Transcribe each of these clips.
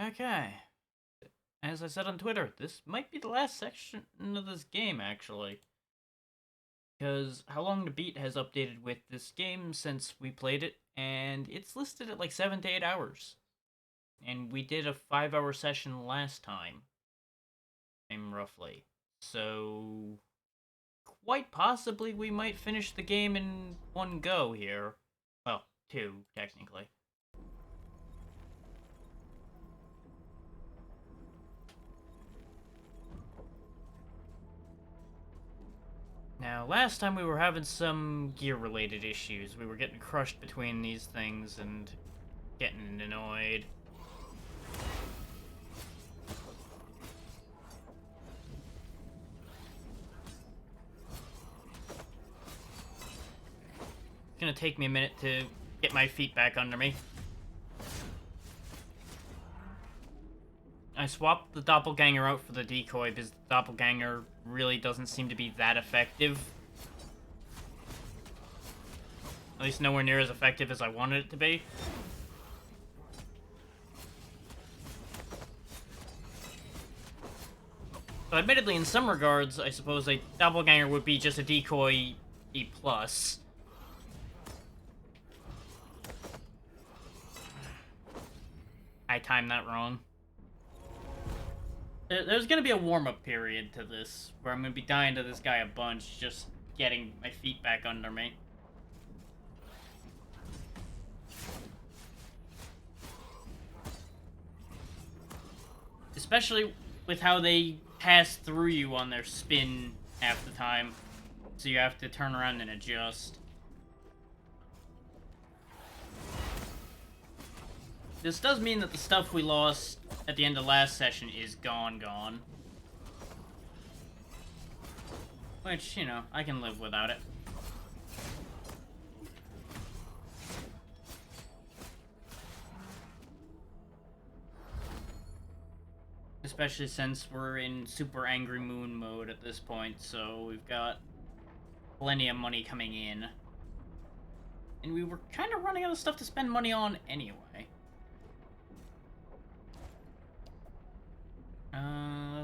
Okay. As I said on Twitter, this might be the last section of this game, actually. Because How Long to Beat has updated with this game since we played it, and it's listed at like 7 to 8 hours. And we did a 5-hour session last time, roughly. So, quite possibly we might finish the game in one go here. Well, two, technically. Now, last time we were having some gear-related issues. We were getting crushed between these things and getting annoyed. It's gonna take me a minute to get my feet back under me. I swapped the doppelganger out for the decoy because the doppelganger really doesn't seem to be that effective. At least nowhere near as effective as I wanted it to be. So admittedly, in some regards, I suppose a doppelganger would be just a decoy E+. I timed that wrong. There's gonna be a warm-up period to this, where I'm gonna be dying to this guy a bunch, just getting my feet back under me. Especially with how they pass through you on their spin half the time, so you have to turn around and adjust. This does mean that the stuff we lost at the end of last session is gone. Which, you know, I can live without it. Especially since we're in super angry moon mode at this point, so we've got plenty of money coming in. And we were kind of running out of stuff to spend money on anyway.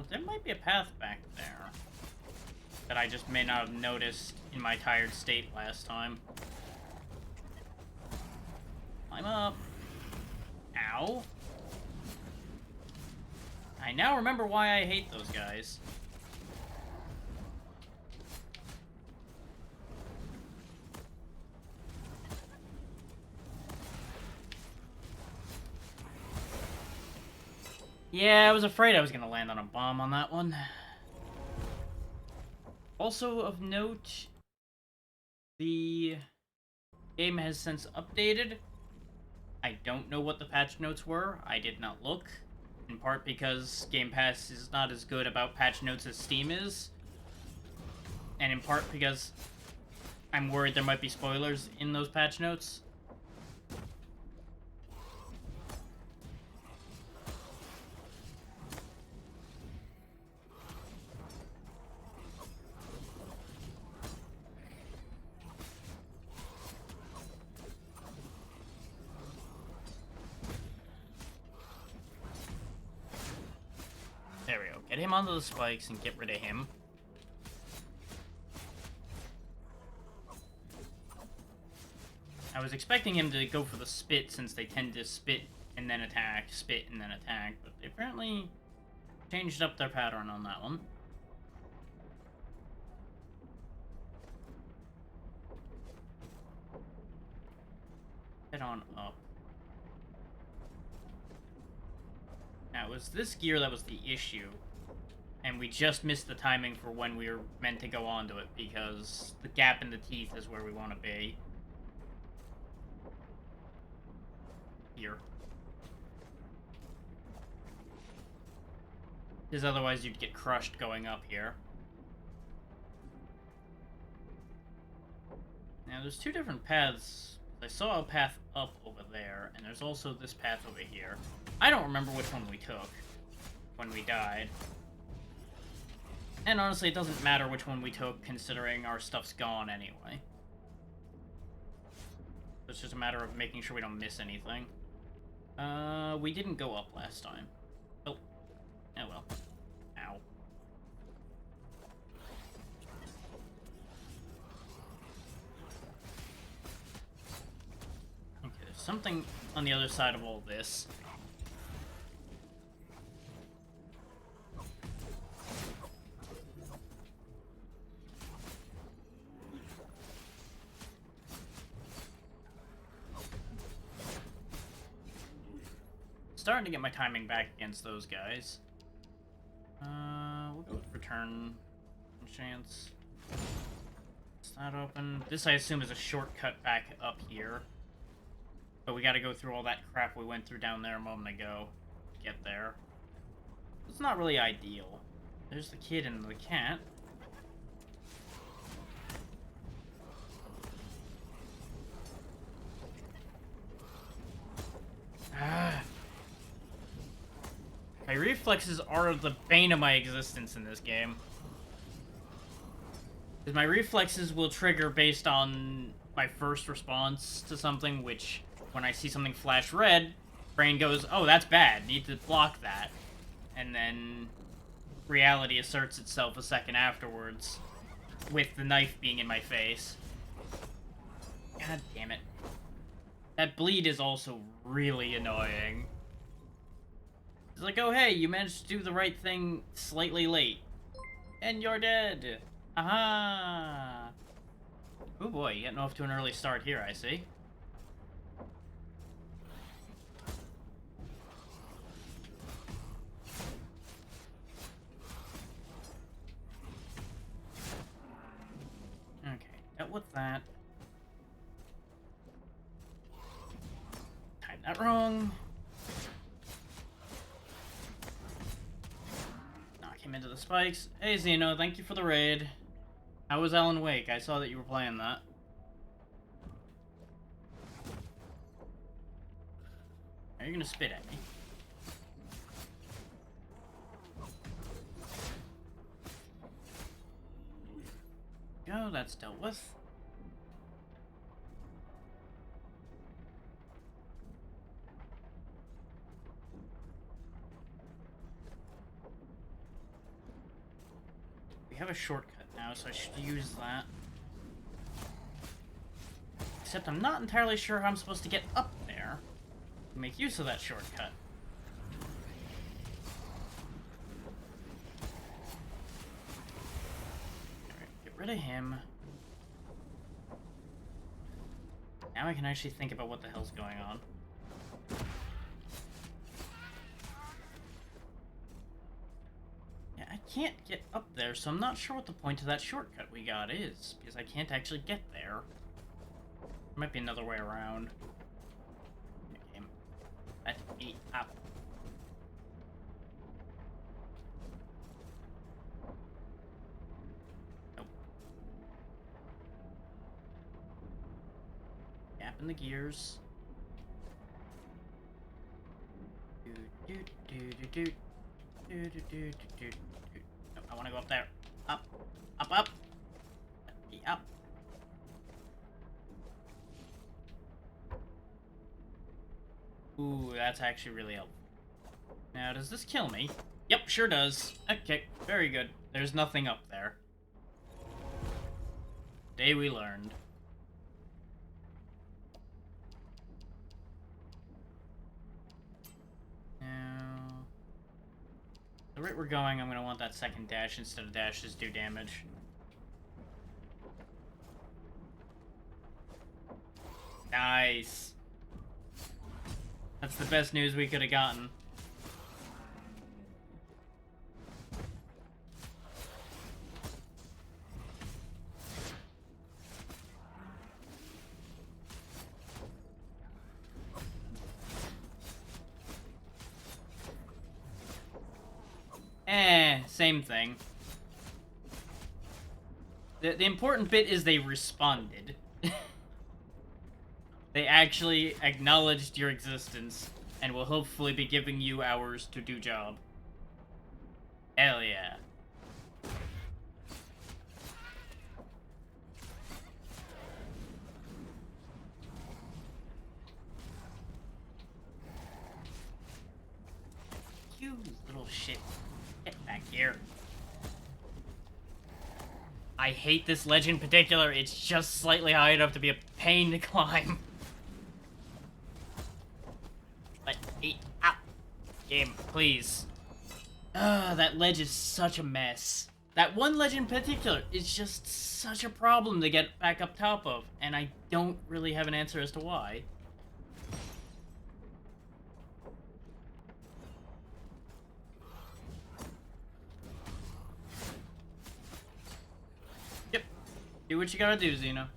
There might be a path back there that I just may not have noticed in my tired state last time. Climb up. Ow. I now remember why I hate those guys. Yeah, I was afraid I was gonna land on a bomb on that one. Also of note, the game has since updated. I don't know what the patch notes were. I did not look. In part because Game Pass is not as good about patch notes as Steam is. And in part because I'm worried there might be spoilers in those patch notes. There we go. Get him onto the spikes and get rid of him. I was expecting him to go for the spit since they tend to spit and then attack, spit and then attack, but they apparently changed up their pattern on that one. Head on up. Now, it was this gear that was the issue, and we just missed the timing for when we were meant to go onto it, because the gap in the teeth is where we want to be. Here. Because otherwise you'd get crushed going up here. Now, there's two different paths. I saw a path up over there, and there's also this path over here. I don't remember which one we took when we died. And honestly, it doesn't matter which one we took, considering our stuff's gone anyway. It's just a matter of making sure we don't miss anything. We didn't go up last time. Oh. Oh well. Ow. Okay, there's something on the other side of all this. Starting to get my timing back against those guys. We'll go with return chance. Is that open? This, I assume, is a shortcut back up here. But we gotta go through all that crap we went through down there a moment ago to get there. It's not really ideal. There's the kid and the cat. Ah. My reflexes are the bane of my existence in this game. Because my reflexes will trigger based on my first response to something, which, when I see something flash red, brain goes, oh, that's bad, need to block that. And then reality asserts itself a second afterwards, with the knife being in my face. God damn it. That bleed is also really annoying. It's like, oh hey, you managed to do the right thing slightly late. And you're dead. Aha! Oh boy, getting off to an early start here, I see. Okay, dealt with that. Timed that wrong. Knock him into the spikes. Hey Xeno, thank you for the raid. How was Alan Wake? I saw that you were playing that. Are you gonna spit at me? Go, that's dealt with. We have a shortcut now, so I should use that. Except I'm not entirely sure how I'm supposed to get up there to make use of that shortcut. Alright, get rid of him. Now I can actually think about what the hell's going on. I can't get up there, so I'm not sure what the point of that shortcut we got is, because I can't actually get there. There might be another way around. Okay. Let me up. Nope. Gap in the gears. Do do do do do do do do do. No, I want to go up there. Up, up, up. Let me up. Ooh, that's actually really helpful. Now, does this kill me? Yep, sure does. Okay, very good. There's nothing up there. Day we learned. Now, the rate we're going, I'm going to want that second dash instead of dashes do damage. Nice. That's the best news we could have gotten. Same thing. The important bit is they responded. They actually acknowledged your existence and will hopefully be giving you hours to do job. Hell yeah. You little shit. Get back here. I hate this ledge in particular. It's just slightly high enough to be a pain to climb. But, ow. Game, please. That ledge is such a mess. That one ledge in particular is just such a problem to get back up top of, and I don't really have an answer as to why. Yep. Do what you gotta do, Xeno.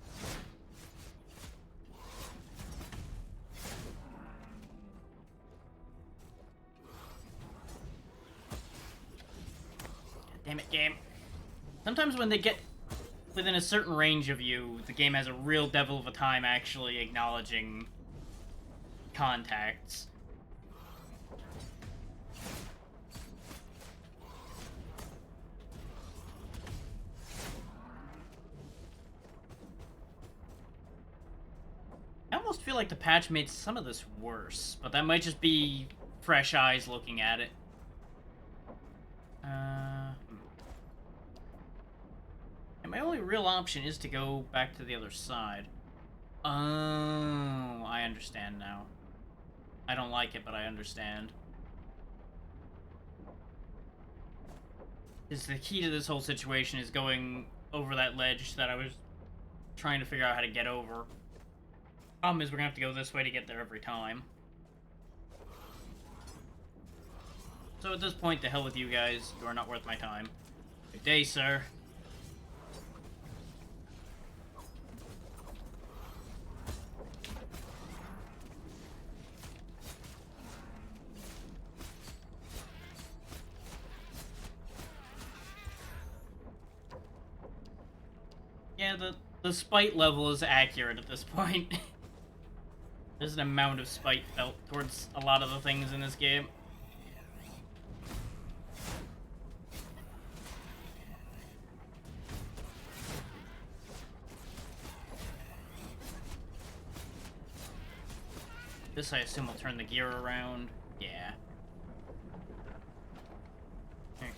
Damn it, game. Sometimes when they get within a certain range of you, the game has a real devil of a time actually acknowledging contacts. I almost feel like the patch made some of this worse, but that might just be fresh eyes looking at it. And my only real option is to go back to the other side. Oh, I understand now. I don't like it, but I understand. Is the key to this whole situation is going over that ledge that I was trying to figure out how to get over. Problem is we're gonna have to go this way to get there every time. So at this point, the hell with you guys. You are not worth my time. Good day, sir. Yeah, the spite level is accurate at this point. There's an amount of spite felt towards a lot of the things in this game. This, I assume, will turn the gear around. Yeah. Okay.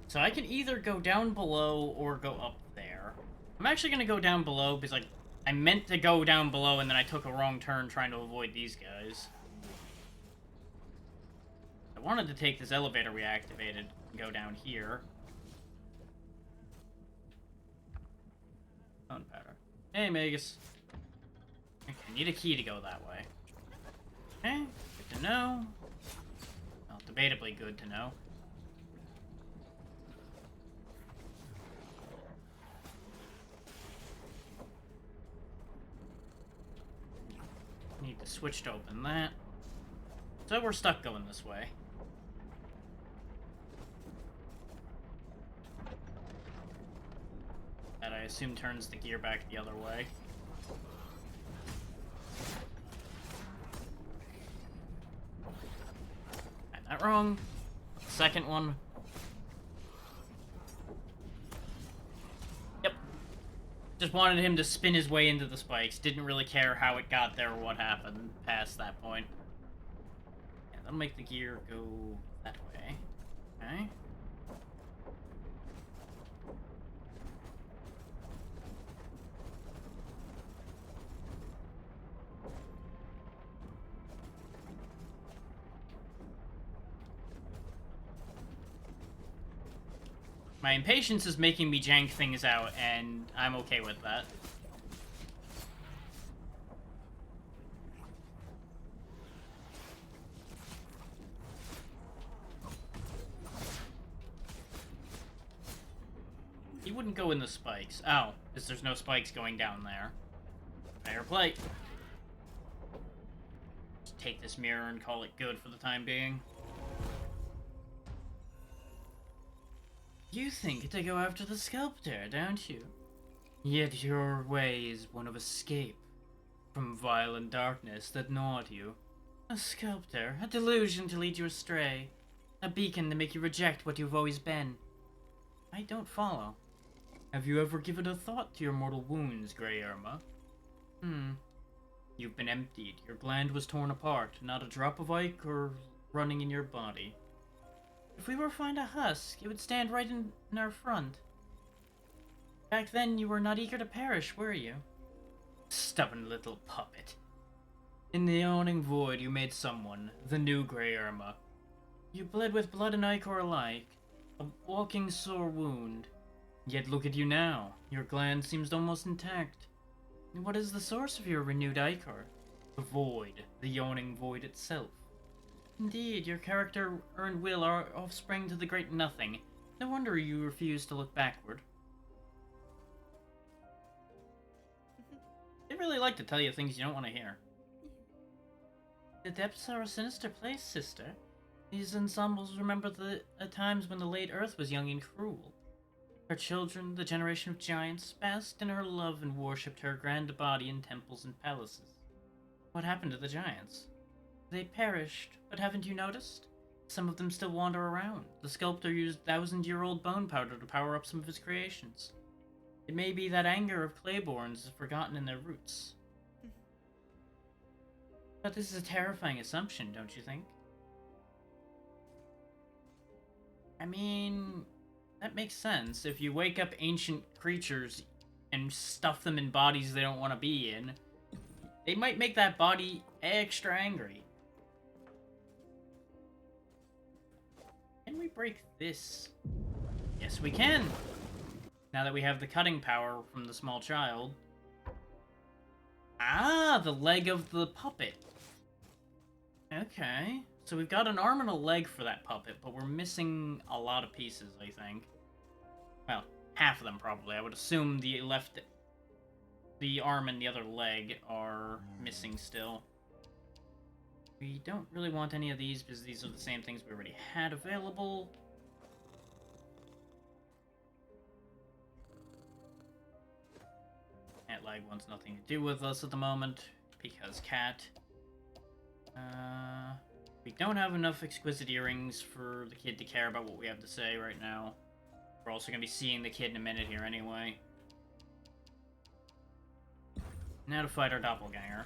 So I can either go down below or go up there. I'm actually going to go down below because, like, I meant to go down below and then I took a wrong turn trying to avoid these guys. I wanted to take this elevator we activated and go down here. Gunpowder. Hey, Magus. Okay, I need a key to go that way. Okay, good to know. Well, debatably good to know. Need to switch to open that. So we're stuck going this way. That I assume turns the gear back the other way. Got that wrong. Second one. Yep. Just wanted him to spin his way into the spikes. Didn't really care how it got there or what happened past that point. Yeah, that'll make the gear go that way. Okay. My impatience is making me jank things out, and I'm okay with that. He wouldn't go in the spikes. Oh, because there's no spikes going down there. Fair play. Just take this mirror and call it good for the time being. You think to go after the sculptor, don't you? Yet your way is one of escape from violent darkness that gnawed you. A sculptor, a delusion to lead you astray, a beacon to make you reject what you've always been. I don't follow. Have you ever given a thought to your mortal wounds, Grey Irma? You've been emptied. Your gland was torn apart. Not a drop of ike or running in your body. If we were to find a husk, it would stand right in our front. Back then, you were not eager to perish, were you? Stubborn little puppet. In the yawning void, you made someone, the new Grey Irma. You bled with blood and ichor alike, a walking sore wound. Yet look at you now. Your gland seems almost intact. What is the source of your renewed ichor? The void, the yawning void itself. Indeed, your character and will are offspring to the great nothing. No wonder you refuse to look backward. They really like to tell you things you don't want to hear. The depths are a sinister place, sister. These ensembles remember the times when the late Earth was young and cruel. Her children, the generation of giants, basked in her love and worshipped her grand body in temples and palaces. What happened to the giants? They perished, but haven't you noticed? Some of them still wander around. The sculptor used 1,000-year-old bone powder to power up some of his creations. It may be that anger of Clayborns is forgotten in their roots. But this is a terrifying assumption, don't you think? I mean, that makes sense. If you wake up ancient creatures and stuff them in bodies they don't want to be in, they might make that body extra angry. Can we break this? Yes, we can! Now that we have the cutting power from the small child. Ah, the leg of the puppet. Okay. So we've got an arm and a leg for that puppet, but we're missing a lot of pieces, I think. Well, half of them probably. I would assume the arm and the other leg are missing still. We don't really want any of these because these are the same things we already had available. That leg wants nothing to do with us at the moment because cat. We don't have enough exquisite earrings for the kid to care about what we have to say right now. We're also going to be seeing the kid in a minute here anyway. Now to fight our doppelganger.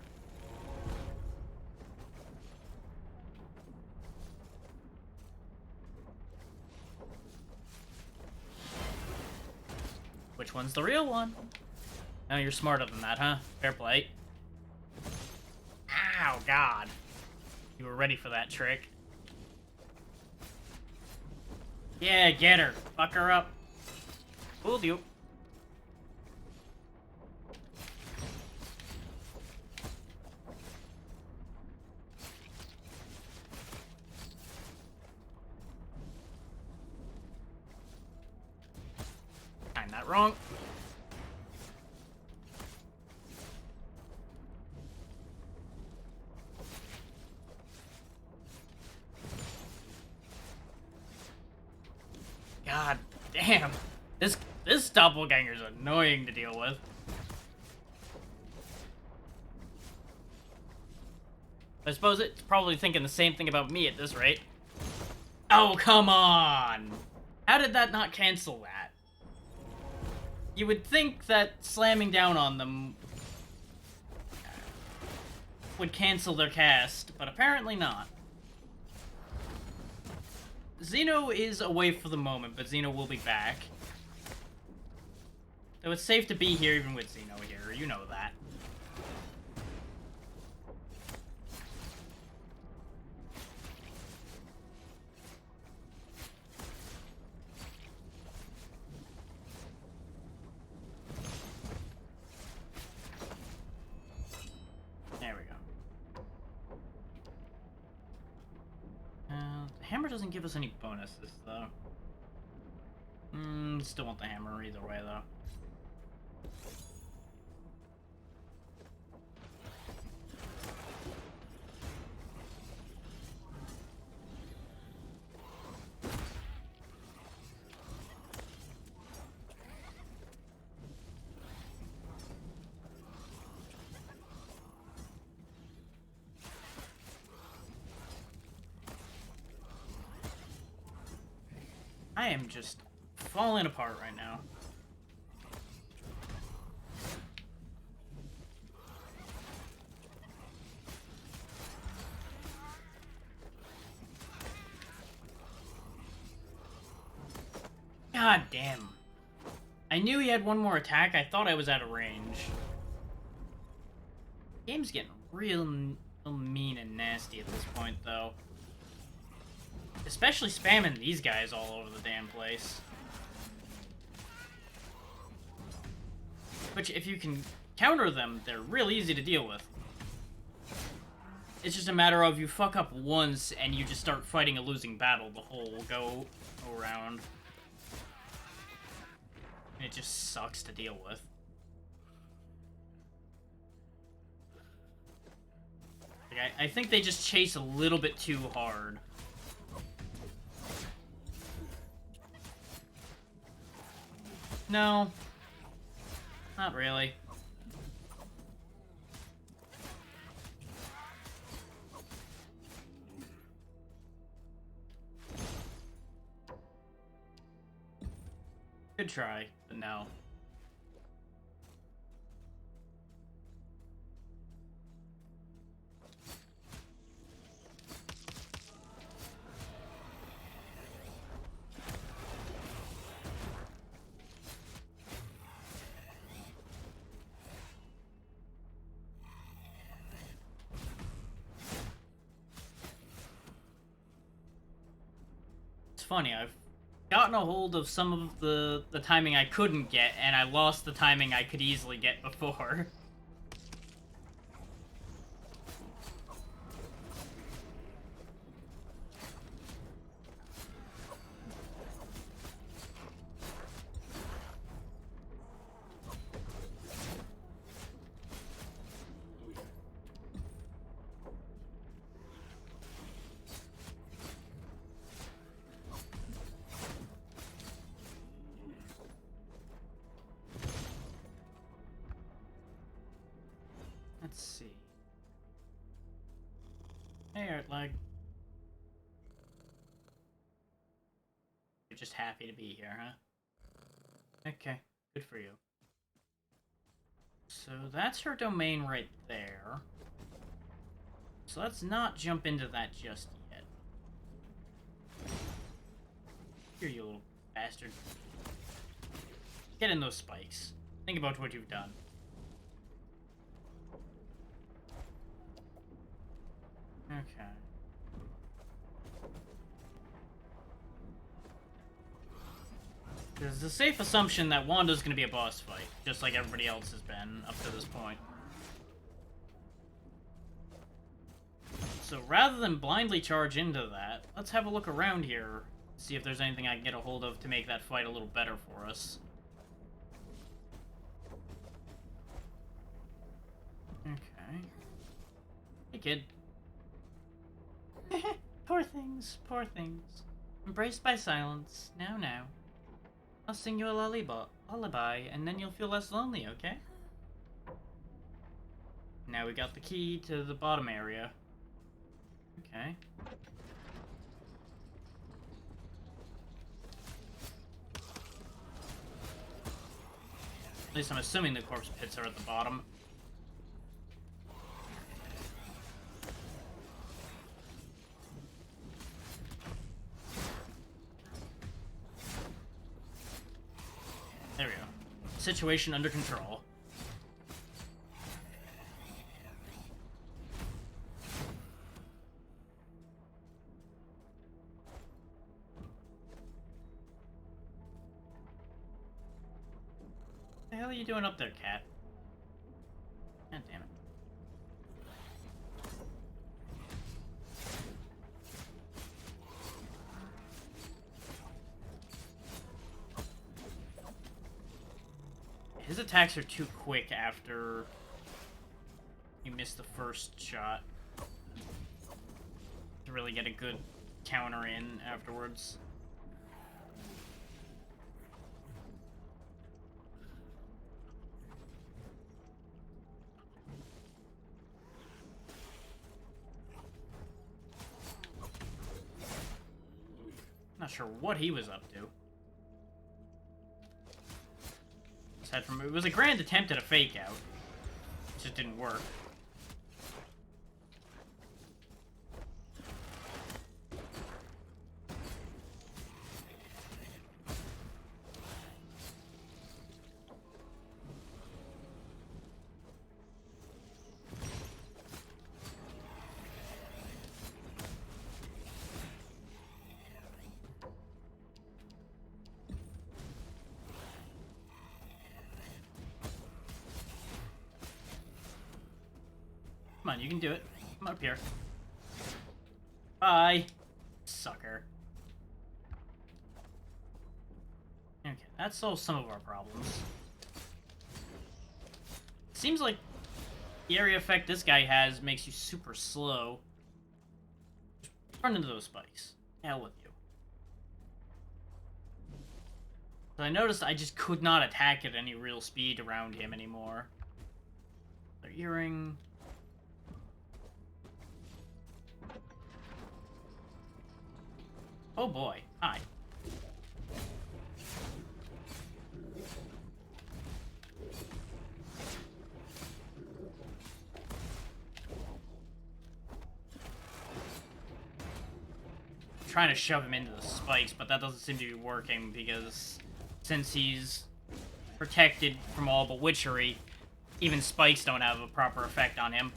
Which one's the real one? Oh, you're smarter than that, huh? Fair play. Ow, God. You were ready for that trick. Yeah, get her. Fuck her up. Fooled you. I'm not wrong. God damn. This doppelganger's annoying to deal with. I suppose it's probably thinking the same thing about me at this rate. Oh, come on! How did that not cancel that? You would think that slamming down on them would cancel their cast, but apparently not. Xeno is away for the moment, but Xeno will be back. So it's safe to be here even with Xeno here, you know that. There we go. The hammer doesn't give us any bonuses, though. Still want the hammer either way, though. I am just falling apart right now. God damn. I knew he had one more attack. I thought I was out of range. Game's getting real mean and nasty at this point, though. Especially spamming these guys all over the damn place. Which, if you can counter them, they're real easy to deal with. It's just a matter of you fuck up once and you just start fighting a losing battle the whole go around. It just sucks to deal with. Like, I think they just chase a little bit too hard. No. Not really. Good try, but no. It's funny, I've gotten a hold of some of the timing I couldn't get, and I lost the timing I could easily get before. Let's see. Hey, Artlag. You're just happy to be here, huh? Okay, good for you. So that's her domain right there. So let's not jump into that just yet. Here, you little bastard. Get in those spikes. Think about what you've done. Okay. There's a safe assumption that Wanda's gonna be a boss fight, just like everybody else has been up to this point. So rather than blindly charge into that, let's have a look around here, see if there's anything I can get a hold of to make that fight a little better for us. Okay. Hey, kid. Poor things, poor things. Embraced by silence. Now. I'll sing you a lullaby, and then you'll feel less lonely, okay? Now we got the key to the bottom area. Okay. At least I'm assuming the corpse pits are at the bottom. There we go. Situation under control. What the hell are you doing up there, cat? God damn it. His attacks are too quick after you miss the first shot to really get a good counter in afterwards. Not sure what he was up to. Aside from, it was a grand attempt at a fake out. It just didn't work. Come on, you can do it. Come up here. Bye, sucker. Okay, that solves some of our problems. Seems like the area effect this guy has makes you super slow. Just run into those spikes. Hell with you. So I noticed I just could not attack at any real speed around him anymore. The earring. Oh boy. Hi. Trying to shove him into the spikes, but that doesn't seem to be working because since he's protected from all but witchery, even spikes don't have a proper effect on him.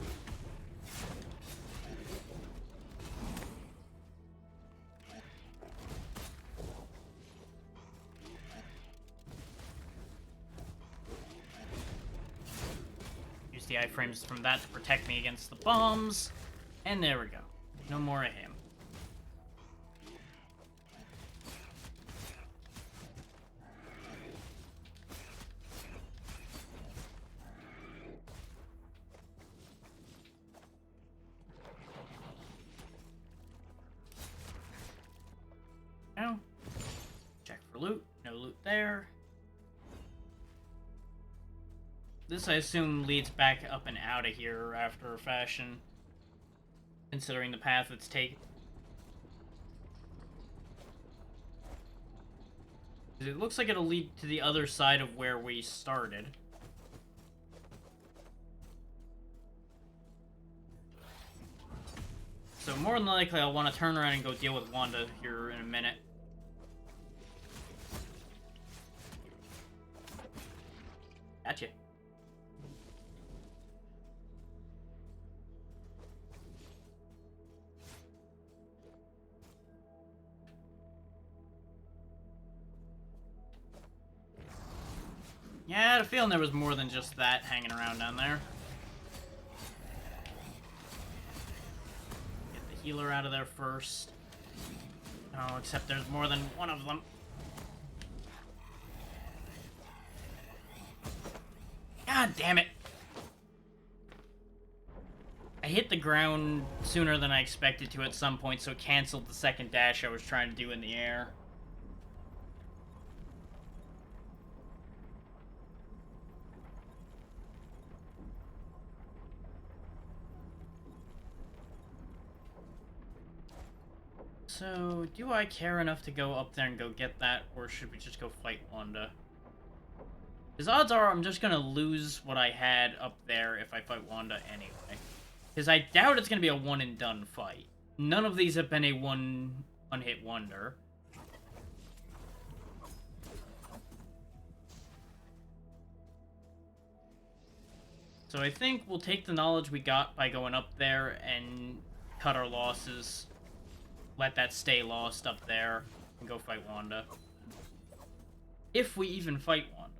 Use the iframes from that to protect me against the bombs, and there we go. No more of him. Now, check for loot. No loot there. This, I assume, leads back up and out of here after a fashion, considering the path it's taken. It looks like it'll lead to the other side of where we started. So more than likely, I'll want to turn around and go deal with Wanda here in a minute. Gotcha. Yeah, I had a feeling there was more than just that hanging around down there. Get the healer out of there first. Oh, except there's more than one of them. God damn it! I hit the ground sooner than I expected to at some point, so it canceled the second dash I was trying to do in the air. So, do I care enough to go up there and go get that, or should we just go fight Wanda? Because odds are I'm just gonna lose what I had up there if I fight Wanda anyway. Because I doubt it's gonna be a one and done fight. None of these have been a one-hit wonder. So I think we'll take the knowledge we got by going up there and cut our losses. Let that stay lost up there and go fight Wanda. If we even fight Wanda.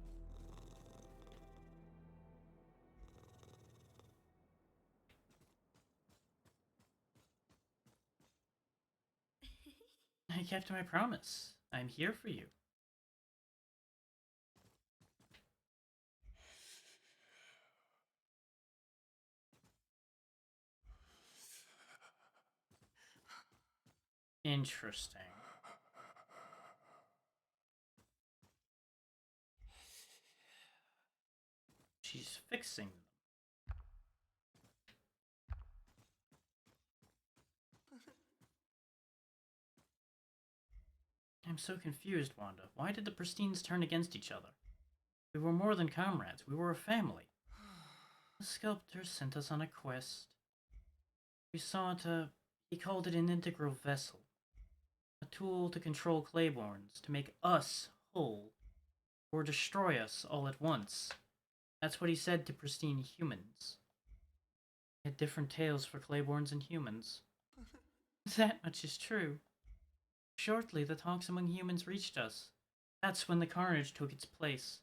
I kept my promise. I'm here for you. Interesting. She's fixing them. I'm so confused, Wanda. Why did the Pristines turn against each other? We were more than comrades. We were a family. The sculptor sent us on a quest. We sought he called it an integral vessel. A tool to control Claibornes, to make us whole. Or destroy us all at once. That's what he said to pristine humans. He had different tales for Claibornes and humans. That much is true. Shortly, the talks among humans reached us. That's when the carnage took its place.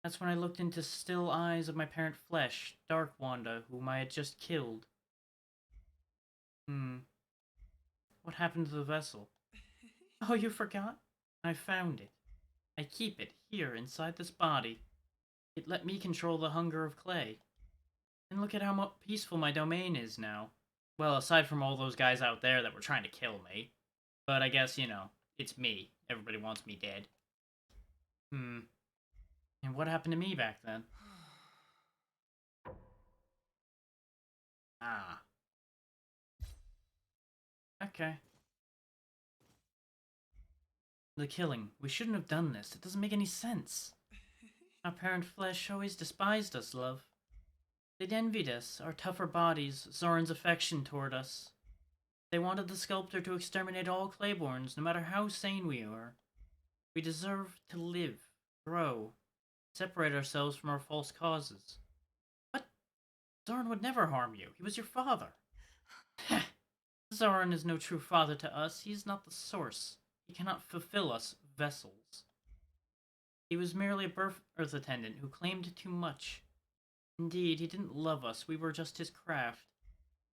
That's when I looked into still eyes of my parent flesh, Dark Wanda, whom I had just killed. What happened to the vessel? Oh, you forgot? I found it. I keep it here inside this body. It let me control the hunger of clay. And look at how peaceful my domain is now. Well, aside from all those guys out there that were trying to kill me. But I guess, it's me. Everybody wants me dead. And what happened to me back then? Ah. Okay. The killing. We shouldn't have done this. It doesn't make any sense. Our parent flesh always despised us, love. They'd envied us, our tougher bodies, Zoran's affection toward us. They wanted the sculptor to exterminate all Clayborns, no matter how sane we were. We deserve to live, grow, separate ourselves from our false causes. What? Zoran would never harm you. He was your father. Zoran is no true father to us. He is not the source. He cannot fulfill us vessels. He was merely a birth attendant who claimed too much. Indeed, he didn't love us. We were just his craft.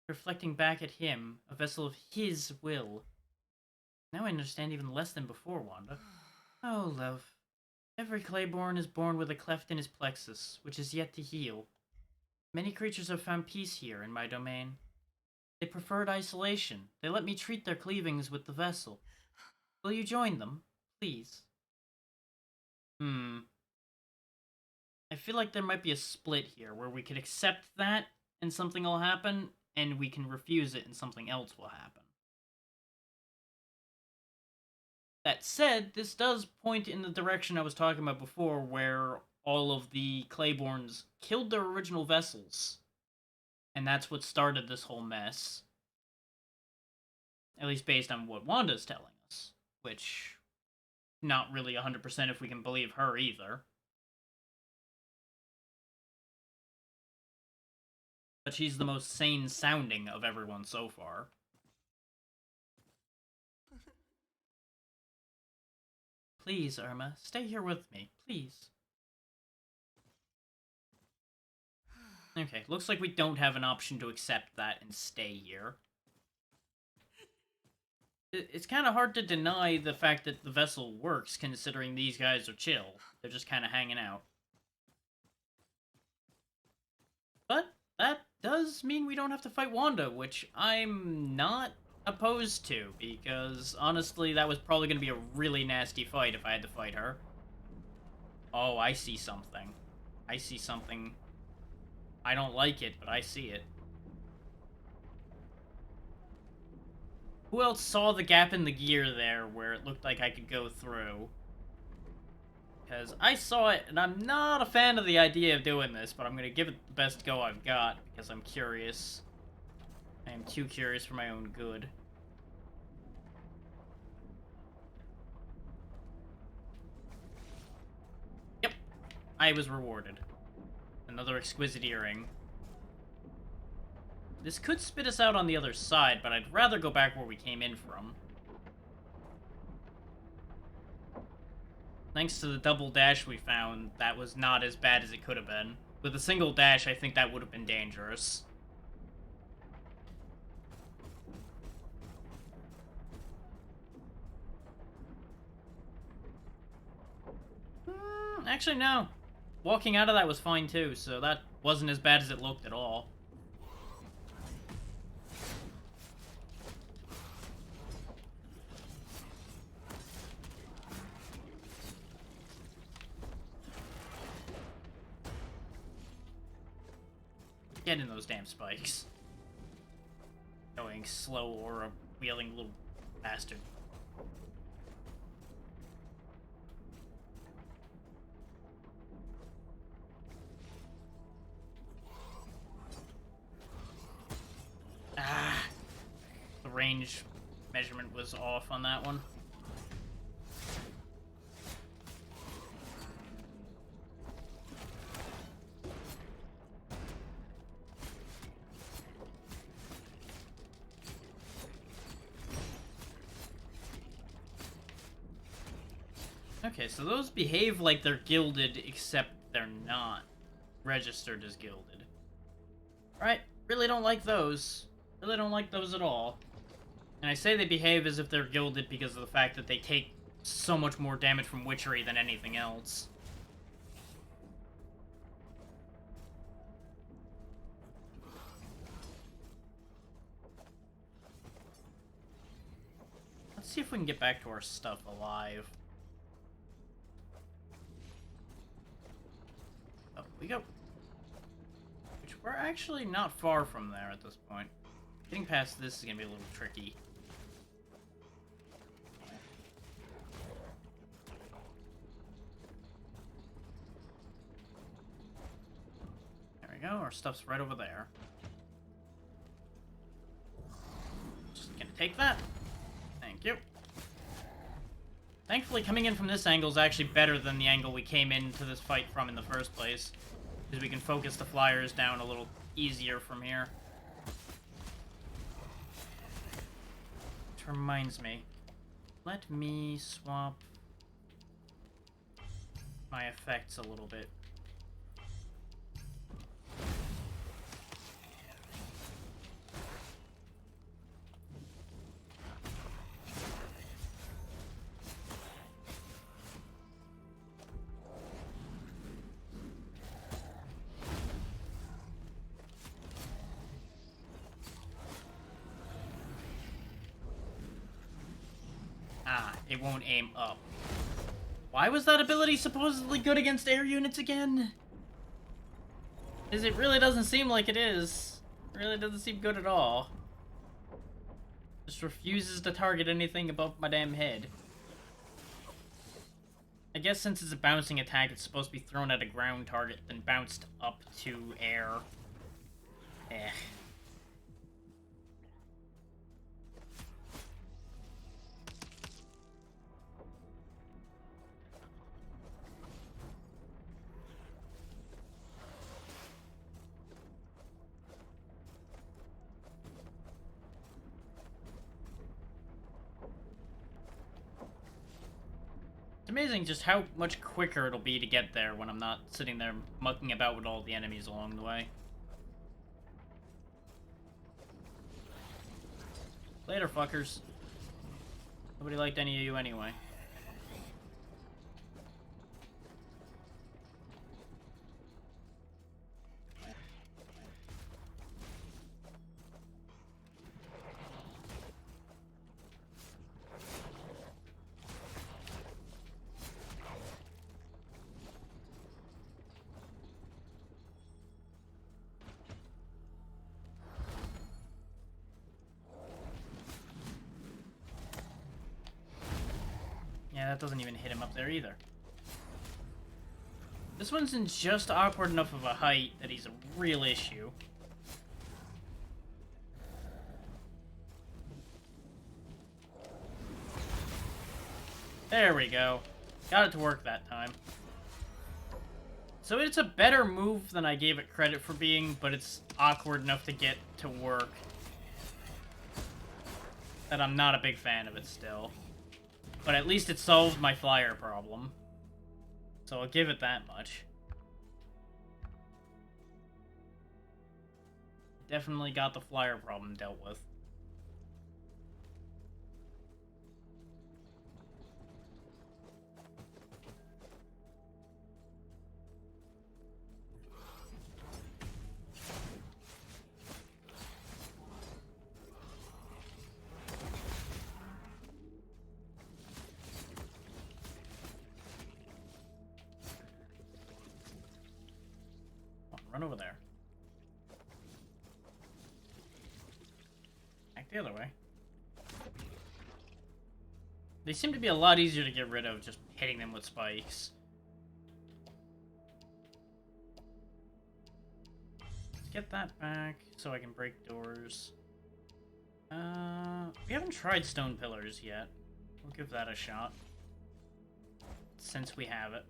Reflecting back at him, a vessel of his will. Now I understand even less than before, Wanda. Oh, love. Every Clayborn is born with a cleft in his plexus, which is yet to heal. Many creatures have found peace here in my domain. They preferred isolation. They let me treat their cleavings with the vessel. Will you join them, please? I feel like there might be a split here, where we could accept that, and something will happen, and we can refuse it, and something else will happen. That said, this does point in the direction I was talking about before, where all of the Clayborns killed their original vessels. And that's what started this whole mess. At least based on what Wanda's telling us. Which, not really 100% if we can believe her either. But she's the most sane sounding of everyone so far. Please, Irma, stay here with me, please. Okay, looks like we don't have an option to accept that and stay here. It's kind of hard to deny the fact that the vessel works, considering these guys are chill. They're just kind of hanging out. But that does mean we don't have to fight Wanda, which I'm not opposed to, because honestly, that was probably going to be a really nasty fight if I had to fight her. Oh, I see something. I see something. I don't like it, but I see it. Who else saw the gap in the gear there where it looked like I could go through? Because I saw it, and I'm not a fan of the idea of doing this, but I'm going to give it the best go I've got, because I'm curious. I am too curious for my own good. Yep, I was rewarded. Another exquisite earring. This could spit us out on the other side, but I'd rather go back where we came in from. Thanks to the double dash we found, that was not as bad as it could have been. With a single dash, I think that would have been dangerous. Actually, no. Walking out of that was fine, too, so that wasn't as bad as it looked at all. Get in those damn spikes. Going slow or a wheeling little bastard. Ah! The range measurement was off on that one. Okay, so those behave like they're gilded, except they're not registered as gilded. Right? Really don't like those. Really don't like those at all. And I say they behave as if they're gilded because of the fact that they take so much more damage from witchery than anything else. Let's see if we can get back to our stuff alive. Up we go. Which we're actually not far from there at this point. Getting past this is gonna be a little tricky. There we go, our stuff's right over there. Just gonna take that. Thank you. Thankfully, coming in from this angle is actually better than the angle we came into this fight from in the first place. Because we can focus the flyers down a little easier from here. Which reminds me. Let me swap my effects a little bit. It won't aim up. Why was that ability supposedly good against air units again? Because it really doesn't seem like it is. It really doesn't seem good at all. Just refuses to target anything above my damn head. I guess since it's a bouncing attack, it's supposed to be thrown at a ground target, then bounced up to air. Eh. It's amazing just how much quicker it'll be to get there when I'm not sitting there mucking about with all the enemies along the way. Later, fuckers. Nobody liked any of you anyway. Yeah, that doesn't even hit him up there either. This one's in just awkward enough of a height that he's a real issue. There we go. Got it to work that time. So it's a better move than I gave it credit for being, but it's awkward enough to get to work that I'm not a big fan of it still. But at least it solved my flyer problem. So I'll give it that much. Definitely got the flyer problem dealt with. Run over there. Back the other way. They seem to be a lot easier to get rid of just hitting them with spikes. Let's get that back so I can break doors. We haven't tried stone pillars yet. We'll give that a shot. Since we have it.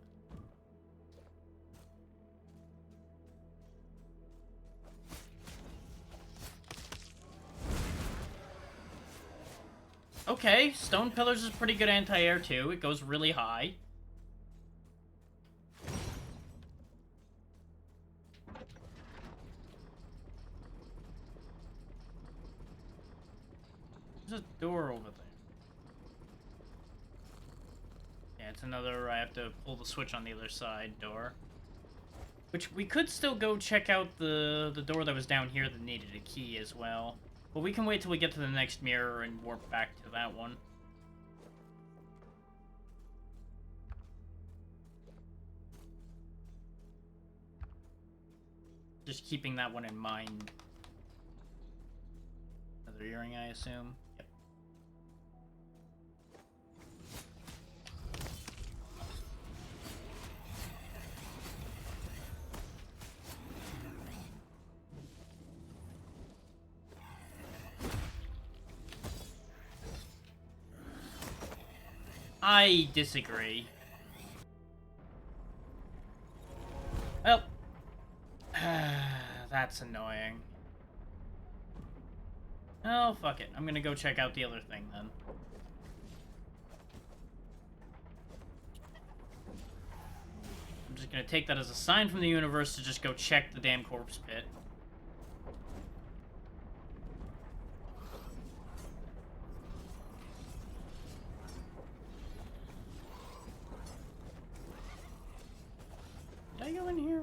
Okay, stone pillars is pretty good anti-air too. It goes really high. it's another, I have to pull the switch on the other side door. Which, we could still go check out the door that was down here that needed a key as well. But we can wait till we get to the next mirror and warp back to that one. Just keeping that one in mind. Another earring, I assume. Yep. I disagree. Well, that's annoying. Oh, fuck it. I'm gonna go check out the other thing, then. I'm just gonna take that as a sign from the universe to just go check the damn corpse pit. Did I go in here?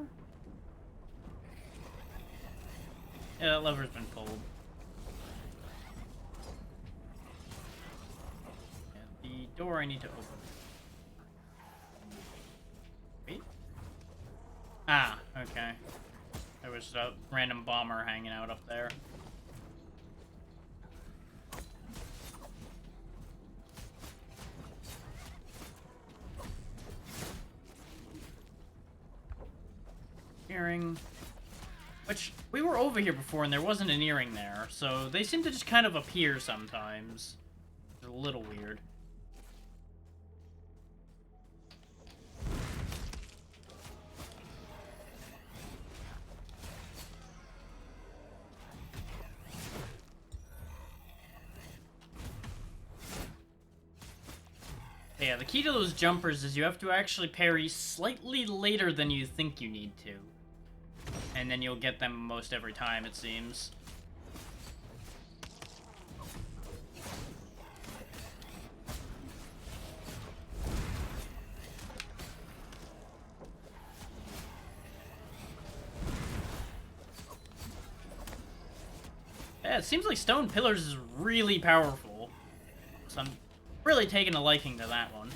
Yeah, that lever's been pulled. Yeah, the door I need to open. Wait. Ah, okay. There was a random bomber hanging out up there. Earring. Which, we were over here before and there wasn't an earring there, so they seem to just kind of appear sometimes. It's a little weird. Yeah, the key to those jumpers is you have to actually parry slightly later than you think you need to. And then you'll get them most every time, it seems. Yeah, it seems like Stone Pillars is really powerful. So I'm really taking a liking to that one.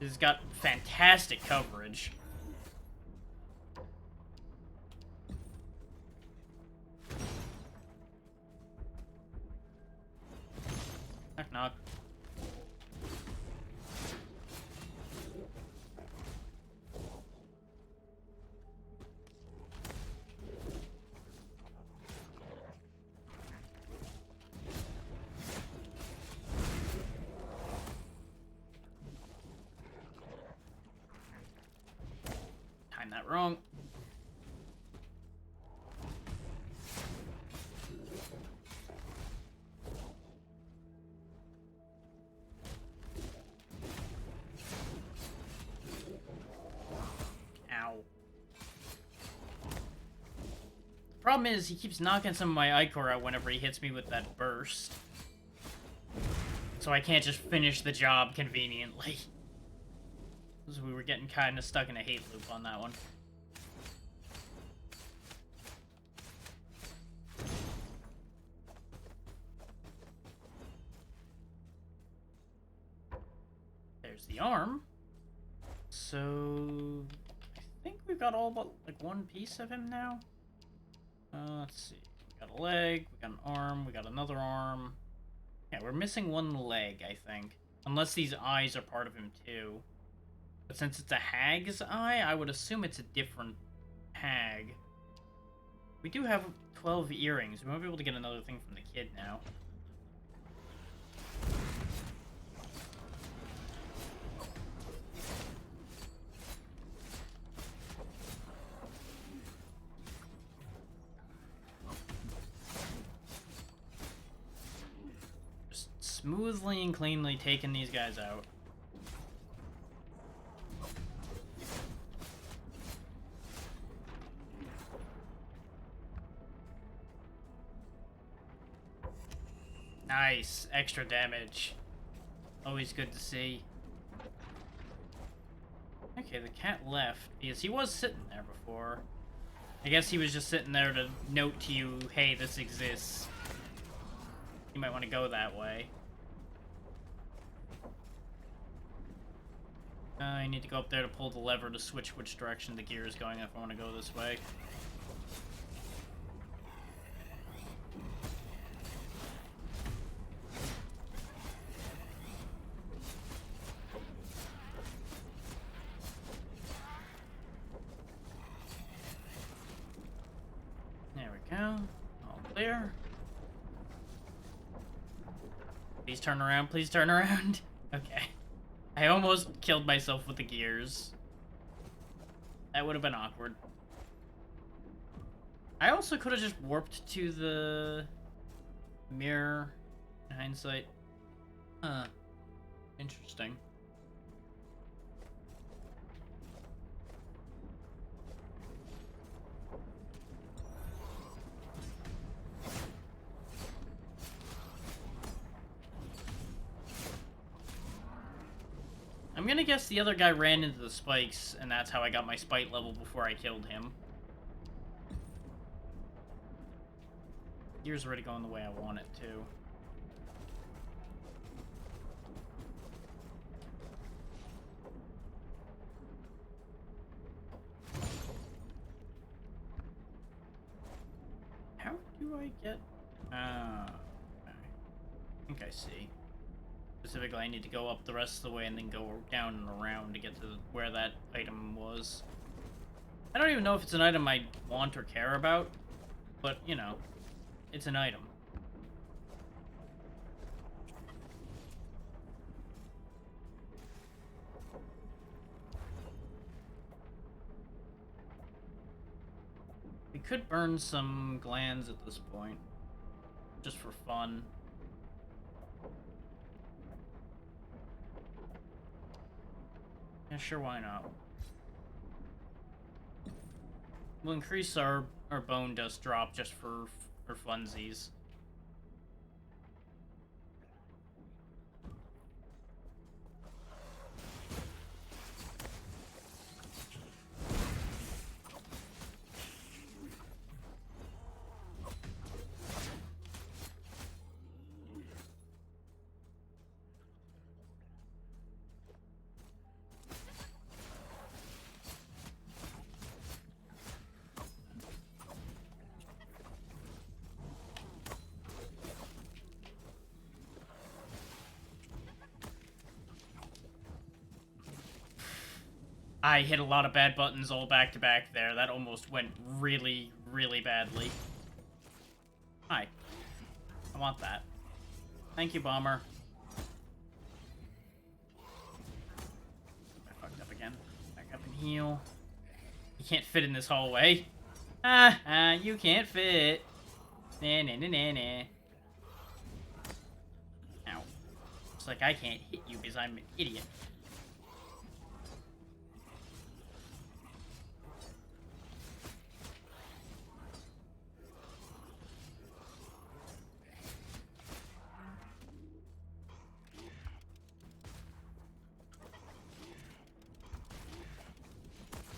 It's got fantastic coverage. Knock knock. Timed that wrong. Ow. The problem is, he keeps knocking some of my Ichor out whenever he hits me with that burst. So I can't just finish the job conveniently. So we were getting kind of stuck in a hate loop on that one. There's the arm. So I think we've got all but like one piece of him now. Let's see. We got a leg, we got an arm, we got another arm. Yeah, we're missing one leg, I think. Unless these eyes are part of him too. But since it's a hag's eye, I would assume it's a different hag. We do have 12 earrings. We might be able to get another thing from the kid now. Just smoothly and cleanly taking these guys out. Nice. Extra damage. Always good to see. Okay, the cat left because he was sitting there before. I guess he was just sitting there to note to you, hey, this exists. You might want to go that way. I need to go up there to pull the lever to switch which direction the gear is going if I want to go this way. There we go. All clear. Please turn around, please turn around. Okay. I almost killed myself with the gears. That would have been awkward. I also could have just warped to the mirror in hindsight. Huh. Interesting. I'm gonna guess the other guy ran into the spikes, and that's how I got my spite level before I killed him. Gear's already going the way I want it to. How do I get... okay. I think I see. Specifically, I need to go up the rest of the way and then go down and around to get to where that item was. I don't even know if it's an item I want or care about, but, you know, it's an item. We could burn some glands at this point, just for fun. Yeah, sure, why not? We'll increase our bone dust drop just for funsies. I hit a lot of bad buttons all back to back there. That almost went really, really badly. Hi. I want that. Thank you, Bomber. I fucked up again. Back up and heal. You can't fit in this hallway. You can't fit. Nah, nah, nah, nah, nah. Ow. It's like I can't hit you because I'm an idiot.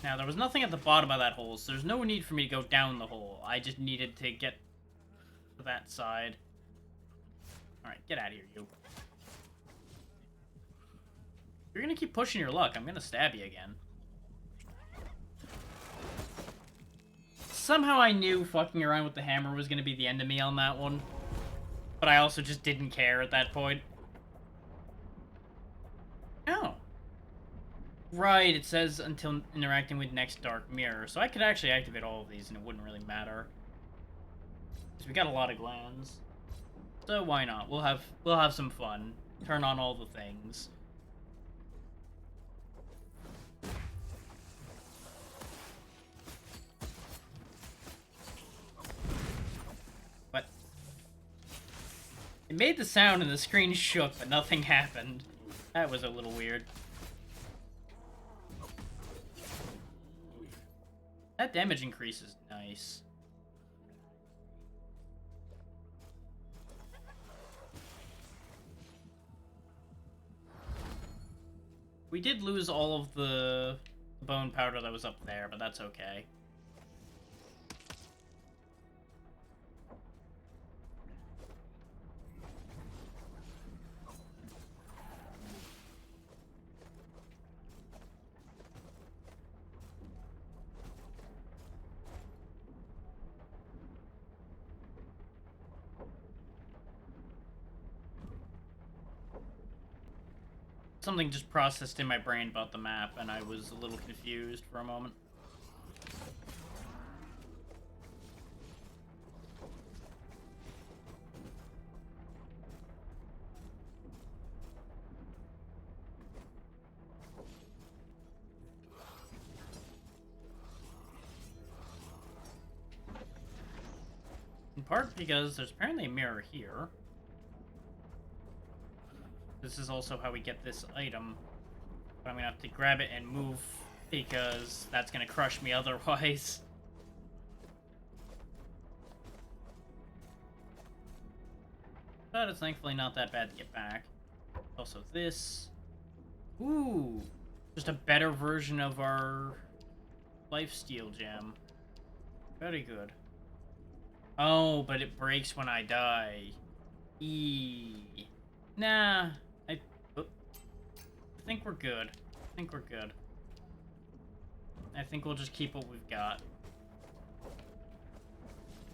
Now, there was nothing at the bottom of that hole, so there's no need for me to go down the hole. I just needed to get to that side. Alright, get out of here, you. You're gonna keep pushing your luck. I'm gonna stab you again. Somehow I knew fucking around with the hammer was gonna be the end of me on that one. But I also just didn't care at that point. Oh. Right, it says until interacting with next dark mirror, so I could actually activate all of these and it wouldn't really matter. Because we got a lot of glands. So why not? We'll have some fun. Turn on all the things. What? It made the sound and the screen shook, but nothing happened. That was a little weird. That damage increase is nice. We did lose all of the bone powder that was up there, but that's okay. Something just processed in my brain about the map, and I was a little confused for a moment. In part because there's apparently a mirror here. This is also how we get this item. But I'm gonna have to grab it and move because that's gonna crush me otherwise. But it's thankfully not that bad to get back. Also this. Ooh! Just a better version of our lifesteal gem. Very good. Oh, but it breaks when I die. Eee. Nah. I think we're good. I think we're good. I think we'll just keep what we've got.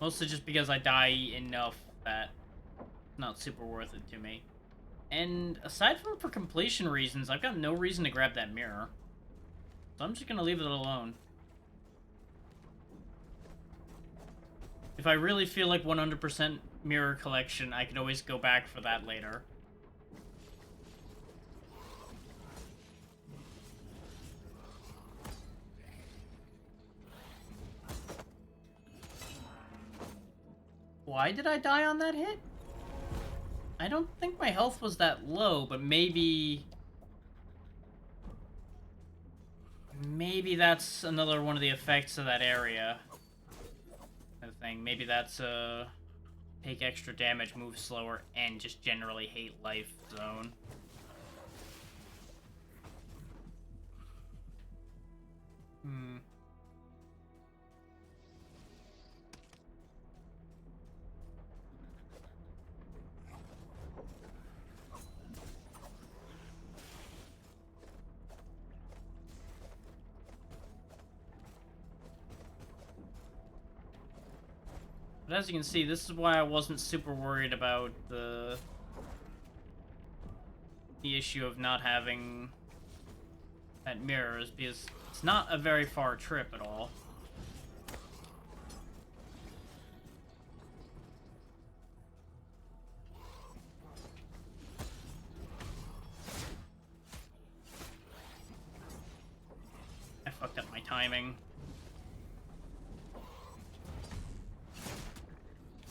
Mostly just because I die enough that it's not super worth it to me. And aside from for completion reasons, I've got no reason to grab that mirror. So I'm just gonna leave it alone. If I really feel like 100% mirror collection, I can always go back for that later. Why did I die on that hit? I don't think my health was that low, but maybe... Maybe that's another one of the effects of that area. Kind of thing. Maybe that's take extra damage, move slower, and just generally hate life zone. But as you can see, this is why I wasn't super worried about the issue of not having that mirror, is because it's not a very far trip at all. I fucked up my timing.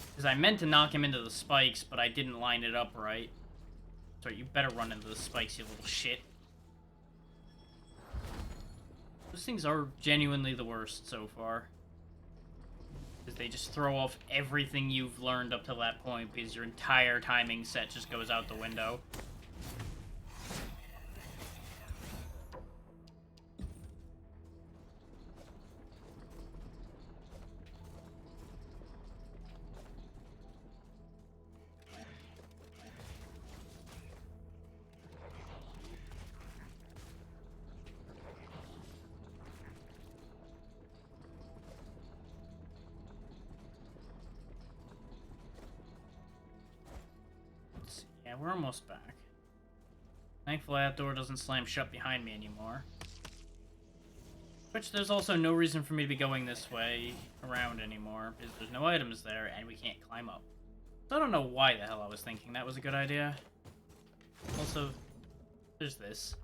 Because I meant to knock him into the spikes, but I didn't line it up right. So you better run into the spikes, you little shit. Those things are genuinely the worst so far. Because they just throw off everything you've learned up to that point, because your entire timing set just goes out the window. Yeah, we're almost back. Thankfully that door doesn't slam shut behind me anymore. Which there's also no reason for me to be going this way around anymore, because there's no items there and we can't climb up. So I don't know why the hell I was thinking that was a good idea. Also, there's this.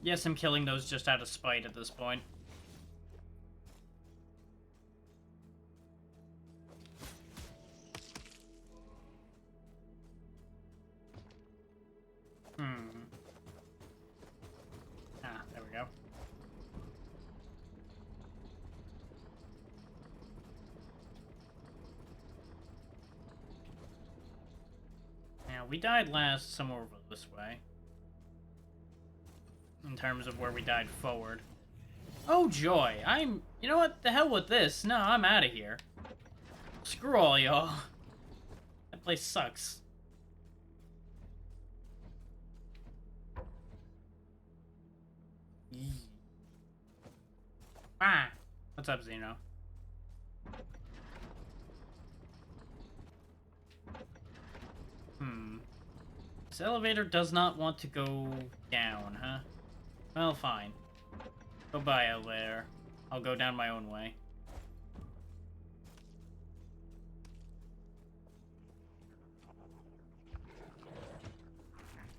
Yes, I'm killing those just out of spite at this point. we died last somewhere over this way. In terms of where we died forward. Oh joy, you know what, the hell with this. No, I'm out of here. Screw all y'all. That place sucks. Ah! What's up, Xeno? This elevator does not want to go down, huh? Well, fine. Goodbye, elevator. I'll go down my own way.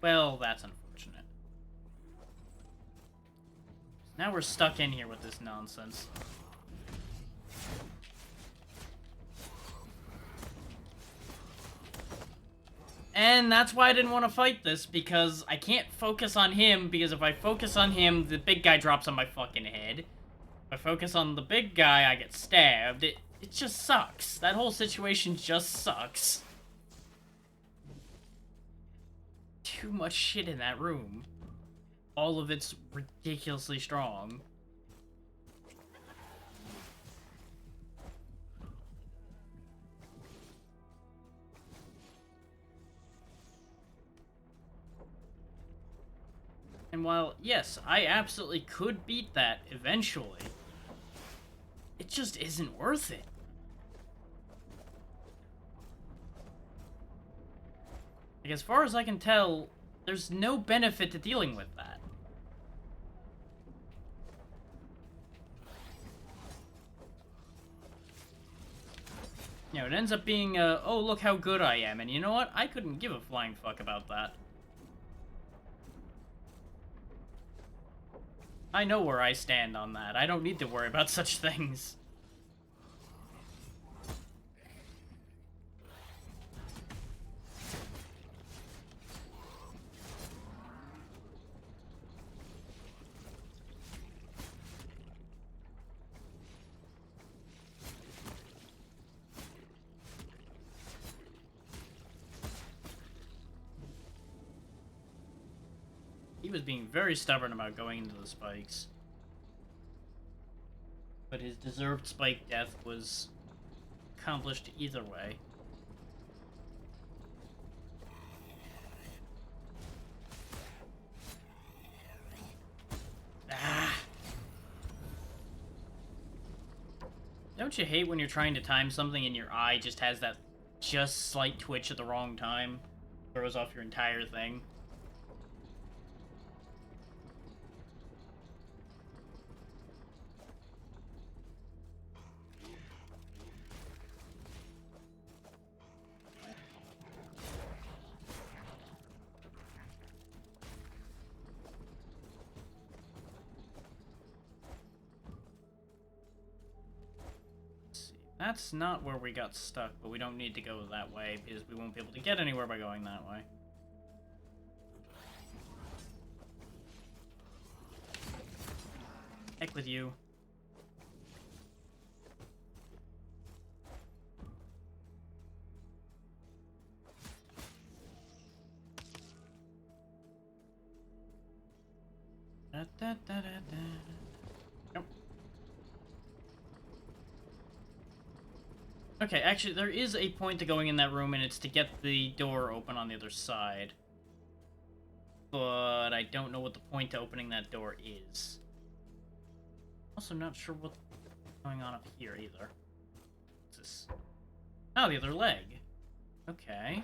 Well, that's unfortunate. Now we're stuck in here with this nonsense. And that's why I didn't want to fight this, because I can't focus on him, because if I focus on him, the big guy drops on my fucking head. If I focus on the big guy, I get stabbed. It just sucks. That whole situation just sucks. Too much shit in that room. All of it's ridiculously strong. And while, yes, I absolutely could beat that eventually, it just isn't worth it. Like, as far as I can tell, there's no benefit to dealing with that. You know, it ends up being oh, look how good I am, and you know what? I couldn't give a flying fuck about that. I know where I stand on that. I don't need to worry about such things. He was being very stubborn about going into the spikes. But his deserved spike death was accomplished either way. Ah! Don't you hate when you're trying to time something and your eye just has that just slight twitch at the wrong time? Throws off your entire thing. That's not where we got stuck, but we don't need to go that way because we won't be able to get anywhere by going that way. Heck with you. Da, da, da, da, da. Nope. Okay, actually, there is a point to going in that room, and it's to get the door open on the other side. But I don't know what the point to opening that door is. Also not sure what's going on up here, either. What's this? Oh, the other leg. Okay.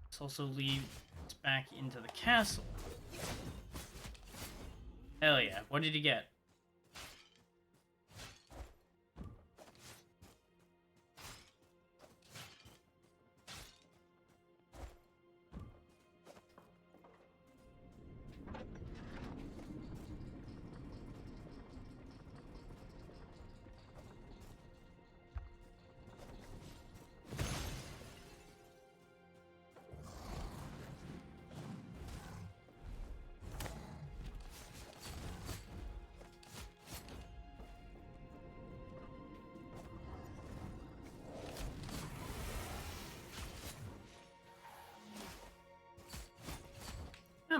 This also leads back into the castle. Hell yeah. What did you get?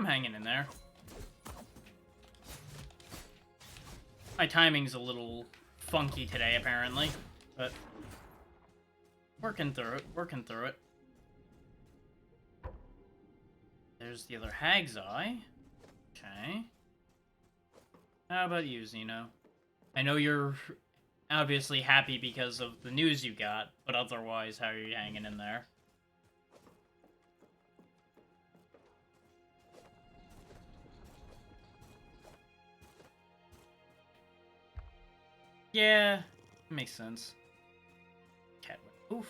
I'm hanging in there. My timing's a little funky today, apparently, but working through it. There's the other Hag's Eye. Okay. How about you, Xeno? I know you're obviously happy because of the news you got, but otherwise, how are you hanging in there? Yeah, makes sense. Cat went oof.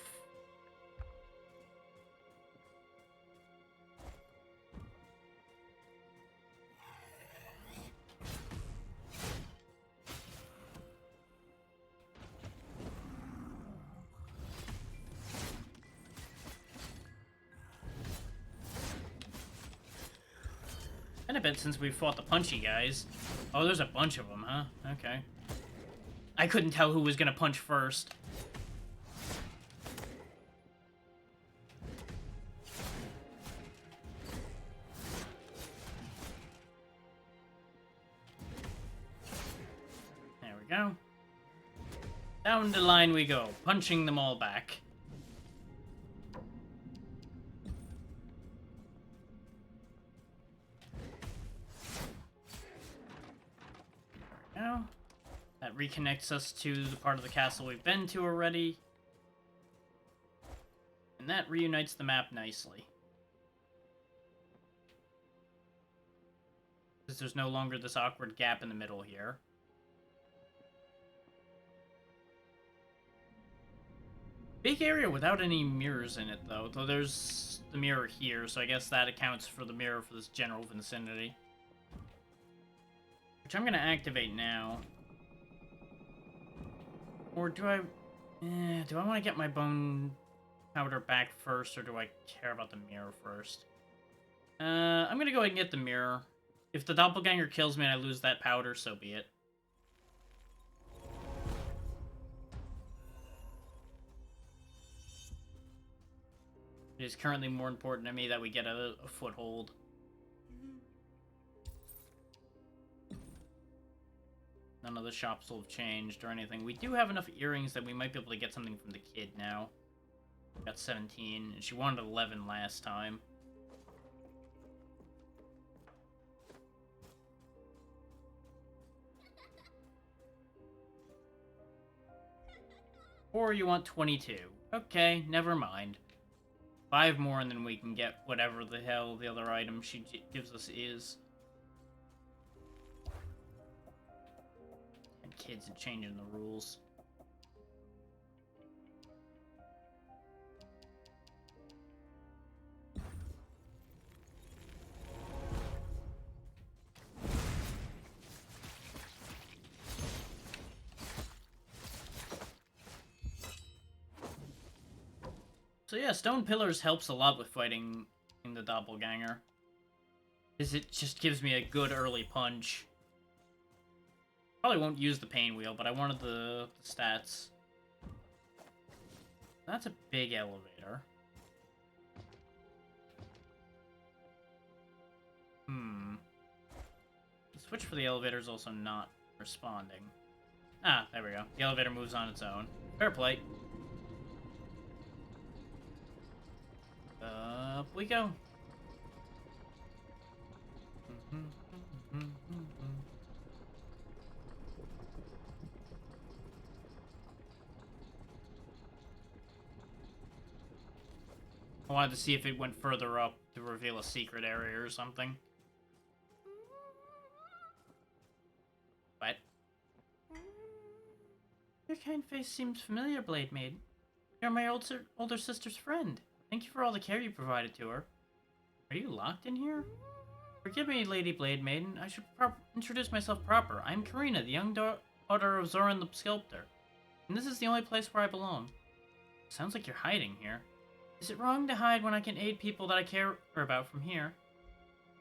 Been a bit since we fought the punchy guys. Oh, there's a bunch of them, huh? Okay. I couldn't tell who was gonna punch first. There we go. Down the line we go, punching them all back. There we go. That reconnects us to the part of the castle we've been to already. And that reunites the map nicely. Because there's no longer this awkward gap in the middle here. Big area without any mirrors in it, though. Though there's the mirror here, so I guess that accounts for the mirror for this general vicinity. Which I'm going to activate now. Or do I want to get my bone powder back first, or do I care about the mirror first? I'm gonna go ahead and get the mirror. If the doppelganger kills me and I lose that powder, so be it. It is currently more important to me that we get a foothold. None of the shops will have changed or anything. We do have enough earrings that we might be able to get something from the kid now. Got 17, and she wanted 11 last time. Or you want 22. Okay, never mind. 5 more and then we can get whatever the hell the other item she gives us is. And kids are changing the rules. So yeah, Stone Pillars helps a lot with fighting in the doppelganger. Because it just gives me a good early punch. Probably won't use the pain wheel, but I wanted the stats. That's a big elevator. The switch for the elevator is also not responding. Ah, there we go. The elevator moves on its own. Fair play. Up we go. I wanted to see if it went further up to reveal a secret area or something. What? Your kind face seems familiar, Blade Maiden. You're my older sister's friend. Thank you for all the care you provided to her. Are you locked in here? Forgive me, Lady Blade Maiden. I should introduce myself proper. I'm Karina, the young daughter of Zoran the Sculptor. And this is the only place where I belong. Sounds like you're hiding here. Is it wrong to hide when I can aid people that I care about from here?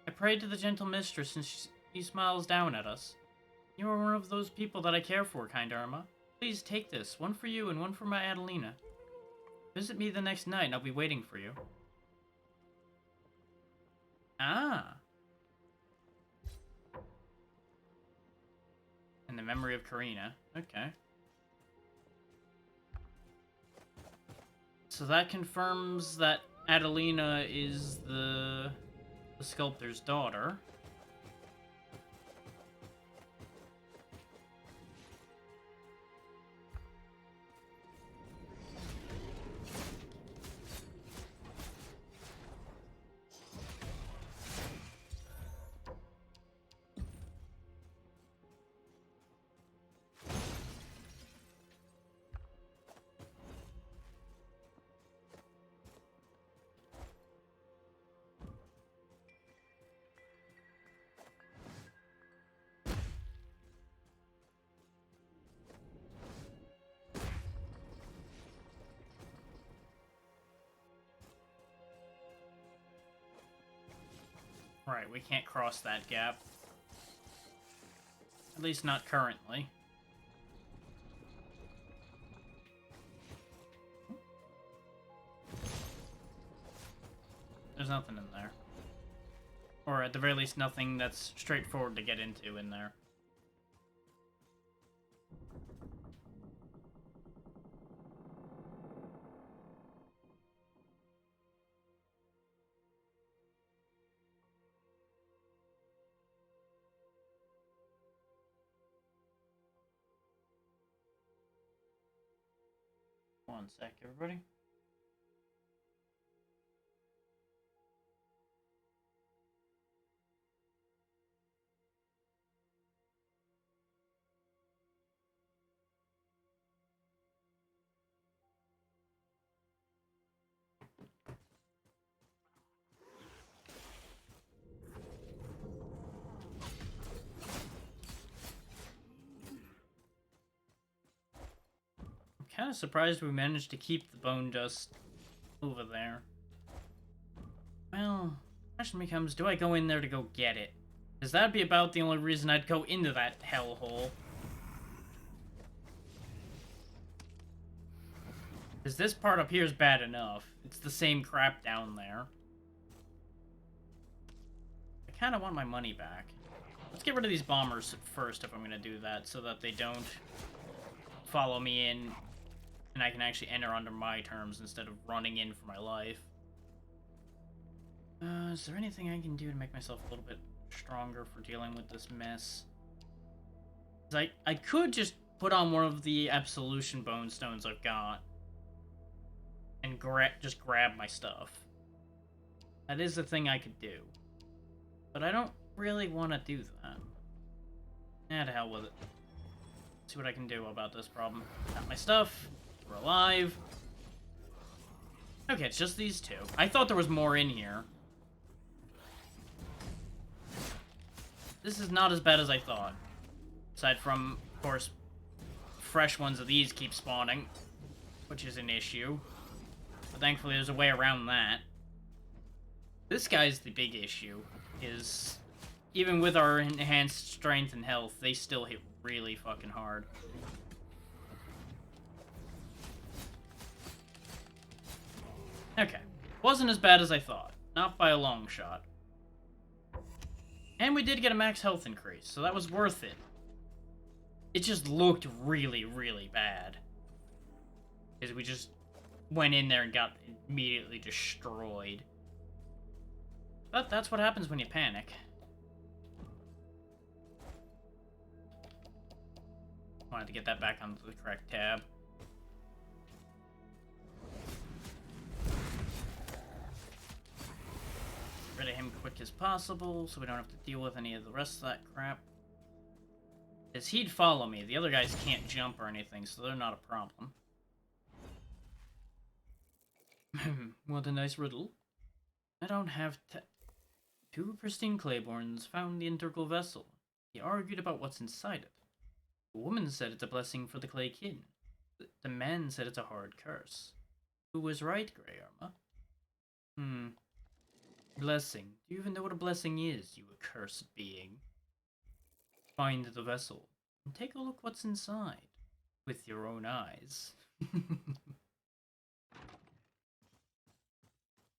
I prayed to the gentle mistress and she smiles down at us. You are one of those people that I care for, kind Irma. Please take this, one for you and one for my Adelina. Visit me the next night and I'll be waiting for you. Ah. In the memory of Karina. Okay. So that confirms that Adelina is the sculptor's daughter. Right, we can't cross that gap. At least not currently. There's nothing in there. Or at the very least, nothing that's straightforward to get into in there. One sec, everybody. Kind of surprised we managed to keep the bone dust over there. Well, question becomes, do I go in there to go get it? Because that'd be about the only reason I'd go into that hellhole. Because this part up here is bad enough. It's the same crap down there. I kind of want my money back. Let's get rid of these bombers first if I'm going to do that, so that they don't follow me in and I can actually enter under my terms instead of running in for my life. Is there anything I can do to make myself a little bit stronger for dealing with this mess? I could just put on one of the Absolution Bone Stones I've got and just grab my stuff. That is a thing I could do. But I don't really want to do that. To hell with it. See what I can do about this problem. Got my stuff. We're alive. Okay, it's just these two. I thought there was more in here. This is not as bad as I thought. Aside from, of course, fresh ones of these keep spawning, which is an issue. But thankfully there's a way around that. This guy's the big issue, is even with our enhanced strength and health, they still hit really fucking hard. Okay. Wasn't as bad as I thought. Not by a long shot. And we did get a max health increase, so that was worth it. It just looked really, really bad. Because we just went in there and got immediately destroyed. But that's what happens when you panic. Wanted to get that back onto the correct tab. Get rid of him quick as possible, so we don't have to deal with any of the rest of that crap. Because he'd follow me. The other guys can't jump or anything, so they're not a problem. What a nice riddle. I don't have two pristine Claibornes found the integral vessel. They argued about what's inside it. The woman said it's a blessing for the Clay Kin. The man said it's a hard curse. Who was right, Grey Armor? Blessing. Do you even know what a blessing is, you accursed being? Find the vessel, and take a look what's inside, with your own eyes.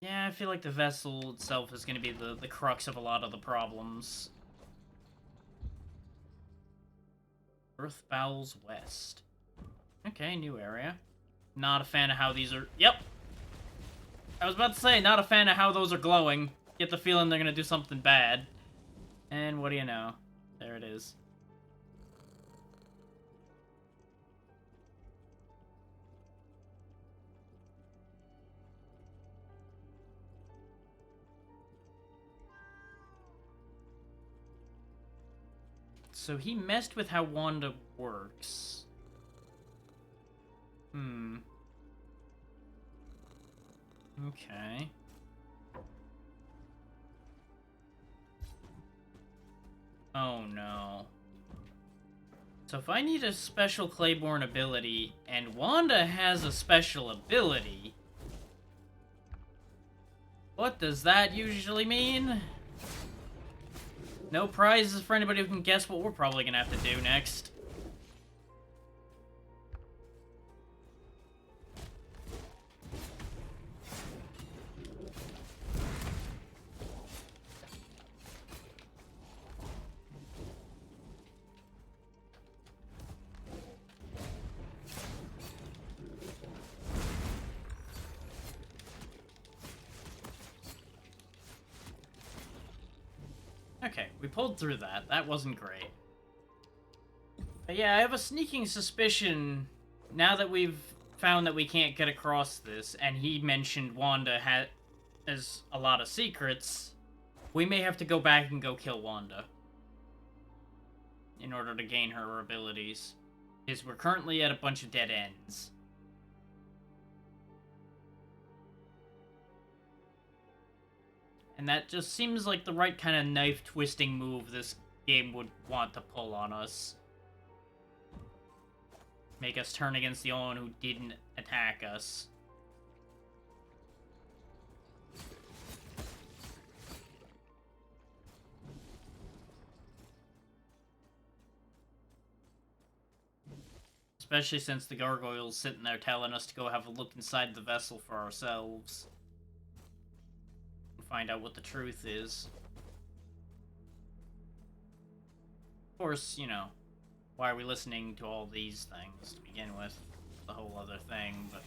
Yeah, I feel like the vessel itself is going to be the crux of a lot of the problems. Earth Bowels West. Okay, new area. Not a fan of how these are... Yep! I was about to say, not a fan of how those are glowing. Get the feeling they're gonna do something bad. And what do you know? There it is. So he messed with how Wanda works. Okay. Oh no. So if I need a special Claiborne ability, and Wanda has a special ability, what does that usually mean? No prizes for anybody who can guess what we're probably gonna have to do next. Okay, we pulled through that. That wasn't great. But yeah, I have a sneaking suspicion, now that we've found that we can't get across this, and he mentioned Wanda has a lot of secrets, we may have to go back and go kill Wanda in order to gain her abilities. Because we're currently at a bunch of dead ends. And that just seems like the right kind of knife-twisting move this game would want to pull on us. Make us turn against the only one who didn't attack us. Especially since the gargoyle's sitting there telling us to go have a look inside the vessel for ourselves. Find out what the truth is. Of course, you know, why are we listening to all these things to begin with? The whole other thing, but...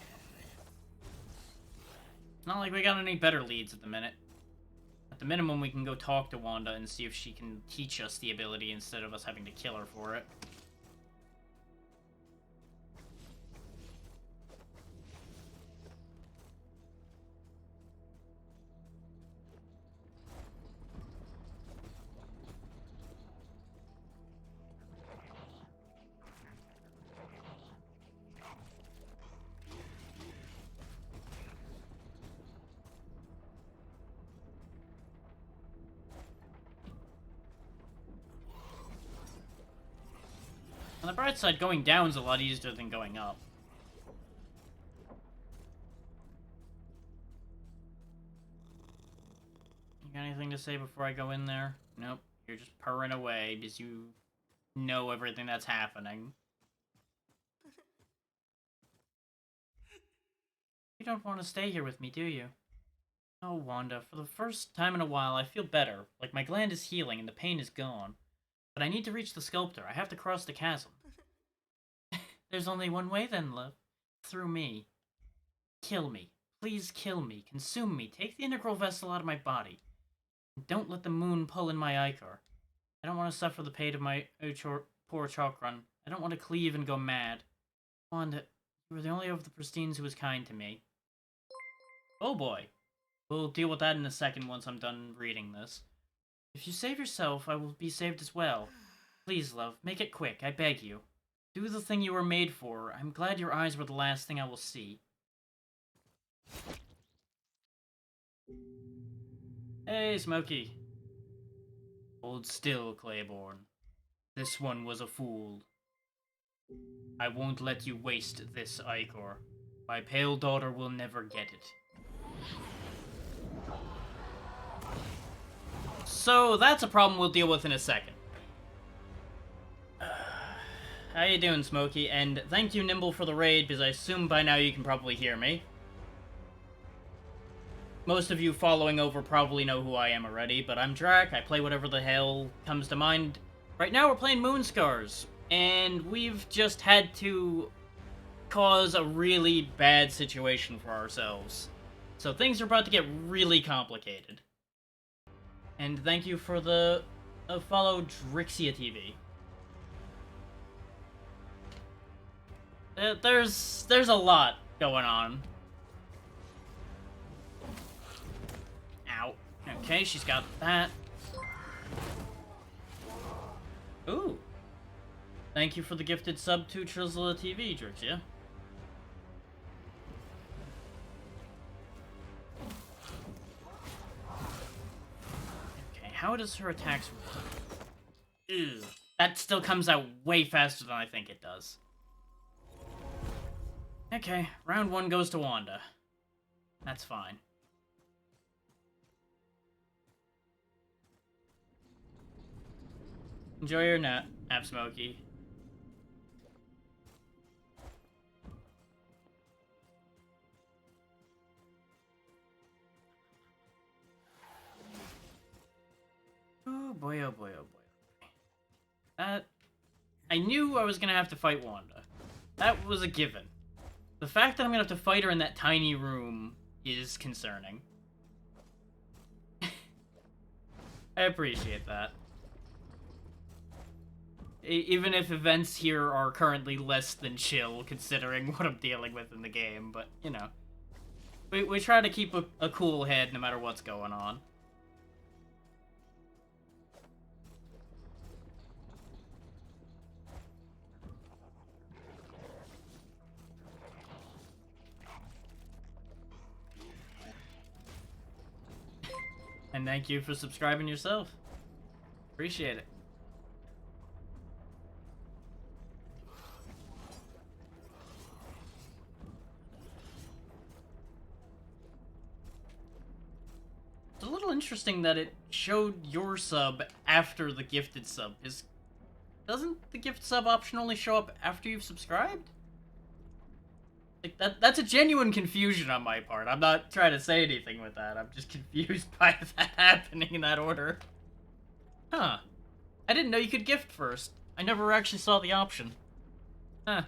It's not like we got any better leads at the minute. At the minimum, we can go talk to Wanda and see if she can teach us the ability instead of us having to kill her for it. On the bright side, going down's a lot easier than going up. You got anything to say before I go in there? Nope. You're just purring away because you know everything that's happening. You don't want to stay here with me, do you? Oh, Wanda, for the first time in a while, I feel better. Like my gland is healing and the pain is gone. But I need to reach the sculptor. I have to cross the chasm. There's only one way then, love. Through me. Kill me. Please kill me. Consume me. Take the integral vessel out of my body. And don't let the moon pull in my ichor. I don't want to suffer the pain of my poor chakran. I don't want to cleave and go mad. Wanda, you were the only of the Pristines who was kind to me. Oh boy. We'll deal with that in a second once I'm done reading this. If you save yourself, I will be saved as well. Please, love, make it quick, I beg you. Do the thing you were made for. I'm glad your eyes were the last thing I will see. Hey, Smokey. Hold still, Claiborne. This one was a fool. I won't let you waste this ichor. My pale daughter will never get it. So, that's a problem we'll deal with in a second. How you doing, Smokey? And thank you, Nimble, for the raid, because I assume by now you can probably hear me. Most of you following over probably know who I am already, but I'm Drac. I play whatever the hell comes to mind. Right now we're playing Moonscars. and we've just had to cause a really bad situation for ourselves. So things are about to get really complicated. And thank you for the follow Drixia TV. There's a lot going on. Ow. Okay, she's got that. Ooh. Thank you for the gifted sub to Trizla TV, Drixia. Okay, how does her attacks work? Ew. That still comes out way faster than I think it does. Okay, round 1 goes to Wanda. That's fine. Enjoy your nap, Smokey. Oh boy, oh boy, oh boy. I knew I was gonna have to fight Wanda. That was a given. The fact that I'm gonna have to fight her in that tiny room is concerning. I appreciate that. Even if events here are currently less than chill, considering what I'm dealing with in the game, but, you know. We try to keep a cool head no matter what's going on. And thank you for subscribing yourself. Appreciate it. It's a little interesting that it showed your sub after the gifted sub. Doesn't the gift sub option only show up after you've subscribed? Like that's a genuine confusion on my part. I'm not trying to say anything with that. I'm just confused by that happening in that order. Huh. I didn't know you could gift first. I never actually saw the option. Huh.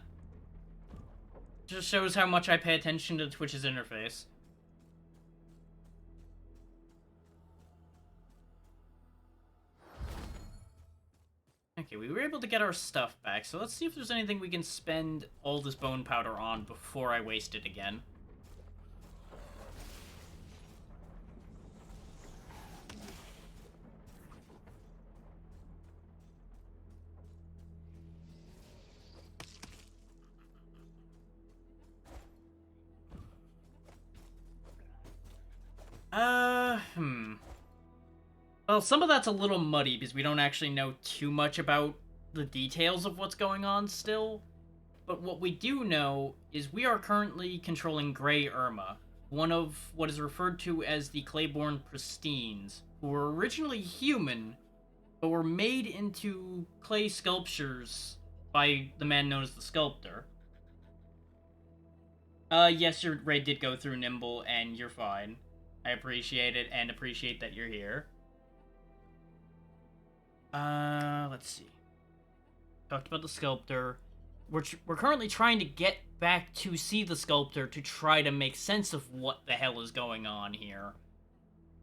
Just shows how much I pay attention to Twitch's interface. Okay, we were able to get our stuff back, so let's see if there's anything we can spend all this bone powder on before I waste it again. Well, some of that's a little muddy because we don't actually know too much about the details of what's going on still. But what we do know is we are currently controlling Grey Irma, one of what is referred to as the Clayborn Pristines, who were originally human, but were made into clay sculptures by the man known as the Sculptor. Yes, your raid did go through Nimble, and you're fine. I appreciate it, and appreciate that you're here. Let's see. Talked about the Sculptor. We're currently trying to get back to see the Sculptor to try to make sense of what the hell is going on here.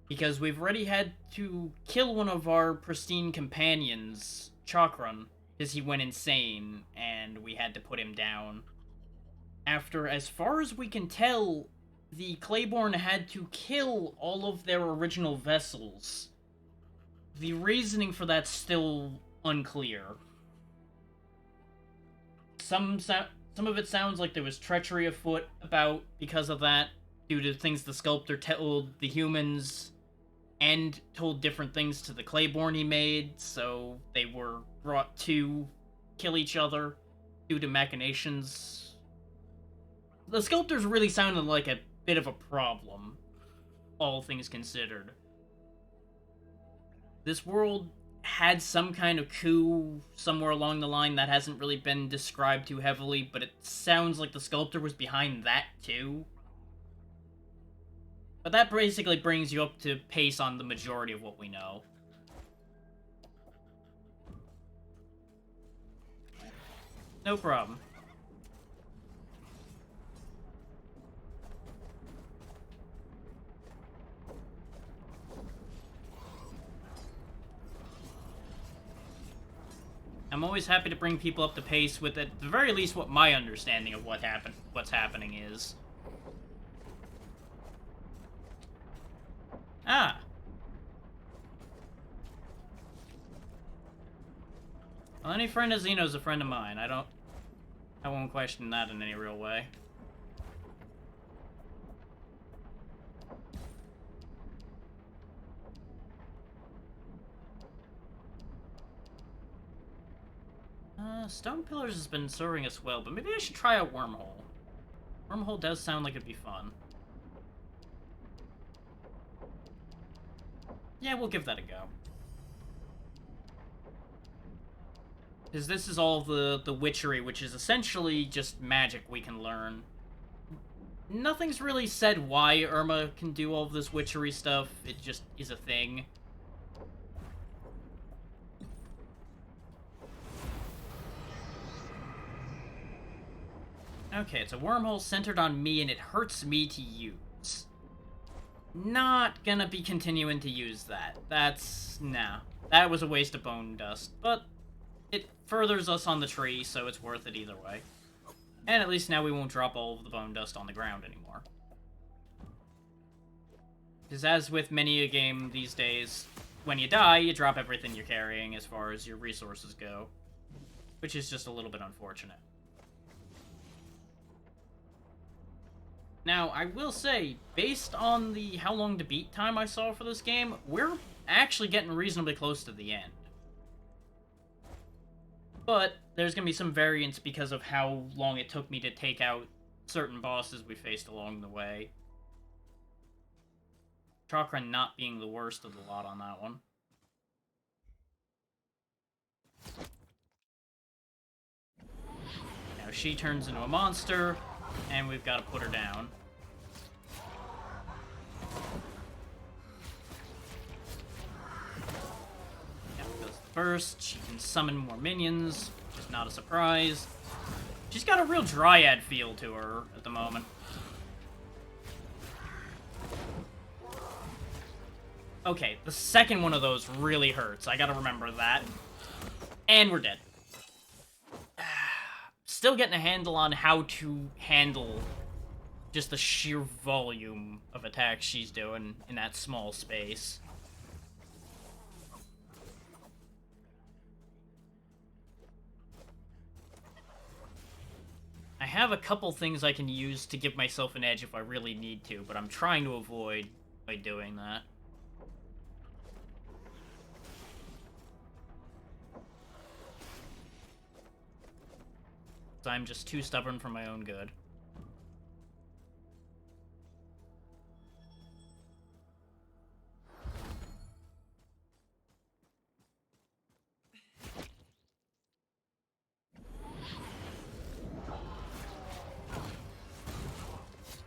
Because we've already had to kill one of our pristine companions, Chakran, because he went insane, and we had to put him down. After, as far as we can tell, the Clayborn had to kill all of their original vessels. The reasoning for that's still unclear. Some of it sounds like there was treachery afoot about because of that, due to things the Sculptor told the humans, and told different things to the Clayborn he made, so they were brought to kill each other due to machinations. The Sculptors really sounded like a bit of a problem, all things considered. This world had some kind of coup somewhere along the line that hasn't really been described too heavily, but it sounds like the Sculptor was behind that too. But that basically brings you up to pace on the majority of what we know. No problem. I'm always happy to bring people up to pace with, at the very least, what my understanding of what's happening is. Ah. Well, any friend of Xeno's a friend of mine. I won't question that in any real way. Stone Pillars has been serving us well, but maybe I should try out Wormhole. Wormhole does sound like it'd be fun. Yeah, we'll give that a go. Because this is all the witchery, which is essentially just magic we can learn. Nothing's really said why Irma can do all of this witchery stuff. It just is a thing. Okay, it's a wormhole centered on me, and it hurts me to use. Not gonna be continuing to use that. Nah. That was a waste of bone dust, but it furthers us on the tree, so it's worth it either way. And at least now we won't drop all of the bone dust on the ground anymore. Because as with many a game these days, when you die, you drop everything you're carrying as far as your resources go. Which is just a little bit unfortunate. Now, I will say, based on the how long to beat time I saw for this game, we're actually getting reasonably close to the end. But there's going to be some variance because of how long it took me to take out certain bosses we faced along the way. Chakra not being the worst of the lot on that one. Now she turns into a monster, and we've got to put her down. Yeah, because first, she can summon more minions, which is not a surprise. She's got a real Dryad feel to her at the moment. Okay, the second one of those really hurts. I gotta remember that. And we're dead. Still getting a handle on how to handle just the sheer volume of attacks she's doing in that small space. I have a couple things I can use to give myself an edge if I really need to, but I'm trying to avoid by doing that. I'm just too stubborn for my own good.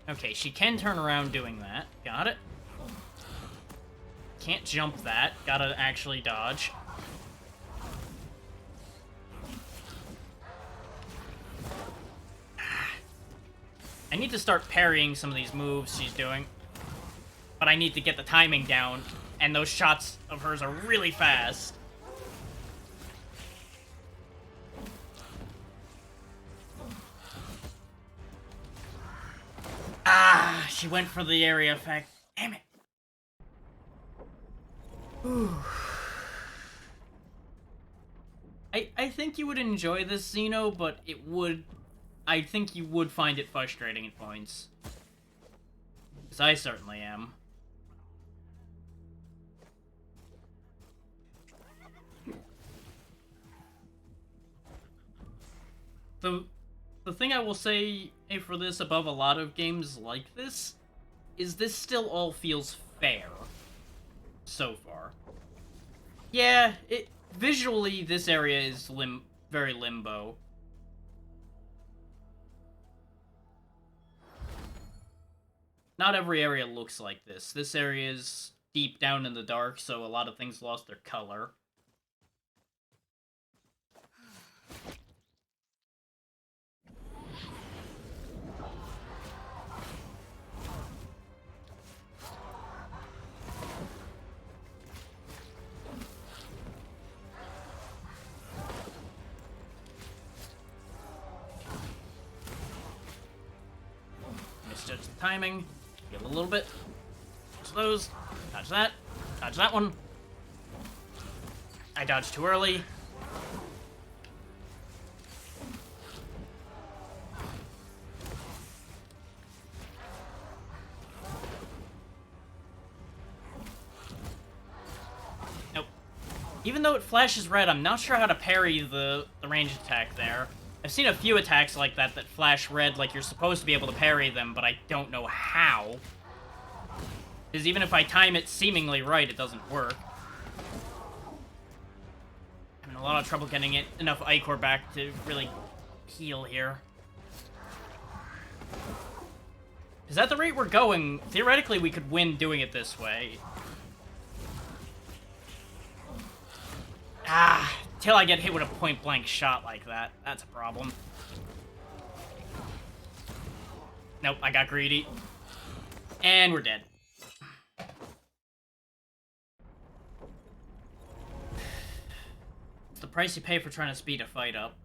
Okay, she can turn around doing that. Got it. Can't jump that. Gotta actually dodge. I need to start parrying some of these moves she's doing. But I need to get the timing down, and those shots of hers are really fast. Ah, she went for the area effect. Damn it. Whew. I think you would enjoy this, Xeno, but I think you would find it frustrating at points. Because I certainly am. The thing I will say for this above a lot of games like this is this still all feels fair so far. Yeah, visually this area is very limbo. Not every area looks like this. This area is deep down in the dark, so a lot of things lost their color. Misjudge the timing. Give a little bit. Dodge those. Dodge that. Dodge that one. I dodged too early. Nope. Even though it flashes red, I'm not sure how to parry the ranged attack there. I've seen a few attacks like that that flash red, like you're supposed to be able to parry them, but I don't know how. Because even if I time it seemingly right, it doesn't work. Having a lot of trouble getting enough Ichor back to really heal here. Because at the rate we're going, theoretically we could win doing it this way. Till I get hit with a point-blank shot like that. That's a problem. Nope, I got greedy. And we're dead. It's the price you pay for trying to speed a fight up.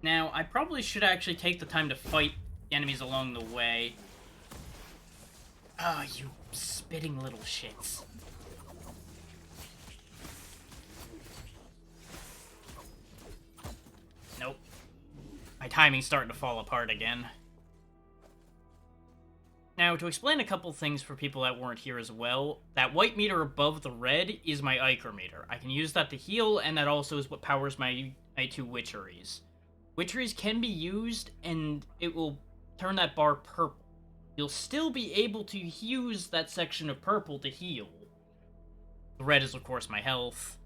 Now, I probably should actually take the time to fight the enemies along the way. Oh, you spitting little shits. Nope. My timing's starting to fall apart again. Now, to explain a couple things for people that weren't here as well, that white meter above the red is my Ichor meter. I can use that to heal, and that also is what powers my two Witcheries. Witcheries can be used, and it will turn that bar purple. You'll still be able to use that section of purple to heal. The red is, of course, my health.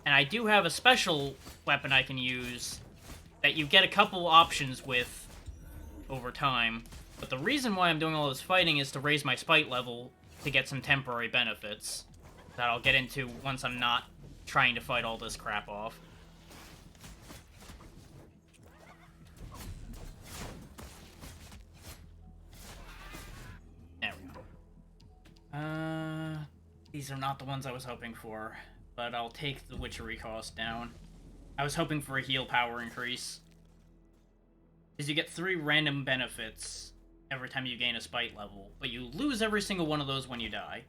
And I do have a special weapon I can use that you get a couple options with over time. But the reason why I'm doing all this fighting is to raise my spite level to get some temporary benefits that I'll get into once I'm not trying to fight all this crap off. There we go. These are not the ones I was hoping for, but I'll take the Witchery cost down. I was hoping for a heal power increase. Because you get 3 random benefits every time you gain a spite level, but you lose every single one of those when you die.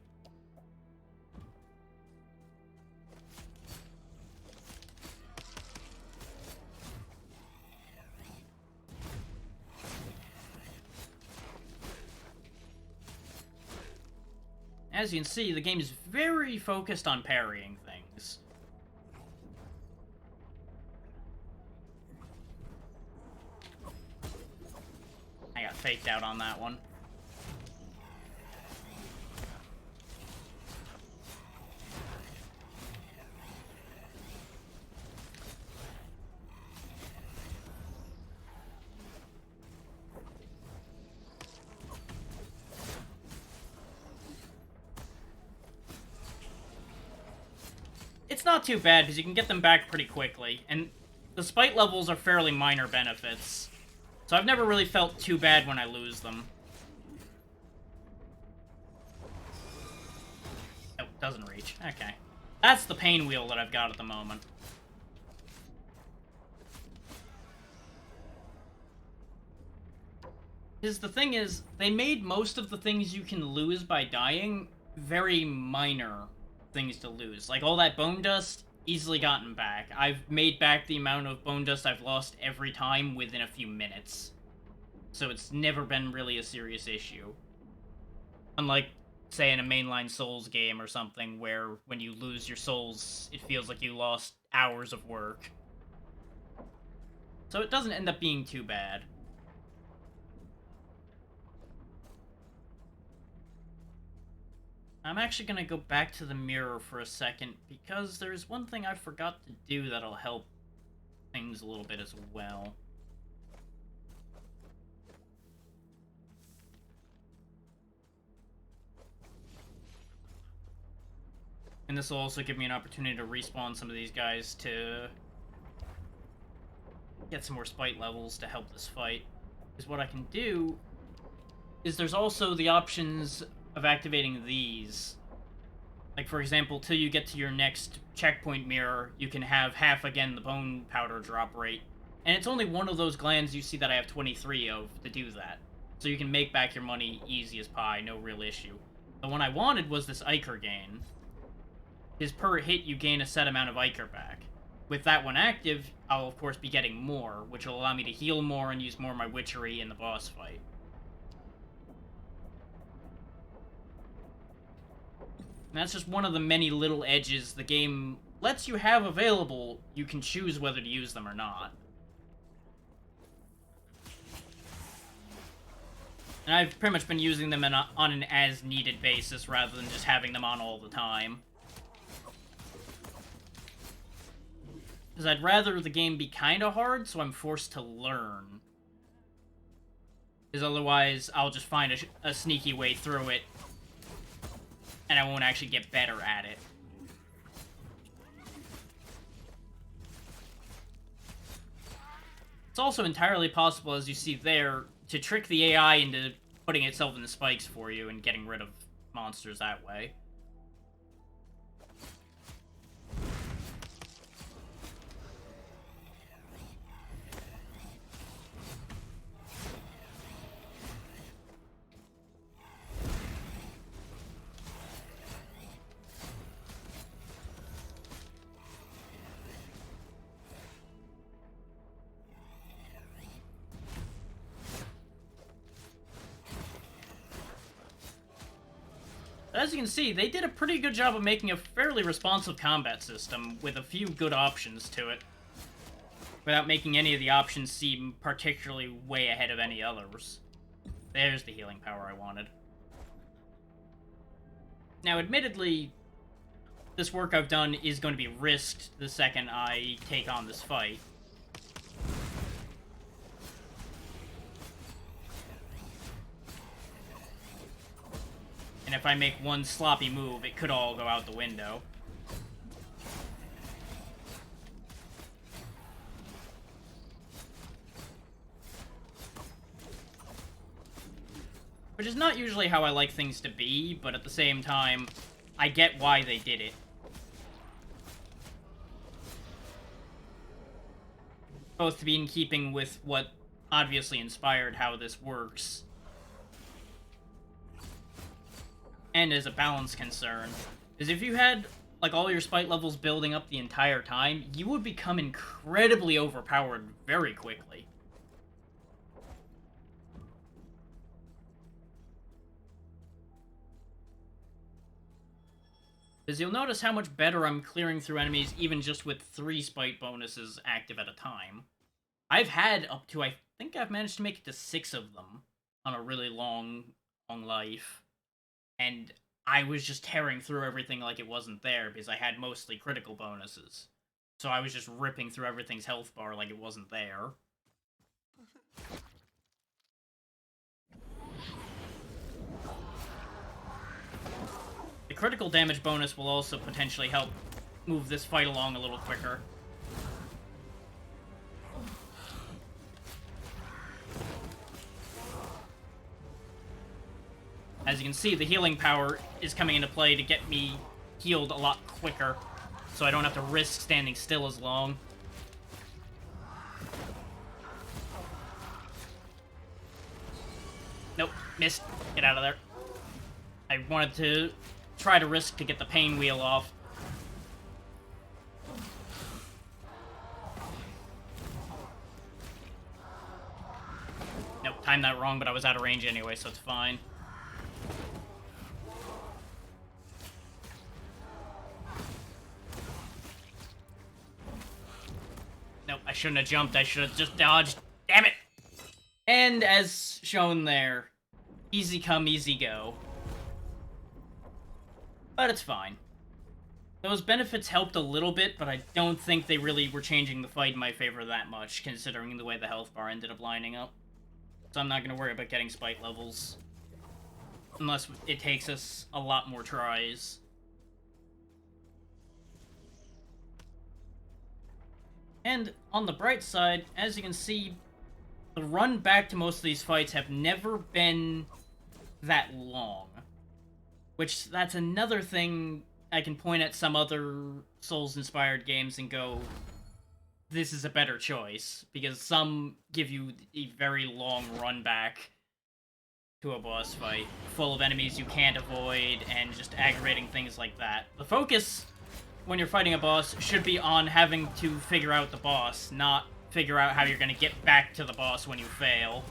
As you can see, the game is very focused on parrying things. I got faked out on that one. It's not too bad, because you can get them back pretty quickly, and the spite levels are fairly minor benefits. So I've never really felt too bad when I lose them. Oh, doesn't reach. Okay. That's the pain wheel that I've got at the moment. Because the thing is, they made most of the things you can lose by dying very minor things to lose. Like, all that bone dust, easily gotten back. I've made back the amount of bone dust I've lost every time within a few minutes. So it's never been really a serious issue. Unlike, say, in a mainline Souls game or something, where when you lose your souls, it feels like you lost hours of work. So it doesn't end up being too bad. I'm actually going to go back to the mirror for a second, because there's one thing I forgot to do that'll help things a little bit as well. And this will also give me an opportunity to respawn some of these guys to get some more spite levels to help this fight. Because what I can do is there's also the options of activating these. Like, for example, till you get to your next checkpoint mirror, you can have half again the bone powder drop rate. And it's only one of those glands you see that I have 23 of to do that. so you can make back your money easy as pie, no real issue. The one I wanted was this Ichor gain. Because per hit, you gain a set amount of Ichor back. With that one active, I'll of course be getting more, which will allow me to heal more and use more of my witchery in the boss fight. And that's just one of the many little edges the game lets you have available. You can choose whether to use them or not. And I've pretty much been using them on an as-needed basis rather than just having them on all the time. Because I'd rather the game be kinda hard, so I'm forced to learn. Because otherwise, I'll just find a sneaky way through it, and I won't actually get better at it. It's also entirely possible, as you see there, to trick the AI into putting itself in the spikes for you and getting rid of monsters that way. As you can see, they did a pretty good job of making a fairly responsive combat system with a few good options to it, without making any of the options seem particularly way ahead of any others. There's the healing power I wanted. Now, admittedly, this work I've done is going to be risked the second I take on this fight. And if I make one sloppy move, it could all go out the window. Which is not usually how I like things to be, but at the same time, I get why they did it. Both to be in keeping with what obviously inspired how this works, and as a balance concern. Is if you had, like, all your spite levels building up the entire time, you would become incredibly overpowered very quickly. Because you'll notice how much better I'm clearing through enemies even just with 3 spite bonuses active at a time. I've had up to, I think I've managed to make it to 6 of them on a really long life. And I was just tearing through everything like it wasn't there because I had mostly critical bonuses. So I was just ripping through everything's health bar like it wasn't there. The critical damage bonus will also potentially help move this fight along a little quicker. As you can see, the healing power is coming into play to get me healed a lot quicker, so I don't have to risk standing still as long. Nope, missed. Get out of there. I wanted to try to risk to get the pain wheel off. Nope, timed that wrong, but I was out of range anyway, so it's fine. Nope, I shouldn't have jumped. I should have just dodged. Damn it! And as shown there, easy come, easy go. But it's fine. Those benefits helped a little bit, but I don't think they really were changing the fight in my favor that much, considering the way the health bar ended up lining up. So I'm not going to worry about getting spite levels. Unless it takes us a lot more tries. And on the bright side, as you can see, the run back to most of these fights have never been that long. Which, that's another thing I can point at some other Souls-inspired games and go, this is a better choice. Because some give you a very long run back, to a boss fight, full of enemies you can't avoid, and just aggravating things like that. The focus, when you're fighting a boss, should be on having to figure out the boss, not figure out how you're gonna get back to the boss when you fail.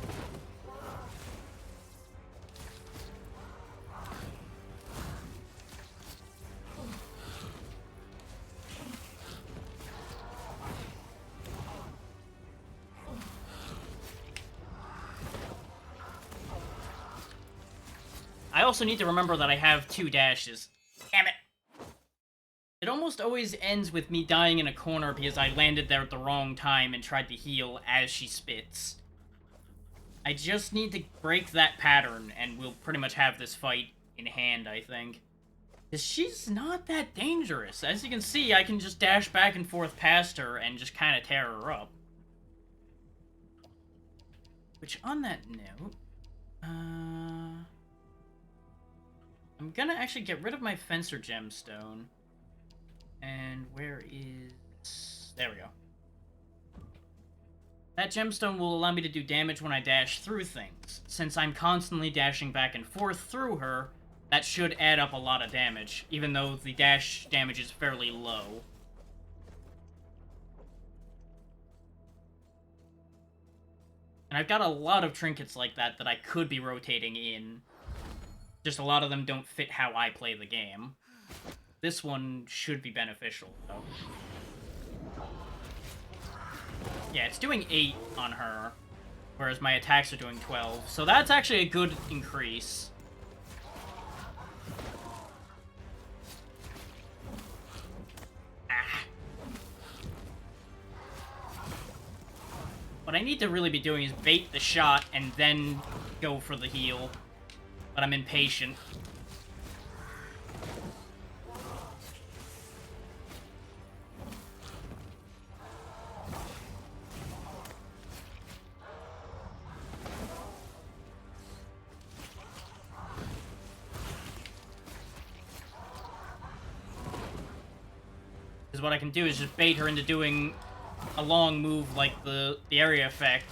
I also need to remember that I have 2 dashes. Damn it! It almost always ends with me dying in a corner because I landed there at the wrong time and tried to heal as she spits. I just need to break that pattern, and we'll pretty much have this fight in hand, I think. Because she's not that dangerous. As you can see, I can just dash back and forth past her and just kind of tear her up. Which, on that note... I'm gonna actually get rid of my Fencer Gemstone. And where is... There we go. That gemstone will allow me to do damage when I dash through things. Since I'm constantly dashing back and forth through her, that should add up a lot of damage, even though the dash damage is fairly low. And I've got a lot of trinkets like that I could be rotating in. Just a lot of them don't fit how I play the game. This one should be beneficial, though. Yeah, it's doing 8 on her, whereas my attacks are doing 12. So that's actually a good increase. Ah. What I need to really be doing is bait the shot and then go for the heal. But I'm impatient. Because what I can do is just bait her into doing a long move like the area effect.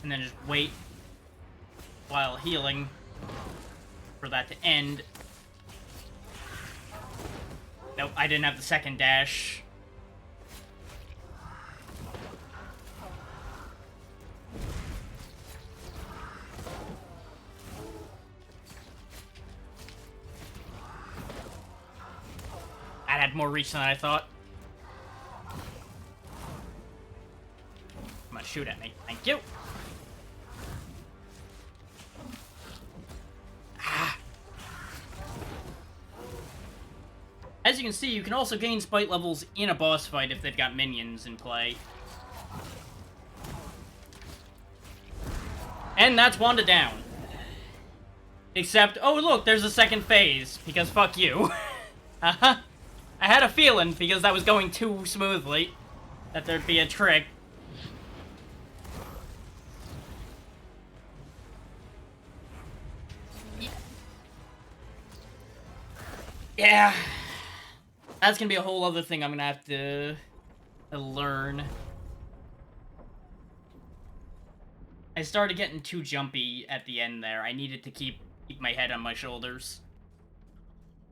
And then just wait while healing for that to end. Nope, I didn't have the second dash. That had more reach than I thought. Come on, shoot at me. Thank you. As you can see, you can also gain spite levels in a boss fight if they've got minions in play. And that's Wanda down. Except, oh look, there's a second phase, because fuck you. Uh-huh. I had a feeling, because that was going too smoothly, that there'd be a trick. Yeah. That's gonna be a whole other thing I'm gonna have to learn. I started getting too jumpy at the end there. I needed to keep my head on my shoulders.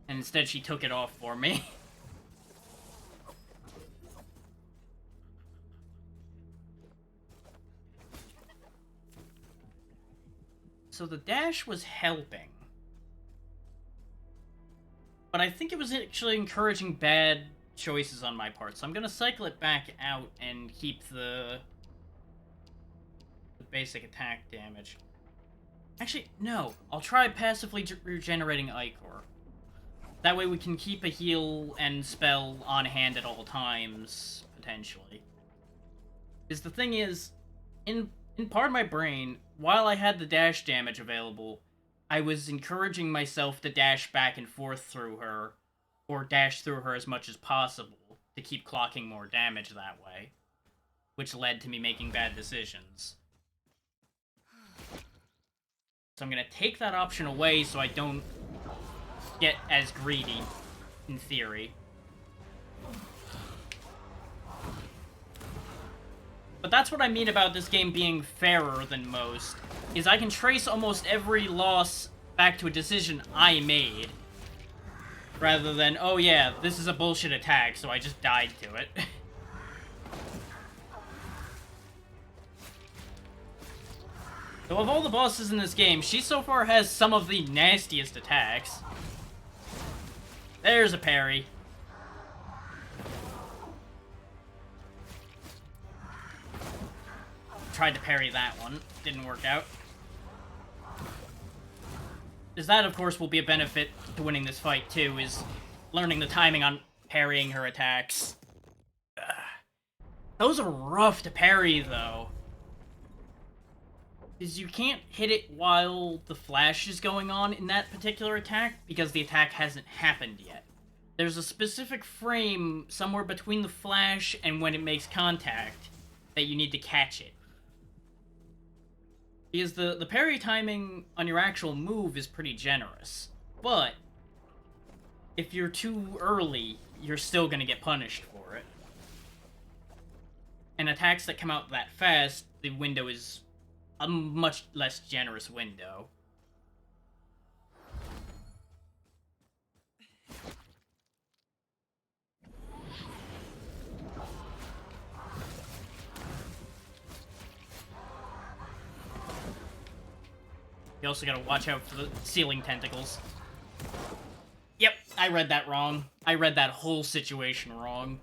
And instead she took it off for me. So the dash was helping. But I think it was actually encouraging bad choices on my part, so I'm gonna cycle it back out and keep the basic attack damage. Actually, no. I'll try passively regenerating Ichor. That way we can keep a heal and spell on hand at all times, potentially. Because the thing is, in part of my brain, while I had the dash damage available, I was encouraging myself to dash back and forth through her, or dash through her as much as possible, to keep clocking more damage that way, which led to me making bad decisions. So I'm gonna take that option away so I don't get as greedy, in theory. But that's what I mean about this game being fairer than most, is I can trace almost every loss back to a decision I made. Rather than, oh yeah, this is a bullshit attack, so I just died to it. So of all the bosses in this game, she so far has some of the nastiest attacks. There's a parry. Tried to parry that one. Didn't work out. Is that, of course, will be a benefit to winning this fight, too, is learning the timing on parrying her attacks. Ugh. Those are rough to parry, though. Because you can't hit it while the flash is going on in that particular attack, because the attack hasn't happened yet. There's a specific frame somewhere between the flash and when it makes contact that you need to catch it. Because the parry timing on your actual move is pretty generous. But, if you're too early, you're still gonna get punished for it. And attacks that come out that fast, the window is a much less generous window. You also gotta watch out for the ceiling tentacles. Yep, I read that wrong. I read that whole situation wrong.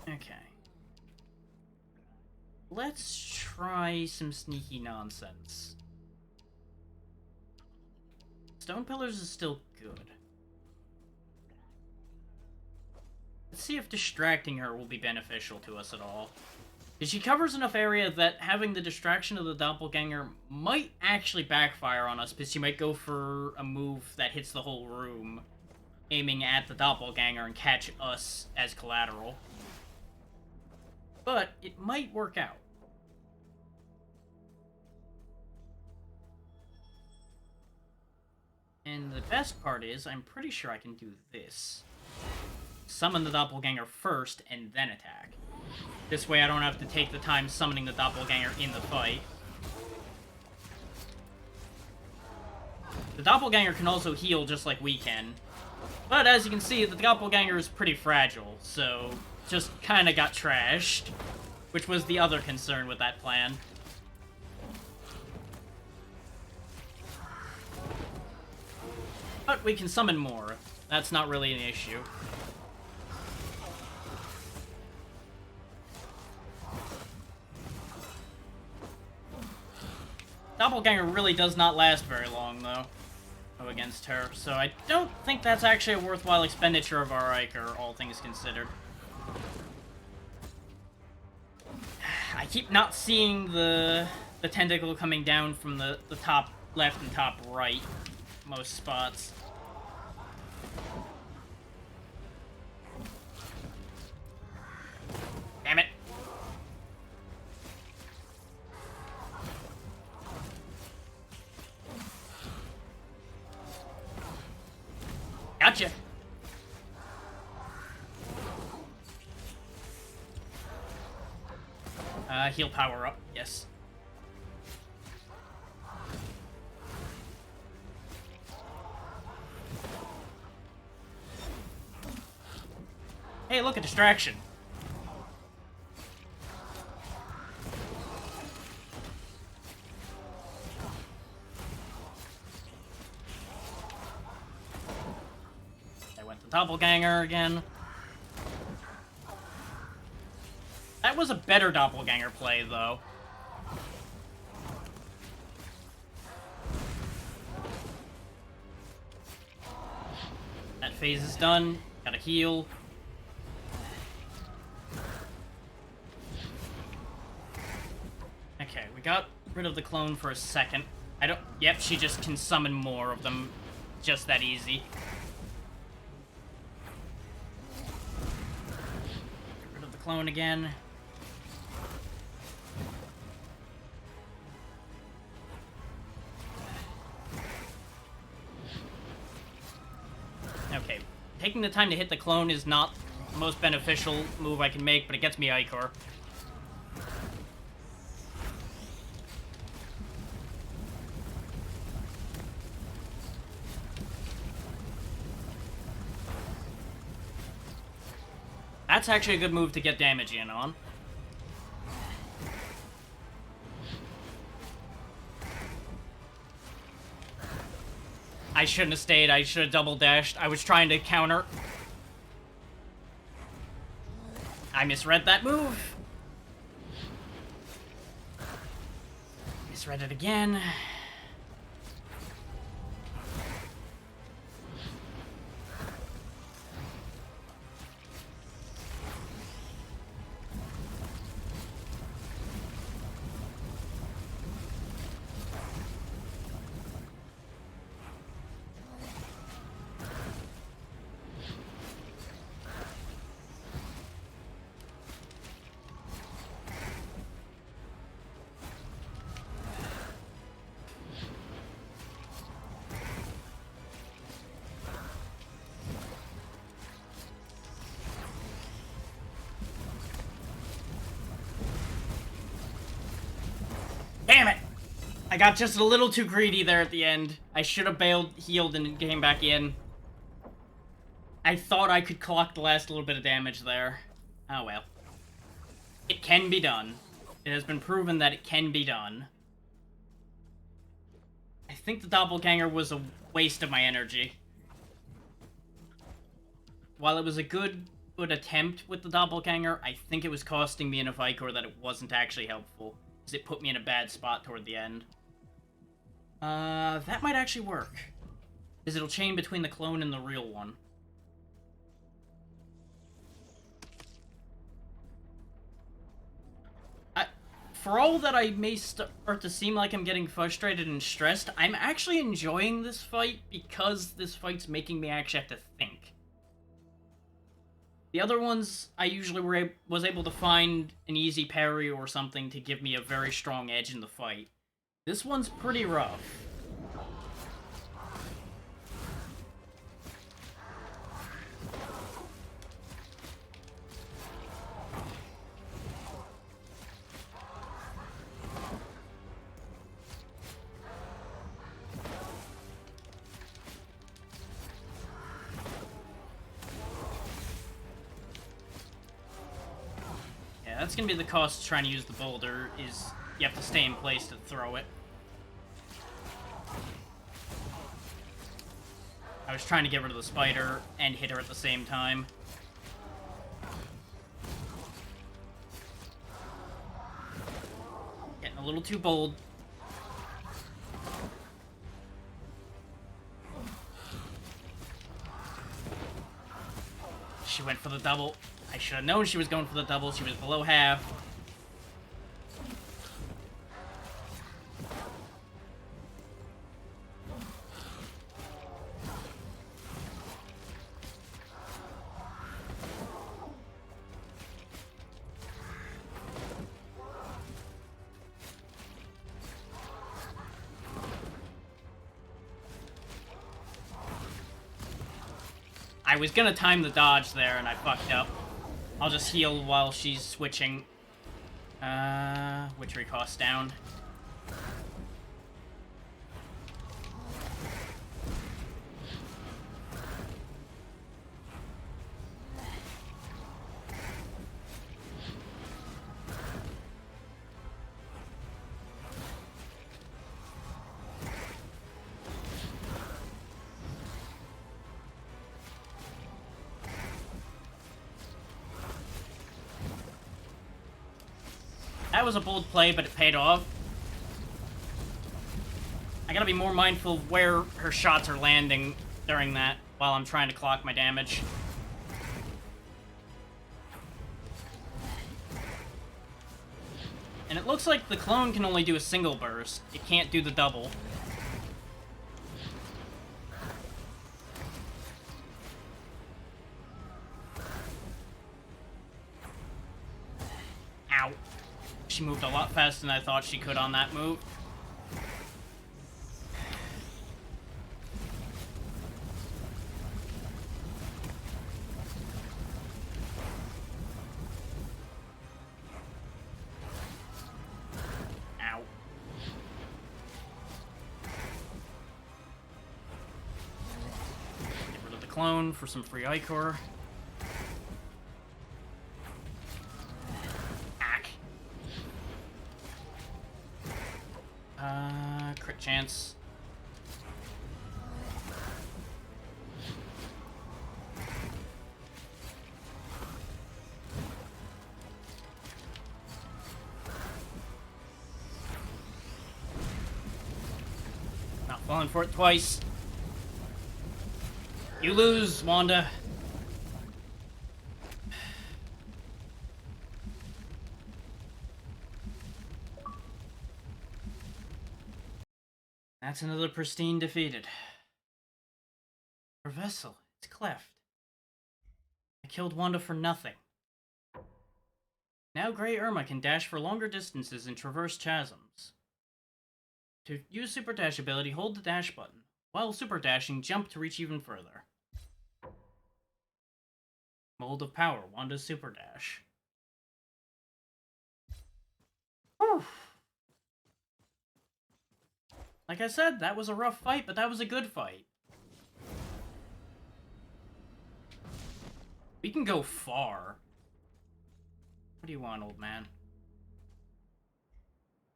Okay. Let's try some sneaky nonsense. Stone Pillars is still good. Let's see if distracting her will be beneficial to us at all. She covers enough area that having the distraction of the doppelganger might actually backfire on us, because she might go for a move that hits the whole room, aiming at the doppelganger and catch us as collateral. But it might work out. And the best part is, I'm pretty sure I can do this. Summon the doppelganger first, and then attack. This way I don't have to take the time summoning the doppelganger in the fight. The doppelganger can also heal just like we can. But as you can see, the doppelganger is pretty fragile, so just kinda got trashed. Which was the other concern with that plan. But we can summon more. That's not really an issue. Doppelganger really does not last very long, though, against her, so I don't think that's actually a worthwhile expenditure of our Iker, all things considered. I keep not seeing the tentacle coming down from the top left and top right, most spots. Damn it. Gotcha. Heal power up, yes. Hey, look, a distraction. I went to doppelganger again. That was a better doppelganger play, though. That phase is done. Gotta heal. Okay, we got rid of the clone for a second. I don't... Yep, she just can summon more of them. Just that easy. Get rid of the clone again. taking the time to hit the clone is not the most beneficial move I can make, but it gets me Ichor. That's actually a good move to get damage in on. I shouldn't have stayed. I should have double dashed. I was trying to counter. I misread that move. Misread it again. Damn it! I got just a little too greedy there at the end. I should have bailed, healed, and came back in. I thought I could clock the last little bit of damage there. Oh well. It can be done. It has been proven that it can be done. I think the doppelganger was a waste of my energy. While it was a good attempt with the doppelganger, I think it was costing me enough Ichor that it wasn't actually helpful. Because it put me in a bad spot toward the end. That might actually work. Because it'll chain between the clone and the real one. For all that I may start to seem like I'm getting frustrated and stressed, I'm actually enjoying this fight because this fight's making me actually have to think. The other ones, I usually was able to find an easy parry or something to give me a very strong edge in the fight. This one's pretty rough. That's gonna be the cost of trying to use the boulder, is you have to stay in place to throw it. I was trying to get rid of the spider and hit her at the same time. Getting a little too bold. She went for the double. I should have known she was going for the double. She was below half. I was gonna time the dodge there and I fucked up. I'll just heal while she's switching. Witchery cost down. That was a bold play, but it paid off. I gotta be more mindful of where her shots are landing during that while I'm trying to clock my damage. And it looks like the clone can only do a single burst. It can't do the double. Ow. She moved a lot faster than I thought she could on that move. clone for some free Ichor. Ack. Crit chance. Not falling for it twice. You lose, Wanda. That's another pristine defeated. Her vessel, it's cleft. I killed Wanda for nothing. Now Grey Irma can dash for longer distances and traverse chasms. To use Super Dash ability, hold the dash button. While Super Dashing, jump to reach even further. Mold of Power, Wanda's Super Dash. Whew. Like I said, that was a rough fight, but that was a good fight. We can go far. What do you want, old man?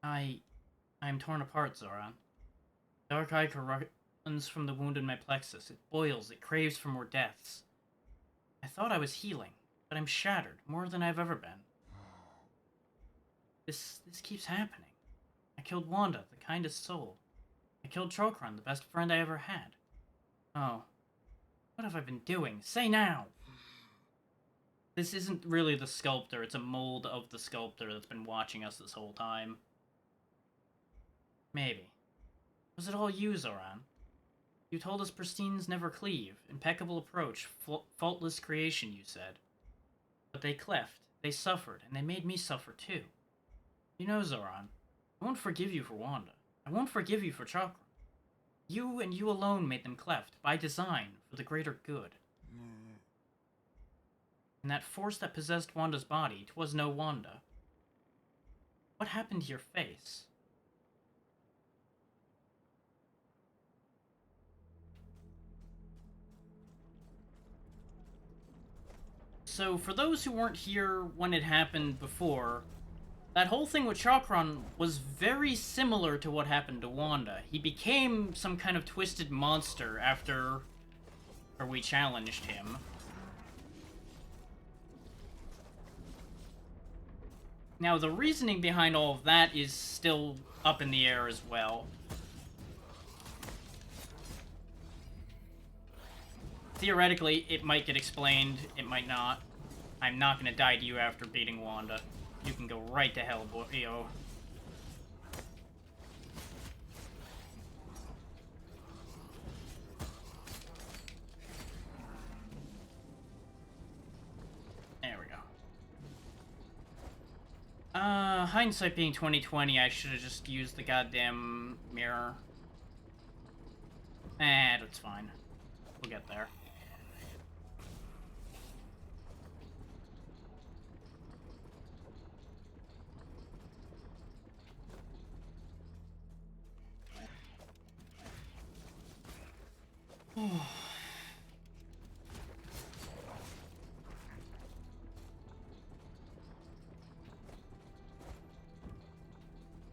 I'm torn apart, Zoran. Dark ichor runs from the wound in my plexus. It boils, it craves for more deaths. I thought I was healing, but I'm shattered, more than I've ever been. This keeps happening. I killed Wanda, the kindest soul. I killed Chokron, the best friend I ever had. Oh. What have I been doing? Say now! This isn't really the sculptor, it's a mold of the sculptor that's been watching us this whole time. Maybe. Was it all you, Zoran? You told us pristines never cleave. Impeccable approach. Faultless creation, you said. But they cleft. They suffered, and they made me suffer too. You know, Zoran, I won't forgive you for Wanda. I won't forgive you for Chakra. You and you alone made them cleft, by design, for the greater good. And that force that possessed Wanda's body, 'twas no Wanda. What happened to your face? So, for those who weren't here when it happened before, that whole thing with Chakron was very similar to what happened to Wanda. He became some kind of twisted monster after we challenged him. Now, the reasoning behind all of that is still up in the air as well. Theoretically, it might get explained, it might not. I'm not gonna die to you after beating Wanda. You can go right to hell, boyo. There we go. Hindsight being 2020, I should have just used the goddamn mirror. That's fine. We'll get there.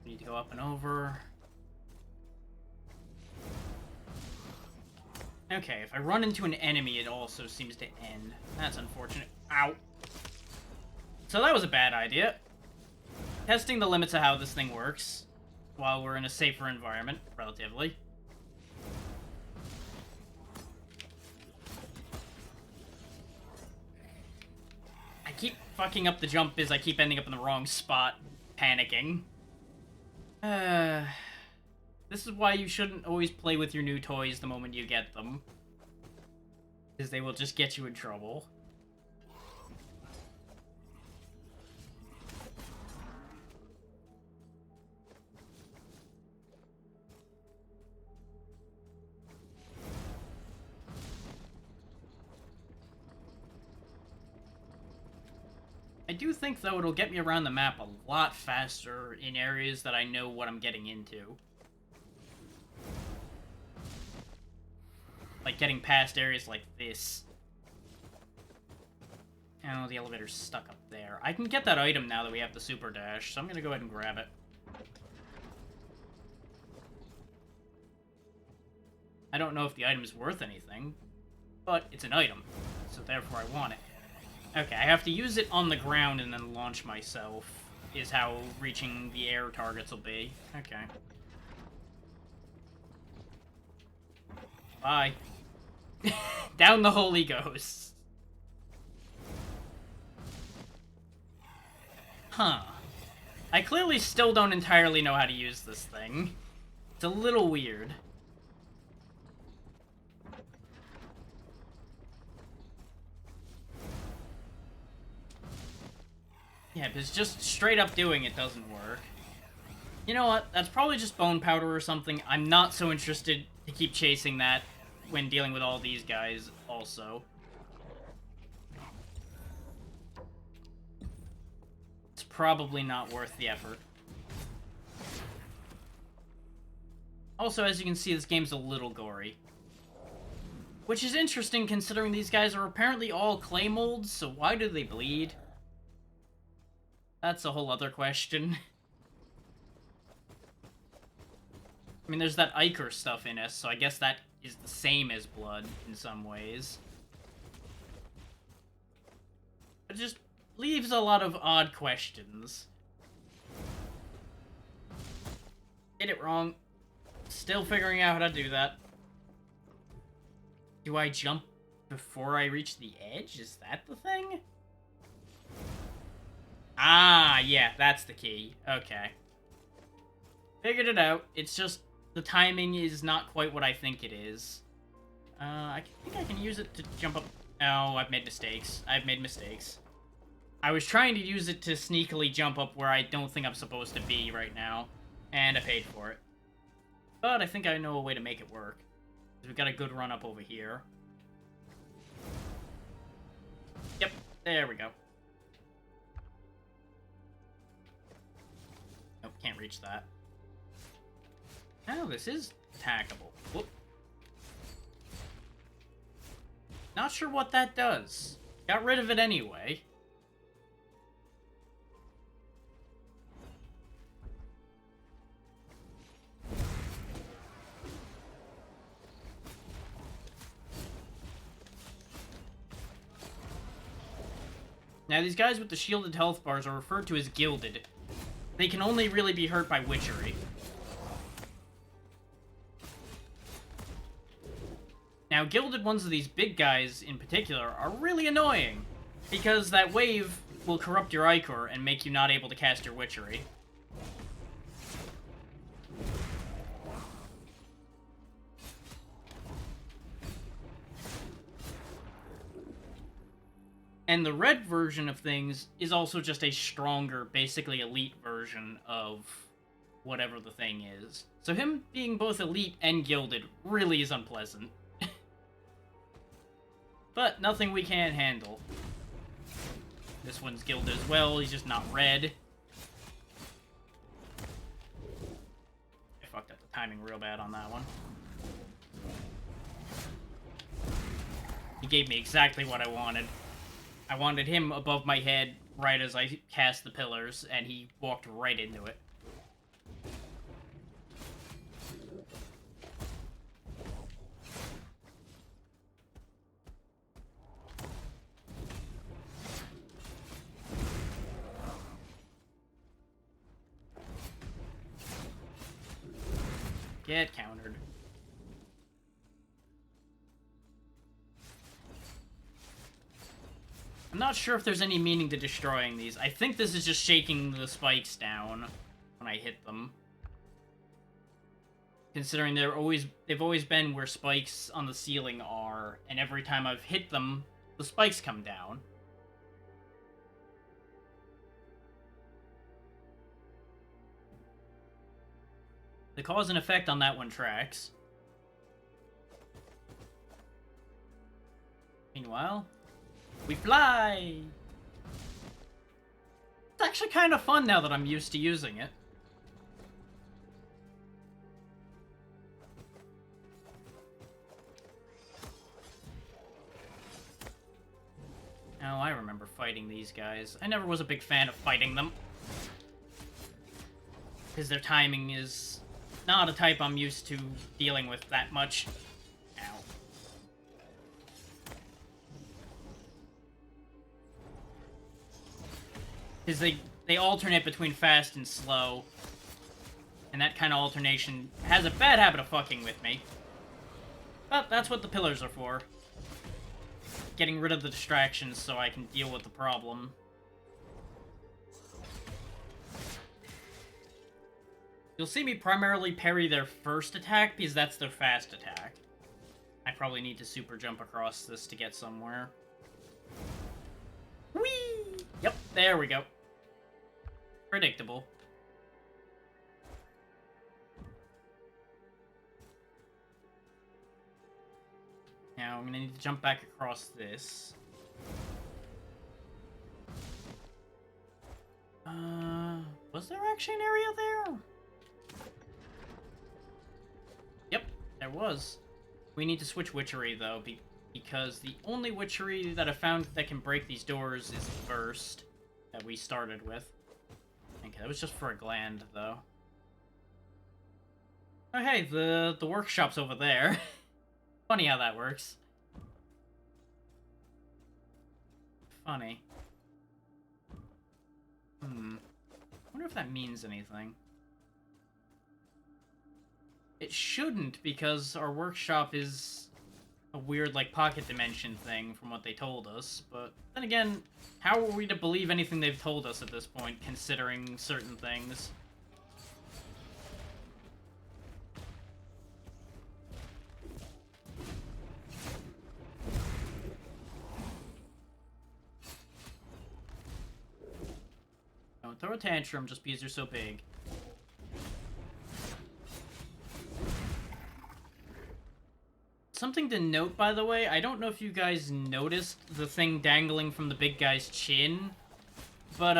Need to go up and over. Okay, if I run into an enemy, it also seems to end. That's unfortunate. Ow. So that was a bad idea. Testing the limits of how this thing works, while we're in a safer environment, relatively. I keep fucking up the jump as I keep ending up in the wrong spot, panicking. This is why you shouldn't always play with your new toys the moment you get them. Because they will just get you in trouble. I do think, though, it'll get me around the map a lot faster in areas that I know what I'm getting into. Like, like getting past areas like this. Oh, the elevator's stuck up there. I can get that item now that we have the super dash, so I'm gonna go ahead and grab it. I don't know if the item's worth anything, but it's an item, so therefore I want it. Okay, I have to use it on the ground and then launch myself, is how reaching the air targets will be. Okay. Bye. Down the hole he goes. Huh. I clearly still don't entirely know how to use this thing. It's a little weird. Yeah, because just straight up doing it doesn't work. You know what? That's probably just bone powder or something. I'm not so interested to keep chasing that when dealing with all these guys also. It's probably not worth the effort. Also, as you can see, this game's a little gory. Which is interesting considering these guys are apparently all clay molds, so why do they bleed? That's a whole other question. I mean, there's that Ichor stuff in us, so I guess that is the same as blood in some ways. It just leaves a lot of odd questions. Did it wrong. Still figuring out how to do that. Do I jump before I reach the edge? Is that the thing? Ah, yeah, that's the key. Okay. Figured it out. It's just the timing is not quite what I think it is. I think I can use it to jump up. Oh, I've made mistakes. I've made mistakes. I was trying to use it to sneakily jump up where I don't think I'm supposed to be right now. And I paid for it. But I think I know a way to make it work. We've got a good run up over here. Yep, there we go. Nope, can't reach that. Oh, this is attackable. Whoop. Not sure what that does. Got rid of it anyway. Now, these guys with the shielded health bars are referred to as gilded. They can only really be hurt by witchery. Now, gilded ones of these big guys, in particular, are really annoying, because that wave will corrupt your Ichor and make you not able to cast your witchery. And the red version of things is also just a stronger, basically elite version of whatever the thing is. So him being both elite and gilded really is unpleasant. But nothing we can't handle. This one's gilded as well, he's just not red. I fucked up the timing real bad on that one. He gave me exactly what I wanted. I wanted him above my head right as I cast the pillars, and he walked right into it. Get countered. I'm not sure if there's any meaning to destroying these. I think this is just shaking the spikes down when I hit them. Considering they've always been where spikes on the ceiling are, and every time I've hit them, the spikes come down. The cause and effect on that one tracks. Meanwhile, we fly! It's actually kind of fun now that I'm used to using it. Oh, I remember fighting these guys. I never was a big fan of fighting them. Because their timing is not a type I'm used to dealing with that much. Ow. Because they alternate between fast and slow. And that kind of alternation has a bad habit of fucking with me. But that's what the pillars are for. Getting rid of the distractions so I can deal with the problem. You'll see me primarily parry their first attack because that's their fast attack. I probably need to super jump across this to get somewhere. Whee! Yep, there we go. Predictable. Now I'm gonna need to jump back across this. Was there actually an area there? Yep, there was. We need to switch witchery though, because the only witchery that I found that can break these doors is the first that we started with. Okay, that was just for a gland though. Oh hey, the workshop's over there. Funny how that works. Funny. I wonder if that means anything. It shouldn't, because our workshop is a weird, like, pocket dimension thing from what they told us. But then again, how are we to believe anything they've told us at this point, considering certain things? Don't throw a tantrum just because you're so big. Something to note, by the way, I don't know if you guys noticed the thing dangling from the big guy's chin, but,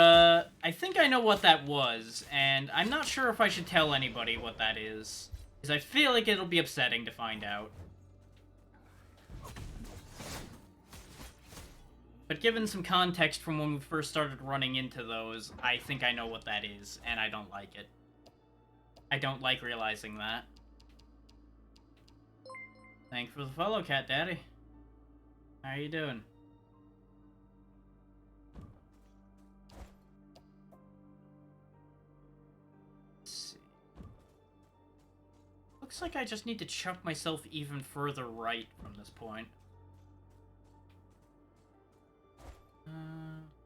I think I know what that was, and I'm not sure if I should tell anybody what that is, because I feel like it'll be upsetting to find out. But given some context from when we first started running into those, I think I know what that is, and I don't like it. I don't like realizing that. Thank you for the follow, Cat Daddy. How you doing? Let's see. Looks like I just need to chuck myself even further right from this point.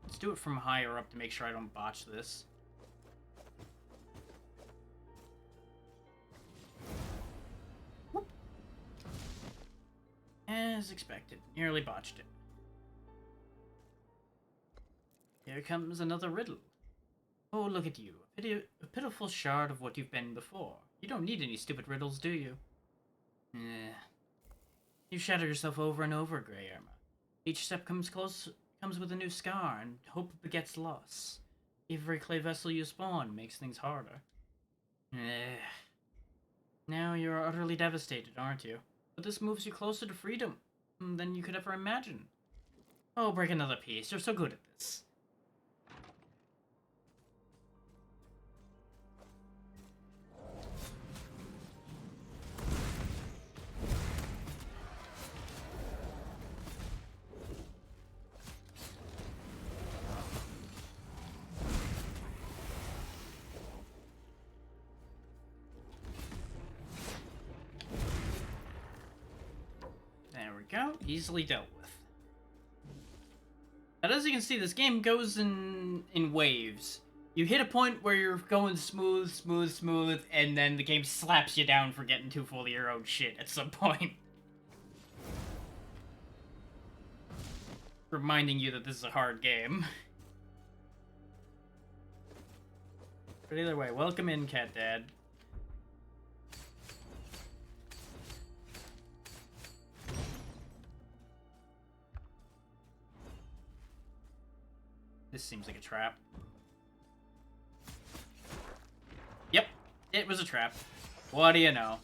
Let's do it from higher up to make sure I don't botch this. Whoop. As expected, nearly botched it. Here comes another riddle. Oh, look at you, a pitiful shard of what you've been before. You don't need any stupid riddles, do you? You shatter yourself over and over, Grey Armor. Each step comes with a new scar, and hope begets loss. Every clay vessel you spawn makes things harder. Now you're utterly devastated, aren't you? But this moves you closer to freedom than you could ever imagine. Oh, break another piece. You're so good at this. Go. Easily dealt with. But as you can see, this game goes in waves. You hit a point where you're going smooth, and then the game slaps you down for getting too full of your own shit at some point. Reminding you that this is a hard game. But either way, welcome in, Cat Dad. This seems like a trap. Yep, it was a trap. What do you know?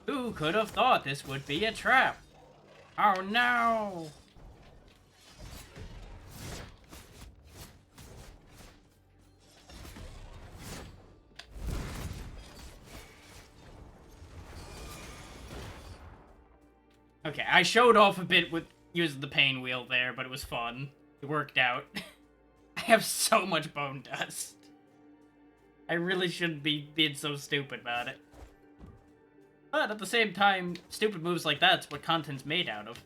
Who could have thought this would be a trap? Oh no! Okay, I showed off a bit with using the pain wheel there, but it was fun. It worked out. I have so much bone dust. I really shouldn't be being so stupid about it. But at the same time, stupid moves like that's what content's made out of.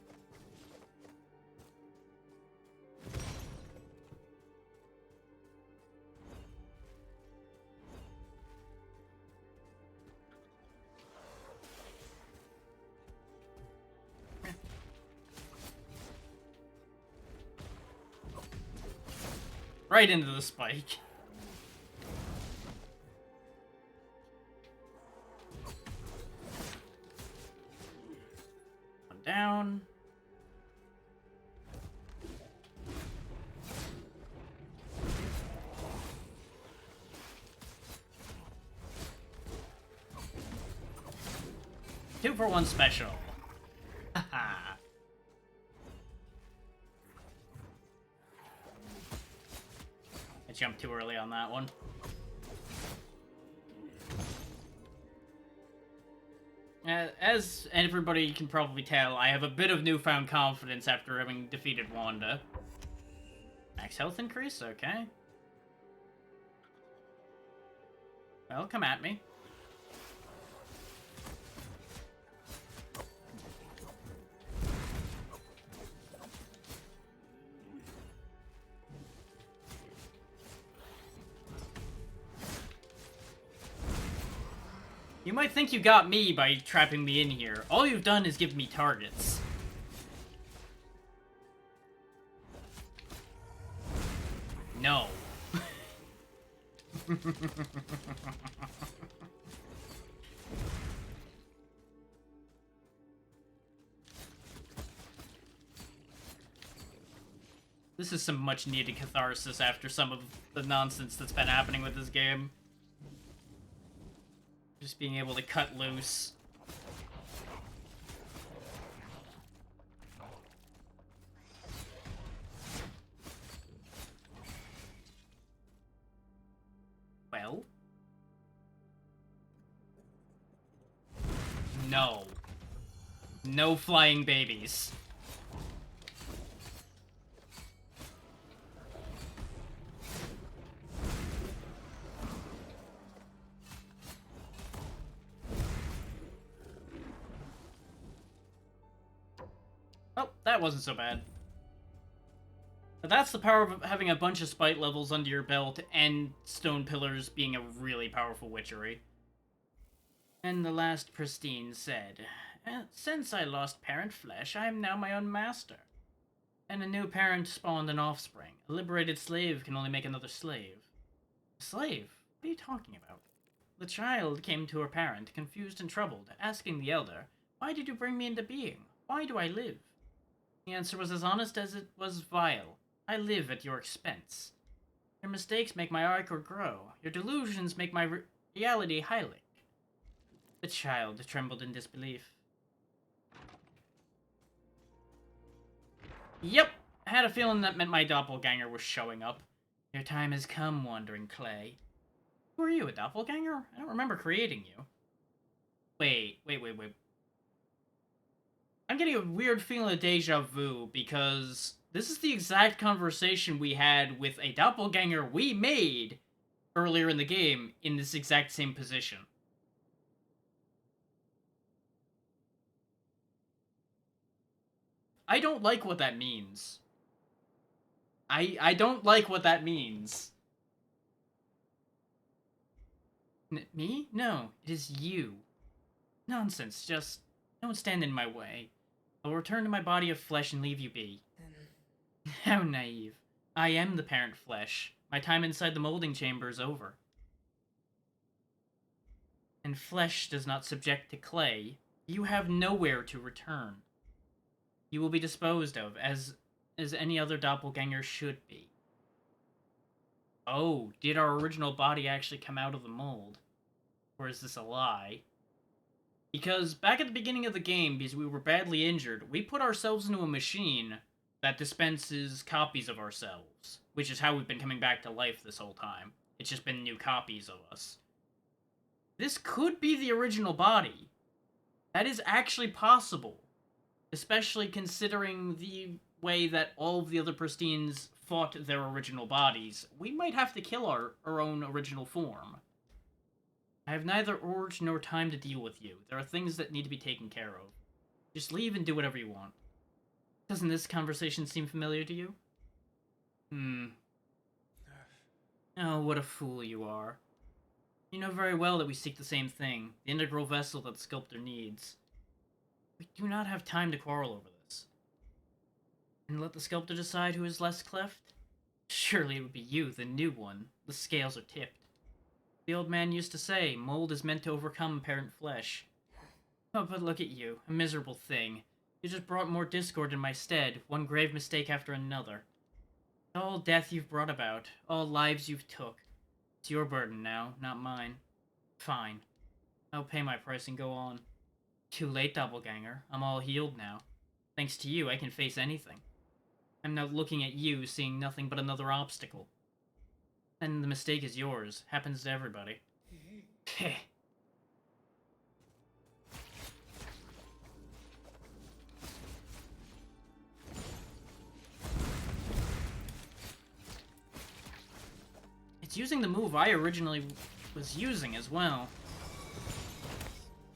Right into the spike. One down. Two for one special. Haha. I jumped too early on that one. As everybody can probably tell, I have a bit of newfound confidence after having defeated Wanda. Max health increase? Okay. Well, come at me. You might think you got me by trapping me in here. All you've done is give me targets. No. This is some much needed catharsis after some of the nonsense that's been happening with this game. Just being able to cut loose. Well? No. No flying babies. Oh, that wasn't so bad. But that's the power of having a bunch of spite levels under your belt and stone pillars being a really powerful witchery. And the last pristine said, Since I lost parent flesh, I am now my own master. And a new parent spawned an offspring. A liberated slave can only make another slave. A slave? What are you talking about? The child came to her parent, confused and troubled, asking the elder, Why did you bring me into being? Why do I live? The answer was as honest as it was vile. I live at your expense. Your mistakes make my ichor grow. Your delusions make my reality Hylic. The child trembled in disbelief. Yep, I had a feeling that meant my doppelganger was showing up. Your time has come, wandering clay. Who are you, a doppelganger? I don't remember creating you. Wait. I'm getting a weird feeling of deja vu because this is the exact conversation we had with a doppelganger we made earlier in the game in this exact same position. I don't like what that means. I don't like what that means. Me? No, it is you. Nonsense, just don't stand in my way. I'll return to my body of flesh and leave you be. How naive. I am the parent flesh. My time inside the molding chamber is over. And flesh does not subject to clay. You have nowhere to return. You will be disposed of, as any other doppelganger should be. Oh, did our original body actually come out of the mold? Or is this a lie? Because back at the beginning of the game, because we were badly injured, we put ourselves into a machine that dispenses copies of ourselves, which is how we've been coming back to life this whole time. It's just been new copies of us. This could be the original body. That is actually possible. Especially considering the way that all of the other Pristines fought their original bodies. We might have to kill our own original form. I have neither urge nor time to deal with you. There are things that need to be taken care of. Just leave and do whatever you want. Doesn't this conversation seem familiar to you? Hmm. Oh, what a fool you are. You know very well that we seek the same thing, the integral vessel that the sculptor needs. We do not have time to quarrel over this. And let the sculptor decide who is less cleft? Surely it would be you, the new one. The scales are tipped. The old man used to say, mold is meant to overcome parent flesh. Oh, but look at you, a miserable thing. You just brought more discord in my stead, one grave mistake after another. All death you've brought about, all lives you've took. It's your burden now, not mine. Fine. I'll pay my price and go on. Too late, doppelganger. I'm all healed now. Thanks to you, I can face anything. I'm now looking at you, seeing nothing but another obstacle. And the mistake is yours. Happens to everybody. Heh. It's using the move I originally was using as well.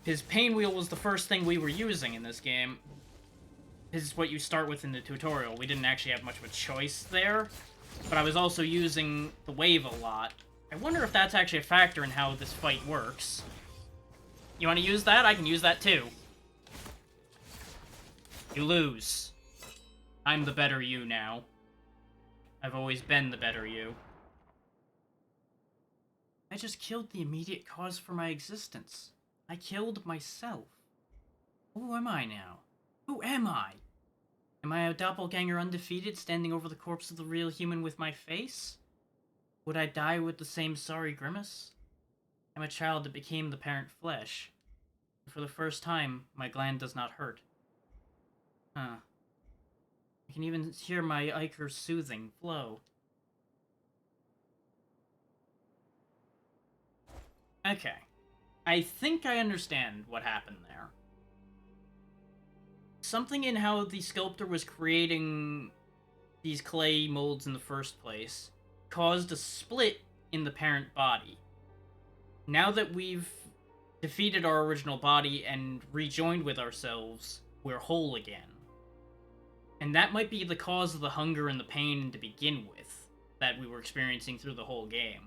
His pain wheel was the first thing we were using in this game. This is what you start with in the tutorial. We didn't actually have much of a choice there, but I was also using the wave a lot. I wonder if that's actually a factor in how this fight works. You want to use that? I can use that too. You lose. I'm the better you now. I've always been the better you. I just killed the immediate cause for my existence. I killed myself. Who am I now? Who am I? Am I a doppelganger undefeated, standing over the corpse of the real human with my face? Would I die with the same sorry grimace? I'm a child that became the parent flesh. For the first time, my gland does not hurt. Huh. I can even hear my ichor soothing flow. Okay. I think I understand what happened there. Something in how the sculptor was creating these clay molds in the first place caused a split in the parent body. Now that we've defeated our original body and rejoined with ourselves, we're whole again. And that might be the cause of the hunger and the pain to begin with that we were experiencing through the whole game.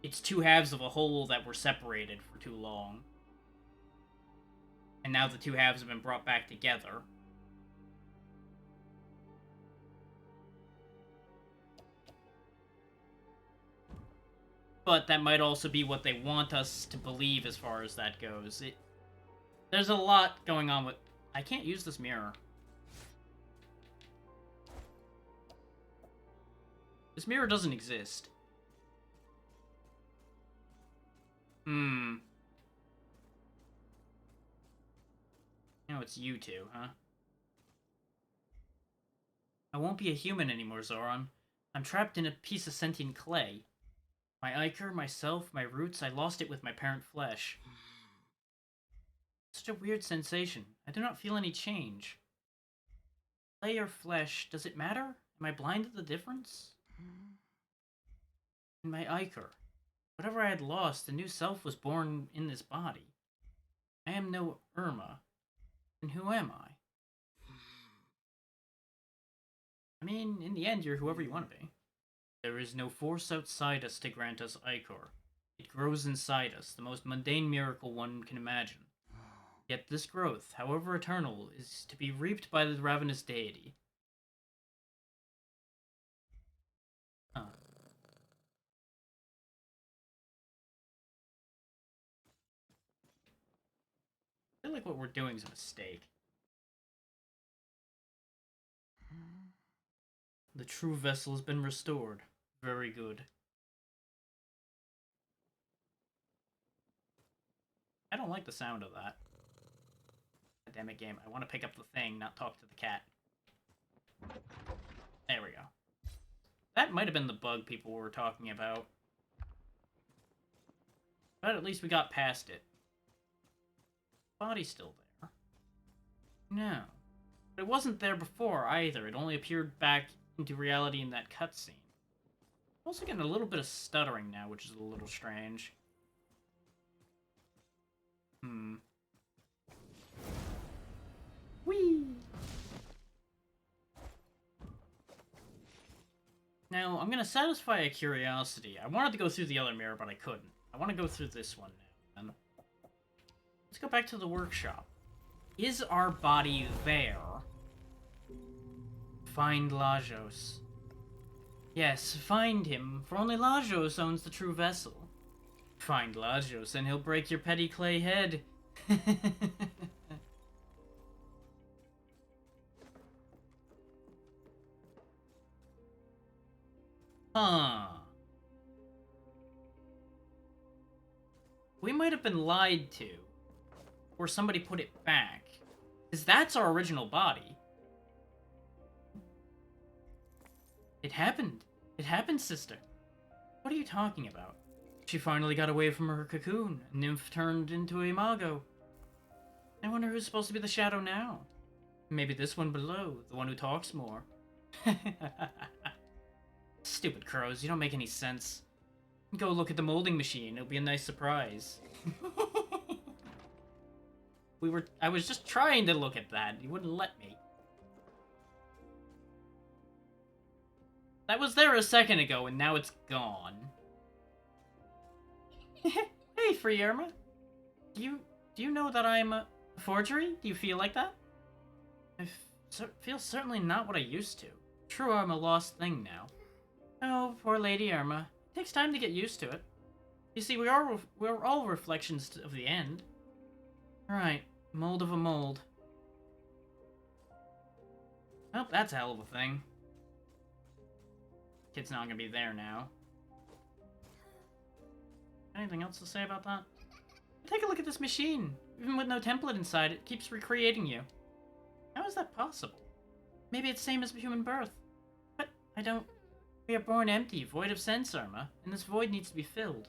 It's two halves of a whole that were separated for too long. And now the two halves have been brought back together. But that might also be what they want us to believe as far as that goes. There's a lot going on with... I can't use this mirror. This mirror doesn't exist. No, it's you two, huh? I won't be a human anymore, Zoran. I'm trapped in a piece of sentient clay. My ichor, myself, my roots, I lost it with my parent flesh. Such a weird sensation. I do not feel any change. Clay or flesh, does it matter? Am I blind to the difference? In my ichor. Whatever I had lost, the new self was born in this body. I am no Irma. Then who am I? I mean, in the end, you're whoever you want to be. There is no force outside us to grant us ichor. It grows inside us, the most mundane miracle one can imagine. Yet this growth, however eternal, is to be reaped by the ravenous deity. Huh. I feel like what we're doing is a mistake. The true vessel has been restored. Very good. I don't like the sound of that. Damn it, game. I want to pick up the thing, not talk to the cat. There we go. That might have been the bug people were talking about. But at least we got past it. Body's still there. No. But it wasn't there before, either. It only appeared back into reality in that cutscene. I'm also getting a little bit of stuttering now, which is a little strange. Whee! Now, I'm gonna satisfy a curiosity. I wanted to go through the other mirror, but I couldn't. I want to go through this one now, then. Let's go back to the workshop. Is our body there? Find Lajos. Yes, find him, for only Lajos owns the true vessel. Find Lajos, and he'll break your petty clay head. Huh. We might have been lied to. Or somebody put it back. Because that's our original body. It happened. It happened, sister. What are you talking about? She finally got away from her cocoon. A nymph turned into a mago. I wonder who's supposed to be the shadow now. Maybe this one below, the one who talks more. Stupid crows, you don't make any sense. Go look at the molding machine, it'll be a nice surprise. I was just trying to look at that, you wouldn't let me. That was there a second ago, and now it's gone. Hey, Free Irma. Do you know that I'm a forgery? Do you feel like that? I feel certainly not what I used to. True, I'm a lost thing now. Oh, poor Lady Irma. It takes time to get used to it. You see, we're all reflections of the end. Right, mold of a mold. Oh, that's a hell of a thing. Kid's not gonna be there now. Anything else to say about that? Take a look at this machine. Even with no template inside, it keeps recreating you. How is that possible? Maybe it's same as human birth. But I don't... We are born empty, void of sense, Irma, and this void needs to be filled.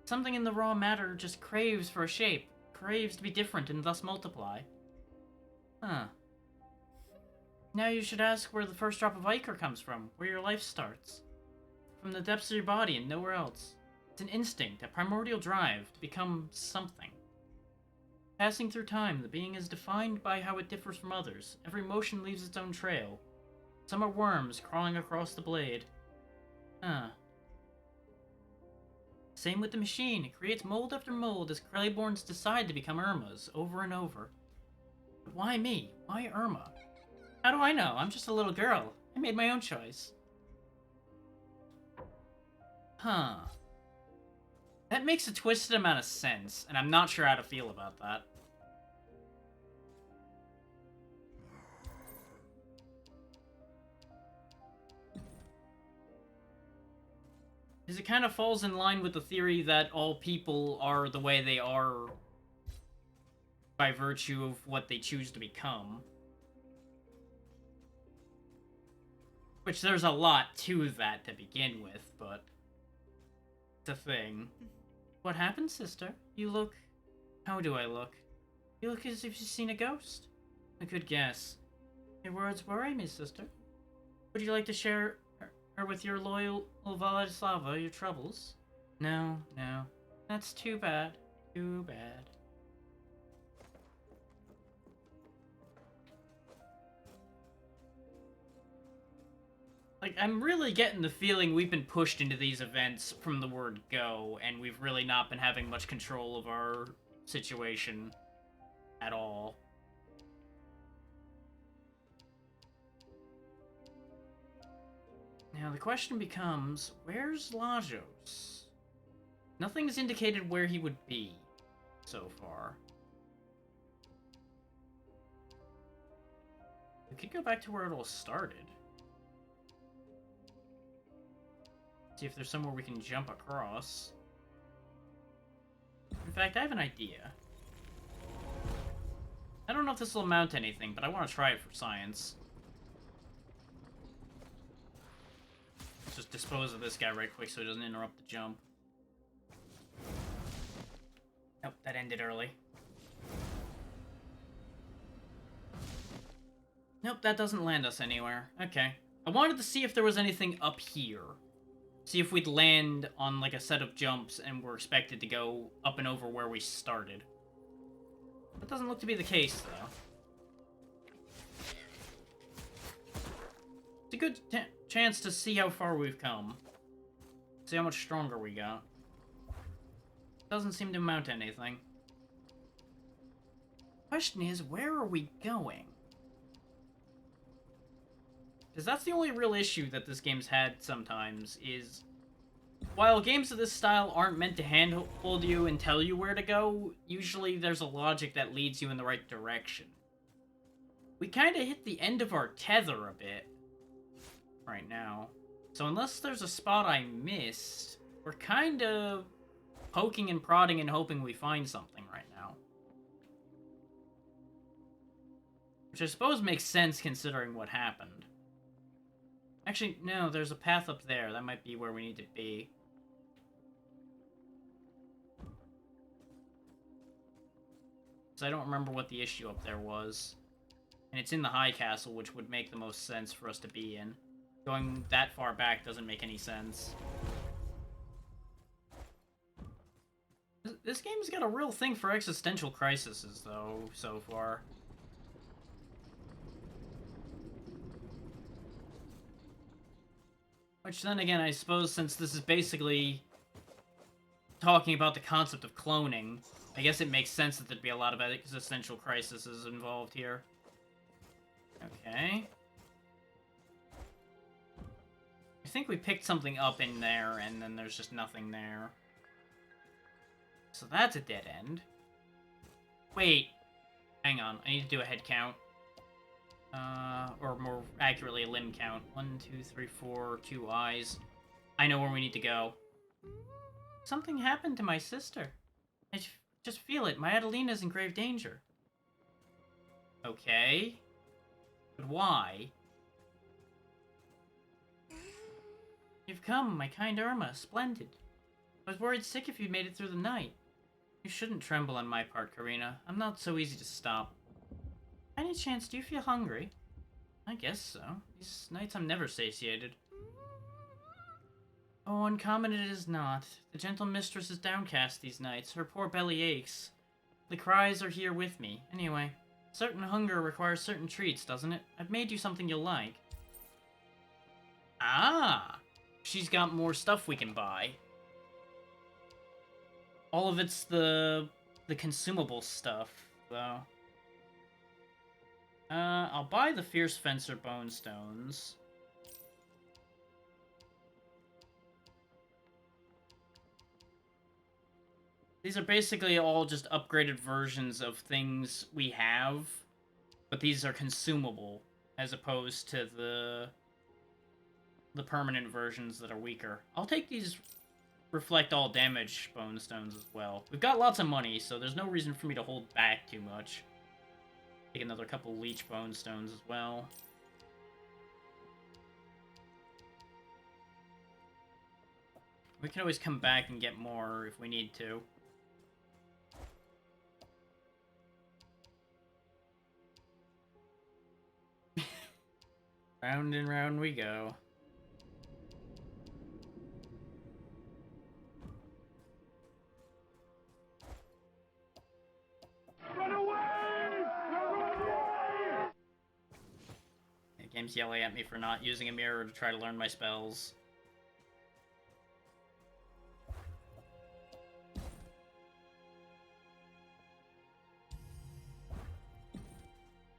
Something in the raw matter just craves for a shape, craves to be different and thus multiply. Huh. Now you should ask where the first drop of ichor comes from, where your life starts. From the depths of your body and nowhere else. It's an instinct, a primordial drive to become something. Passing through time, the being is defined by how it differs from others. Every motion leaves its own trail. Some are worms crawling across the blade. Huh. Same with the machine. It creates mold after mold as Clayborns decide to become Irmas over and over. But why me? Why Irma? How do I know? I'm just a little girl. I made my own choice. Huh. That makes a twisted amount of sense, and I'm not sure how to feel about that. Because it kind of falls in line with the theory that all people are the way they are by virtue of what they choose to become. Which there's a lot to that to begin with, but it's a thing. What happened, sister? You look... How do I look? You look as if you've seen a ghost. A good guess. Your words worry me, sister. Would you like to share her with your loyal Vladislava your troubles? No, no. That's too bad. Too bad. Like, I'm really getting the feeling we've been pushed into these events from the word go, and we've really not been having much control of our situation at all. Now, the question becomes, where's Lajos? Nothing's indicated where he would be so far. We could go back to where it all started. See if there's somewhere we can jump across. In fact, I have an idea. I don't know if this will amount to anything, but I want to try it for science. Let's just dispose of this guy right quick so he doesn't interrupt the jump. Nope, that ended early. Nope, that doesn't land us anywhere. Okay. I wanted to see if there was anything up here. See if we'd land on, like, a set of jumps and we're expected to go up and over where we started. That doesn't look to be the case, though. It's a good chance to see how far we've come. See how much stronger we got. Doesn't seem to amount to anything. Question is, where are we going? Because that's the only real issue that this game's had sometimes, is while games of this style aren't meant to handhold you and tell you where to go, usually there's a logic that leads you in the right direction. We kind of hit the end of our tether a bit right now. So unless there's a spot I missed, we're kind of poking and prodding and hoping we find something right now. Which I suppose makes sense considering what happened. Actually, no, there's a path up there. That might be where we need to be. So I don't remember what the issue up there was. And it's in the High Castle, which would make the most sense for us to be in. Going that far back doesn't make any sense. This game's got a real thing for existential crises, though, so far. Which then again, I suppose since this is basically talking about the concept of cloning, I guess it makes sense that there'd be a lot of existential crises involved here. Okay. I think we picked something up in there, and then there's just nothing there. So that's a dead end. Wait. Hang on, I need to do a head count. Or more accurately, a limb count. 1, 2, 3, 4, 2 eyes. I know where we need to go. Something happened to my sister. I just feel it. My Adelina's in grave danger. Okay. But why? You've come, my kind Irma. Splendid. I was worried sick if you'd made it through the night. You shouldn't tremble on my part, Karina. I'm not so easy to stop. Any chance, do you feel hungry? I guess so. These nights I'm never satiated. Oh, uncommon it is not. The gentle mistress is downcast these nights. Her poor belly aches. The cries are here with me. Anyway, certain hunger requires certain treats, doesn't it? I've made you something you'll like. Ah! She's got more stuff we can buy. All of it's the consumable stuff, though. I'll buy the Fierce Fencer Bone Stones. These are basically all just upgraded versions of things we have, but these are consumable, as opposed to the permanent versions that are weaker. I'll take these reflect all damage bone stones as well. We've got lots of money, so there's no reason for me to hold back too much. Take another couple leech bone stones as well. We can always come back and get more if we need to. Round and round we go. Run away! Run away! The game's yelling at me for not using a mirror to try to learn my spells.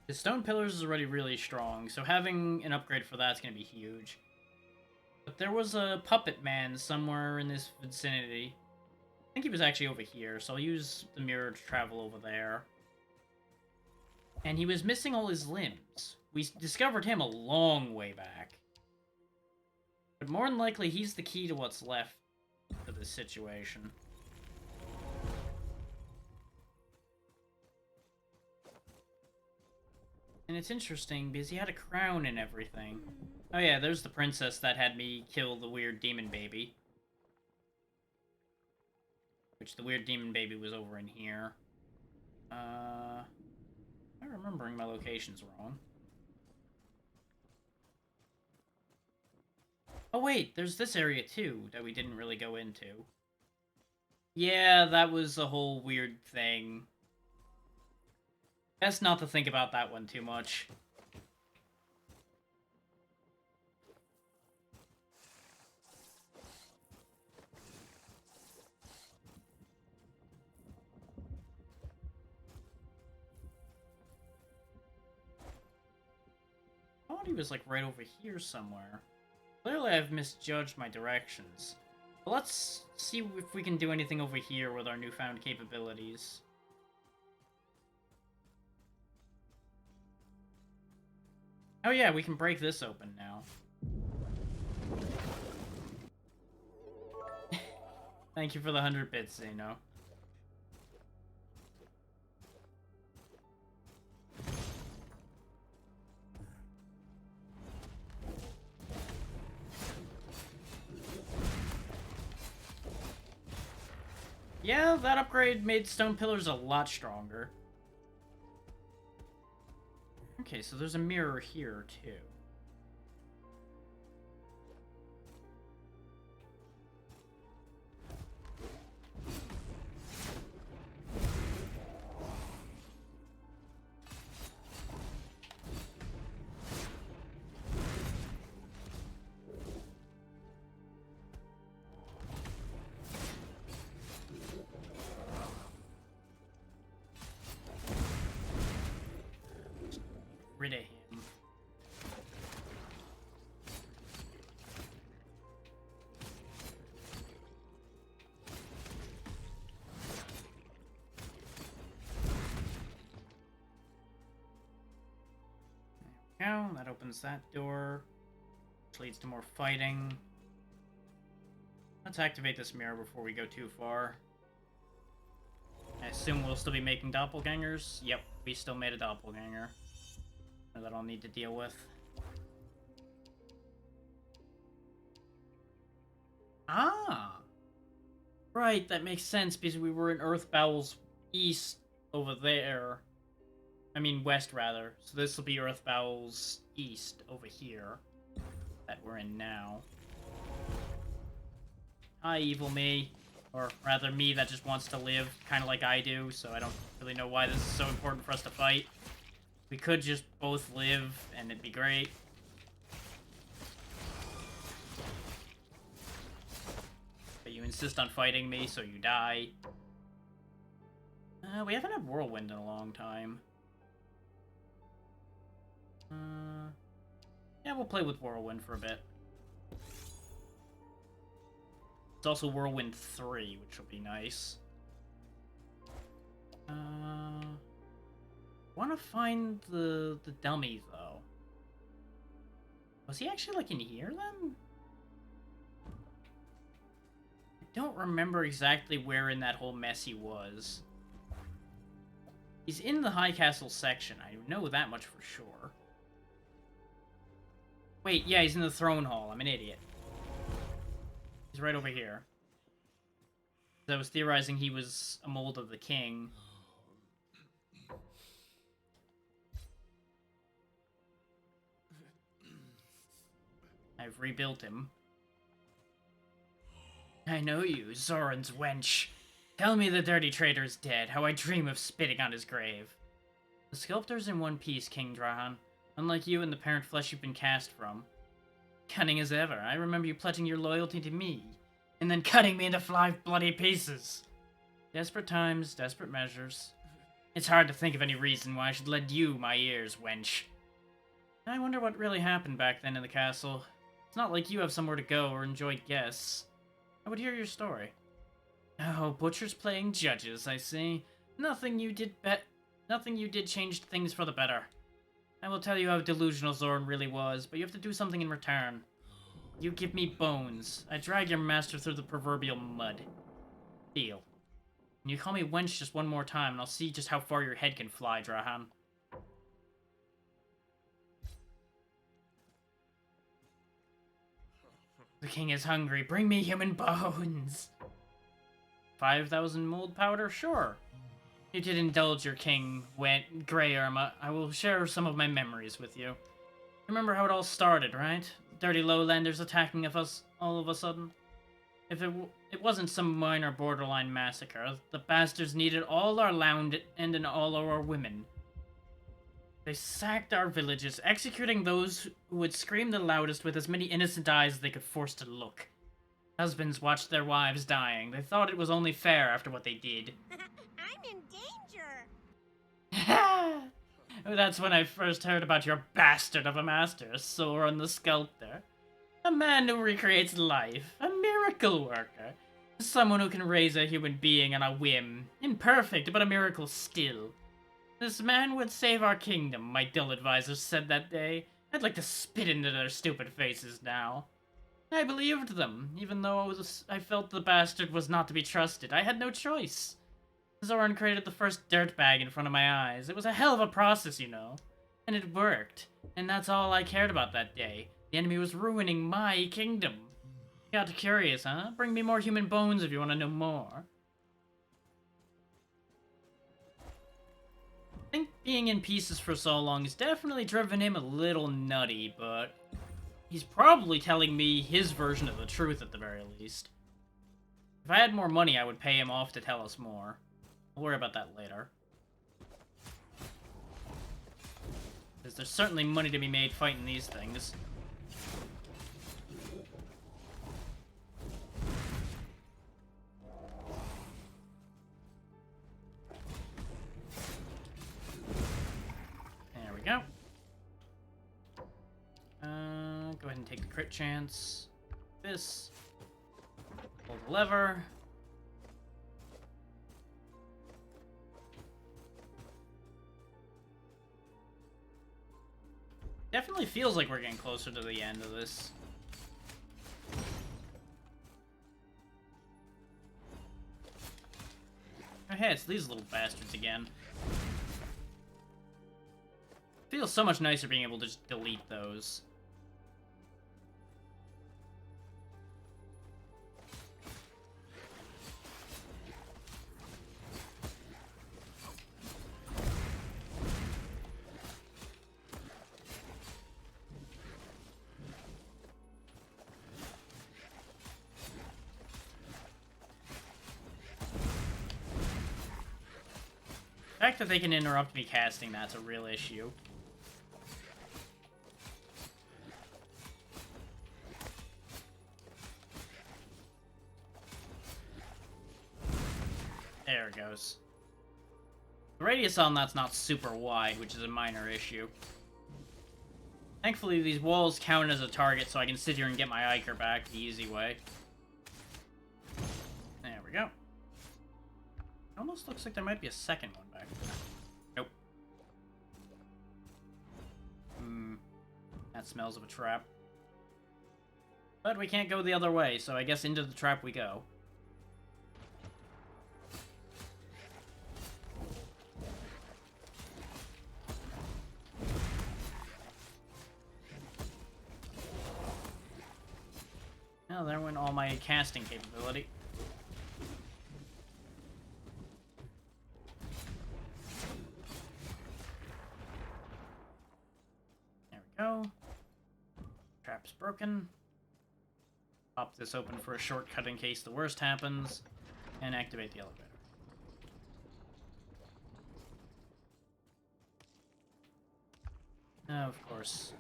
The stone pillars is already really strong, so having an upgrade for that's going to be huge. But there was a puppet man somewhere in this vicinity. I think he was actually over here, so I'll use the mirror to travel over there. And he was missing all his limbs. We discovered him a long way back. But more than likely, he's the key to what's left of this situation. And it's interesting because he had a crown and everything. Oh yeah, there's the princess that had me kill the weird demon baby. Which the weird demon baby was over in here. I'm remembering my locations wrong. Oh wait, there's this area too that we didn't really go into. Yeah, that was a whole weird thing. Best not to think about that one too much. I thought he was like right over here somewhere. Clearly I've misjudged my directions. But let's see if we can do anything over here with our newfound capabilities. Oh yeah, we can break this open now. Thank you for the 100 bits, Zeno. Yeah, that upgrade made stone pillars a lot stronger. Okay, so there's a mirror here, too. Rid of him. There we go. That opens that door, which leads to more fighting. Let's activate this mirror before we go too far. I assume we'll still be making doppelgangers. Yep, we still made a doppelganger. That I'll need to deal with. Ah! Right, that makes sense because we were in Earth Bowels East over there. I mean, West, rather. So this will be Earth Bowels East over here that we're in now. Hi, evil me. Or rather, me that just wants to live, kind of like I do, so I don't really know why this is so important for us to fight. We could just both live, and it'd be great. But you insist on fighting me, so you die. We haven't had Whirlwind in a long time. Yeah, we'll play with Whirlwind for a bit. It's also Whirlwind 3, which will be nice. Want to find the dummy, though. Was he actually, like, in here, then? I don't remember exactly where in that whole mess he was. He's in the High Castle section. I know that much for sure. Wait, yeah, he's in the Throne Hall. I'm an idiot. He's right over here. I was theorizing he was a mold of the king. I've rebuilt him. I know you, Zoran's wench. Tell me the dirty traitor is dead, how I dream of spitting on his grave. The sculptor's in one piece, King Drahan. Unlike you and the parent flesh you've been cast from. Cunning as ever, I remember you pledging your loyalty to me, and then cutting me into 5 bloody pieces. Desperate times, desperate measures. It's hard to think of any reason why I should lend you my ears, wench. I wonder what really happened back then in the castle. It's not like you have somewhere to go or enjoy guests. I would hear your story. Oh, butchers playing judges, I see. Nothing you did changed things for the better. I will tell you how delusional Zoran really was, but you have to do something in return. You give me bones. I drag your master through the proverbial mud. Deal. And you call me wench just one more time, and I'll see just how far your head can fly, Drahan. The king is hungry. Bring me human bones. 5,000 mold powder? Sure. You did indulge your king, Grey Irma. I will share some of my memories with you. Remember how it all started, right? dirty lowlanders attacking us all of a sudden. If it wasn't some minor borderline massacre, the bastards needed all our land and all our women. They sacked our villages, executing those who would scream the loudest with as many innocent eyes as they could force to look. Husbands watched their wives dying. They thought it was only fair after what they did. I'm in danger! That's when I first heard about your bastard of a master, Soren the Sculptor. A man who recreates life, a miracle worker. Someone who can raise a human being on a whim. Imperfect, but a miracle still. This man would save our kingdom, my dull advisors said that day. I'd like to spit into their stupid faces now. I believed them, even though I felt the bastard was not to be trusted. I had no choice. Zoran created the first dirtbag in front of my eyes. It was a hell of a process, you know. And it worked. And that's all I cared about that day. The enemy was ruining my kingdom. Got curious, huh? Bring me more human bones if you want to know more. I think being in pieces for so long has definitely driven him a little nutty, but he's probably telling me his version of the truth at the very least. If I had more money, I would pay him off to tell us more. We'll worry about that later. Because there's certainly money to be made fighting these things. There we go. Go ahead and take the crit chance. This. Pull the lever. Definitely feels like we're getting closer to the end of this. Oh, hey, it's these little bastards again. Feels so much nicer being able to just delete those. The fact that they can interrupt me casting that's a real issue. There it goes. The radius on that's not super wide, which is a minor issue. Thankfully, these walls count as a target, so I can sit here and get my Iker back the easy way. There we go. It almost looks like there might be a second one back there. Nope. That smells of a trap. But we can't go the other way, so I guess into the trap we go. Well, there went all my casting capability. There we go. Trap's broken. Pop this open for a shortcut in case the worst happens. And activate the elevator. Of course.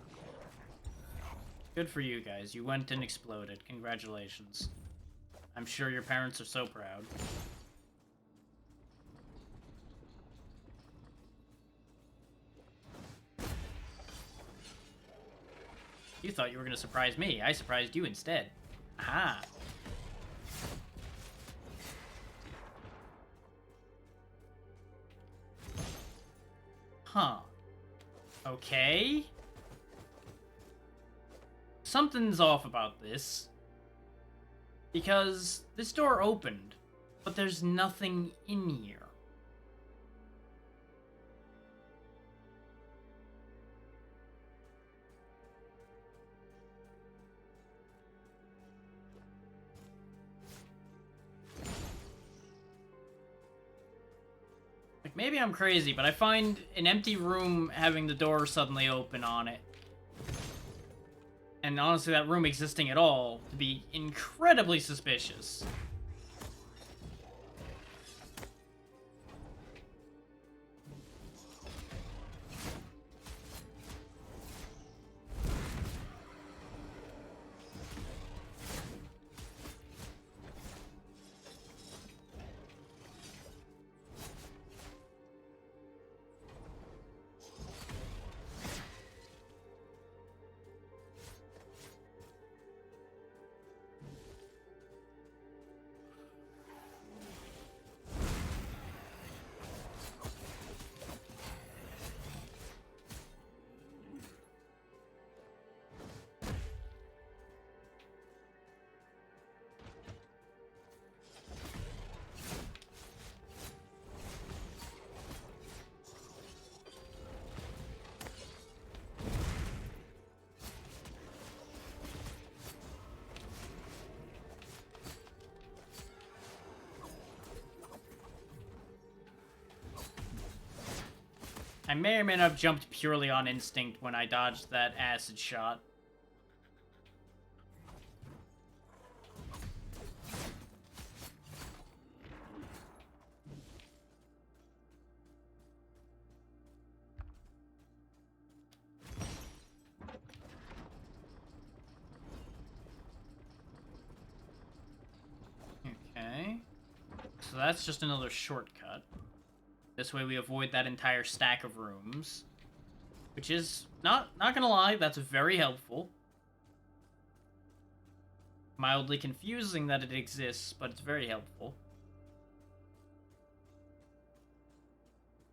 Good for you guys. You went and exploded. Congratulations. I'm sure your parents are so proud. You thought you were going to surprise me. I surprised you instead. Aha. Huh. Okay. Something's off about this. Because this door opened, but there's nothing in here. Like, maybe I'm crazy, but I find an empty room having the door suddenly open on it. and honestly that room existing at all to be incredibly suspicious. I may or may not have jumped purely on instinct when I dodged that acid shot. Okay. So that's just another shortcut. This way we avoid that entire stack of rooms. Which is, not gonna lie, that's very helpful. Mildly confusing that it exists, but it's very helpful.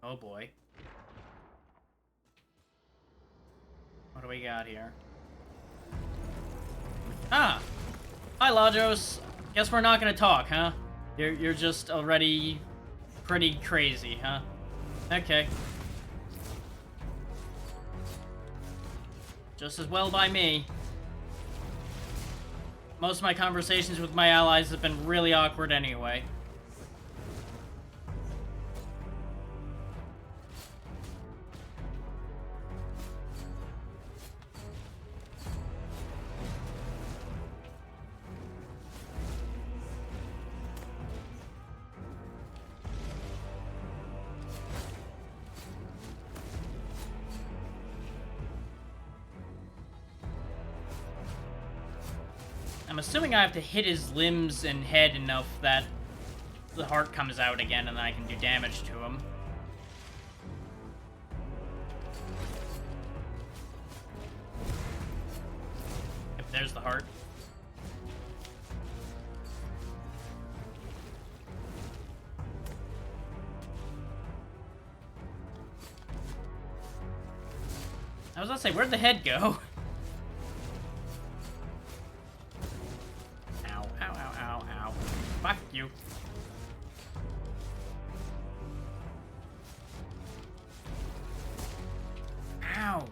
Oh boy. What do we got here? Ah! Hi, Lajos. Guess we're not gonna talk, huh? You're just already pretty crazy, huh? Okay. Just as well by me. Most of my conversations with my allies have been really awkward anyway. I'm assuming I have to hit his limbs and head enough that the heart comes out again and then I can do damage to him. Yep, there's the heart. I was gonna say, where'd the head go? Fuck you. Ow.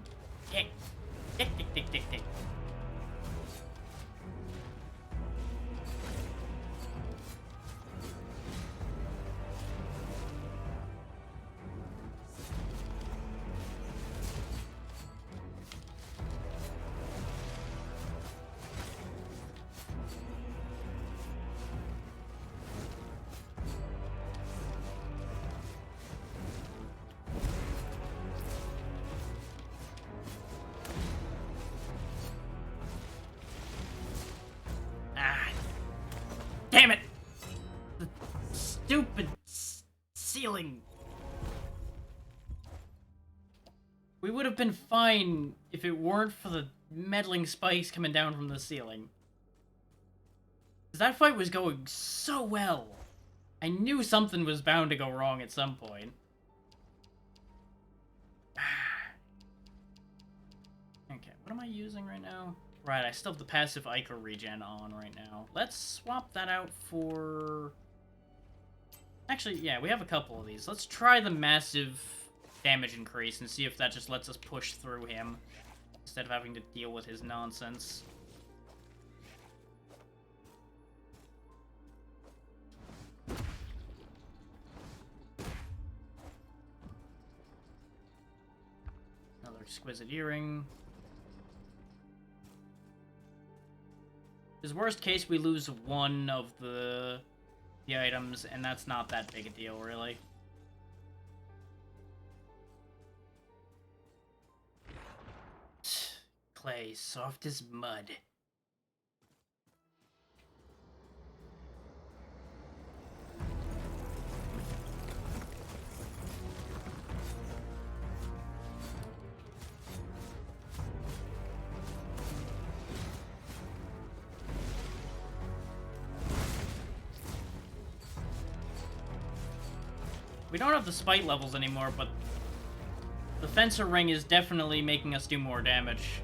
Dick. Dick, dick, dick, dick, dick. Damn it! The stupid ceiling. We would have been fine if it weren't for the meddling spikes coming down from the ceiling. 'Cause that fight was going so well. I knew something was bound to go wrong at some point. Okay, what am I using right now? Right, I still have the passive Ico regen on right now. Let's swap that out for... Actually, yeah, we have a couple of these. Let's try the massive damage increase and see if that just lets us push through him instead of having to deal with his nonsense. Another exquisite earring. Because worst case, we lose one of the items, and that's not that big a deal, really. Clay, soft as mud. We don't have the spite levels anymore, but the Fencer Ring is definitely making us do more damage.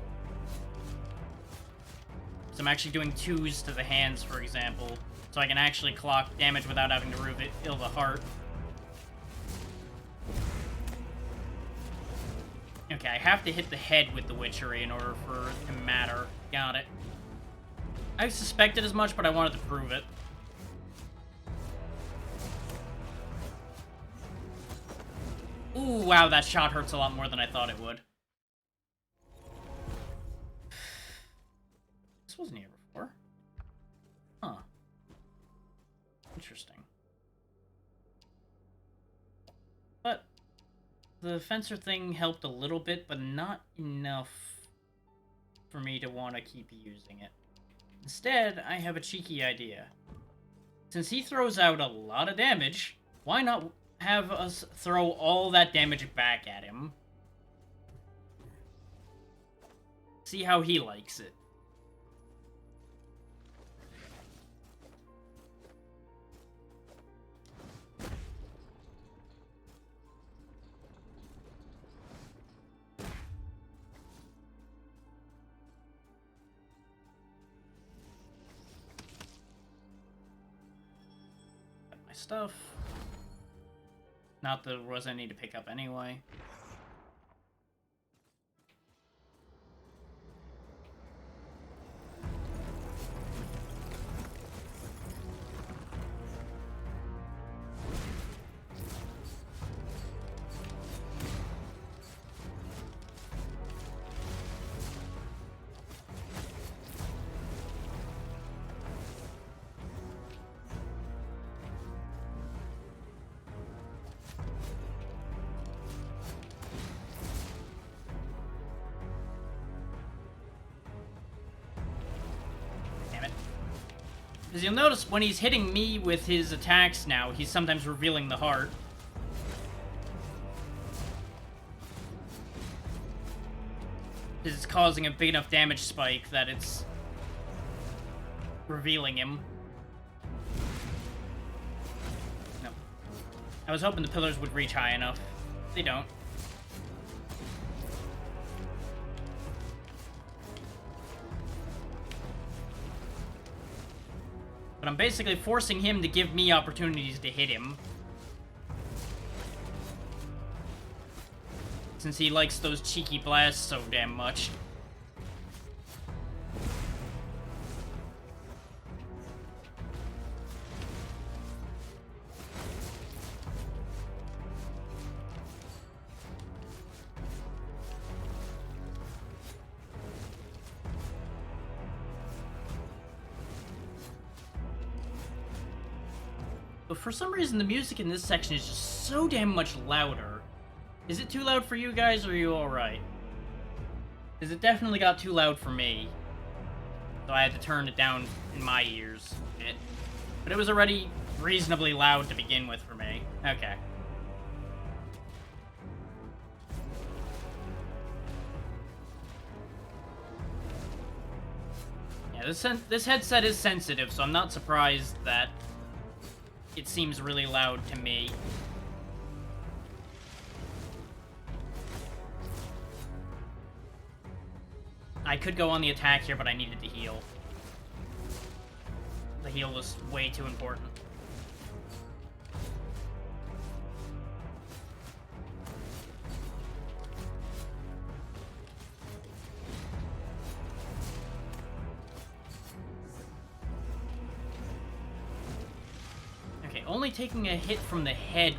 So I'm actually doing 2s to the hands, for example, so I can actually clock damage without having to heal the heart. Okay, I have to hit the head with the Witchery in order for it to matter. Got it. I suspected as much, but I wanted to prove it. Ooh, wow, that shot hurts a lot more than I thought it would. This wasn't here before. Huh. Interesting. But the Fencer thing helped a little bit, but not enough for me to want to keep using it. Instead, I have a cheeky idea. Since he throws out a lot of damage, why not have us throw all that damage back at him? See how he likes it. Got my stuff. Not that there was any to pick up anyway. Because you'll notice when he's hitting me with his attacks now, he's sometimes revealing the heart. Because it's causing a big enough damage spike that it's revealing him. No. I was hoping the pillars would reach high enough. They don't. But I'm basically forcing him to give me opportunities to hit him. Since he likes those cheeky blasts so damn much. But for some reason, the music in this section is just so damn much louder. Is it too loud for you guys, or are you alright? Because it definitely got too loud for me. So I had to turn it down in my ears a bit. But it was already reasonably loud to begin with for me. Okay. Yeah, this headset is sensitive, so I'm not surprised that it seems really loud to me. I could go on the attack here, but I needed to heal. The heal was way too important. Okay, only taking a hit from the head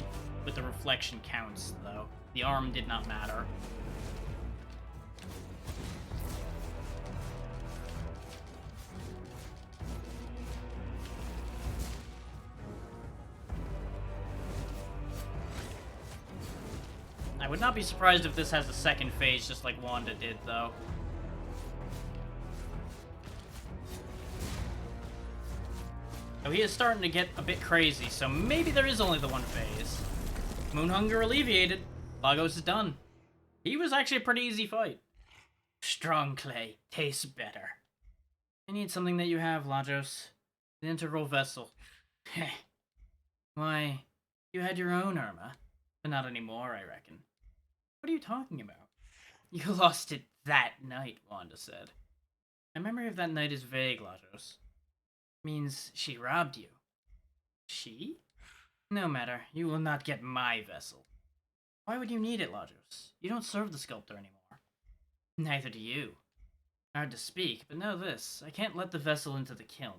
with the reflection counts, though. The arm did not matter. I would not be surprised if this has a second phase just like Wanda did, though. Oh, he is starting to get a bit crazy, so maybe there is only the one phase. Moon hunger alleviated. Lagos is done. He was actually a pretty easy fight. Strong clay tastes better. I need something that you have, Lagos. The integral vessel. Why, you had your own, Irma. But not anymore, I reckon. What are you talking about? You lost it that night, Wanda said. My memory of that night is vague, Lagos. Means she robbed you. She? No matter, you will not get my vessel. Why would you need it, Lagos? You don't serve the sculptor anymore. Neither do you. Hard to speak, but know this. I can't let the vessel into the kiln.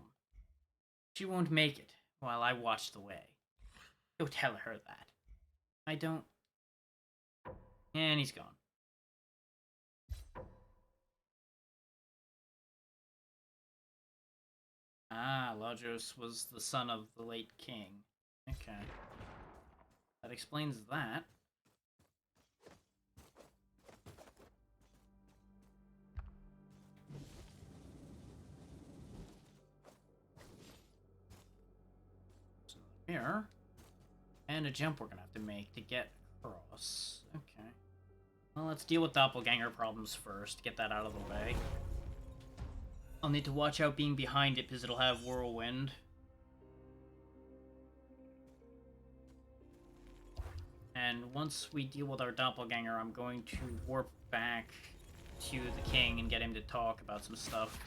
She won't make it, while I watch the way. Go tell her that. I don't... And he's gone. Ah, Lagos was the son of the late king. Okay. That explains that. So here. And a jump we're gonna have to make to get across. Okay. Well, let's deal with doppelganger problems first. Get that out of the way. I'll need to watch out being behind it because it'll have whirlwind. And once we deal with our doppelganger, I'm going to warp back to the king and get him to talk about some stuff.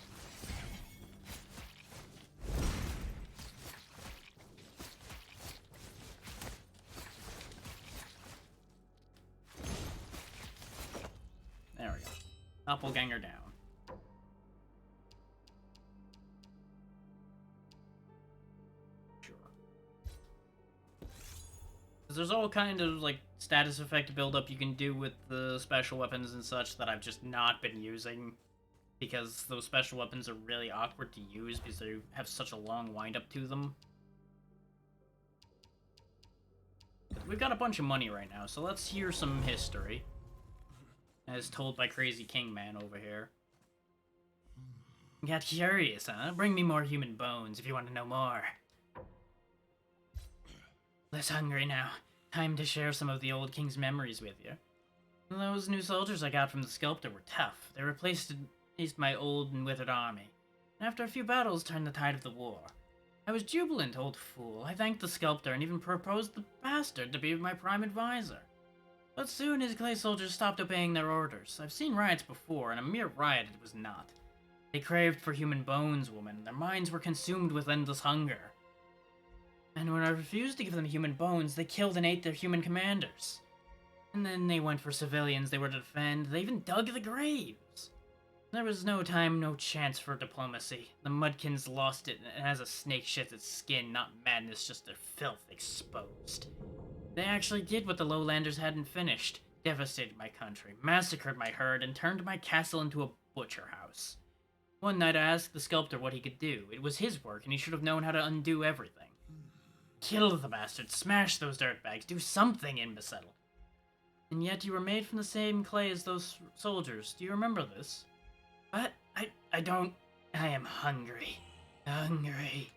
There we go. Doppelganger down. There's all kind of, like, status effect buildup you can do with the special weapons and such that I've just not been using. Because those special weapons are really awkward to use because they have such a long wind-up to them. We've got a bunch of money right now, so let's hear some history. As told by Crazy King Man over here. Got curious, huh? Bring me more human bones if you want to know more. Less hungry now. Time to share some of the old king's memories with you. Those new soldiers I got from the sculptor were tough. They replaced my old and withered army. And after a few battles, turned the tide of the war. I was jubilant, old fool. I thanked the sculptor and even proposed the bastard to be my prime advisor. But soon his clay soldiers stopped obeying their orders. I've seen riots before, and a mere riot it was not. They craved for human bones, woman. Their minds were consumed with endless hunger. And when I refused to give them human bones, they killed and ate their human commanders. And then they went for civilians they were to defend. They even dug the graves. There was no time, no chance for diplomacy. The Mudkins lost it, and as a snake sheds its skin, not madness, just their filth exposed. They actually did what the Lowlanders hadn't finished. Devastated my country, massacred my herd, and turned my castle into a butcher house. One night I asked the sculptor what he could do. It was his work, and he should have known how to undo everything. Kill the bastards, smash those dirtbags, do something, imbecile. And yet you were made from the same clay as those soldiers. Do you remember this? What? I don't... I am hungry. Hungry.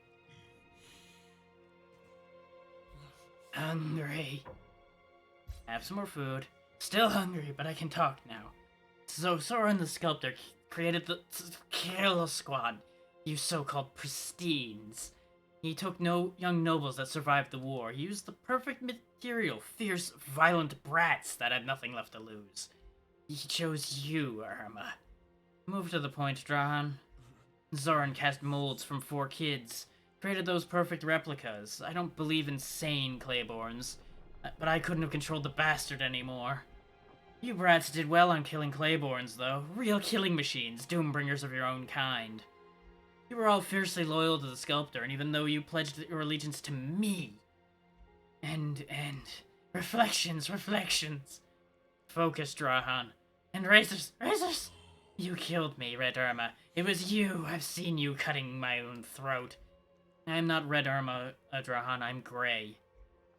Hungry. Have some more food. Still hungry, but I can talk now. So Soren the sculptor created the Kill Squad, you so-called pristines. He took young nobles that survived the war. He used the perfect material, fierce, violent brats that had nothing left to lose. He chose you, Irma. Move to the point, Drahan. Zoran cast molds from 4 kids, created those perfect replicas. I don't believe in sane Clayborns, but I couldn't have controlled the bastard anymore. You brats did well on killing Clayborns, though. Real killing machines, doombringers of your own kind. You were all fiercely loyal to the sculptor, and even though you pledged your allegiance to me. And reflections. Focus, Drahan. And razors! You killed me, Red Irma. It was you. I've seen you cutting my own throat. I'm not Red Irma, Drahan. I'm Gray.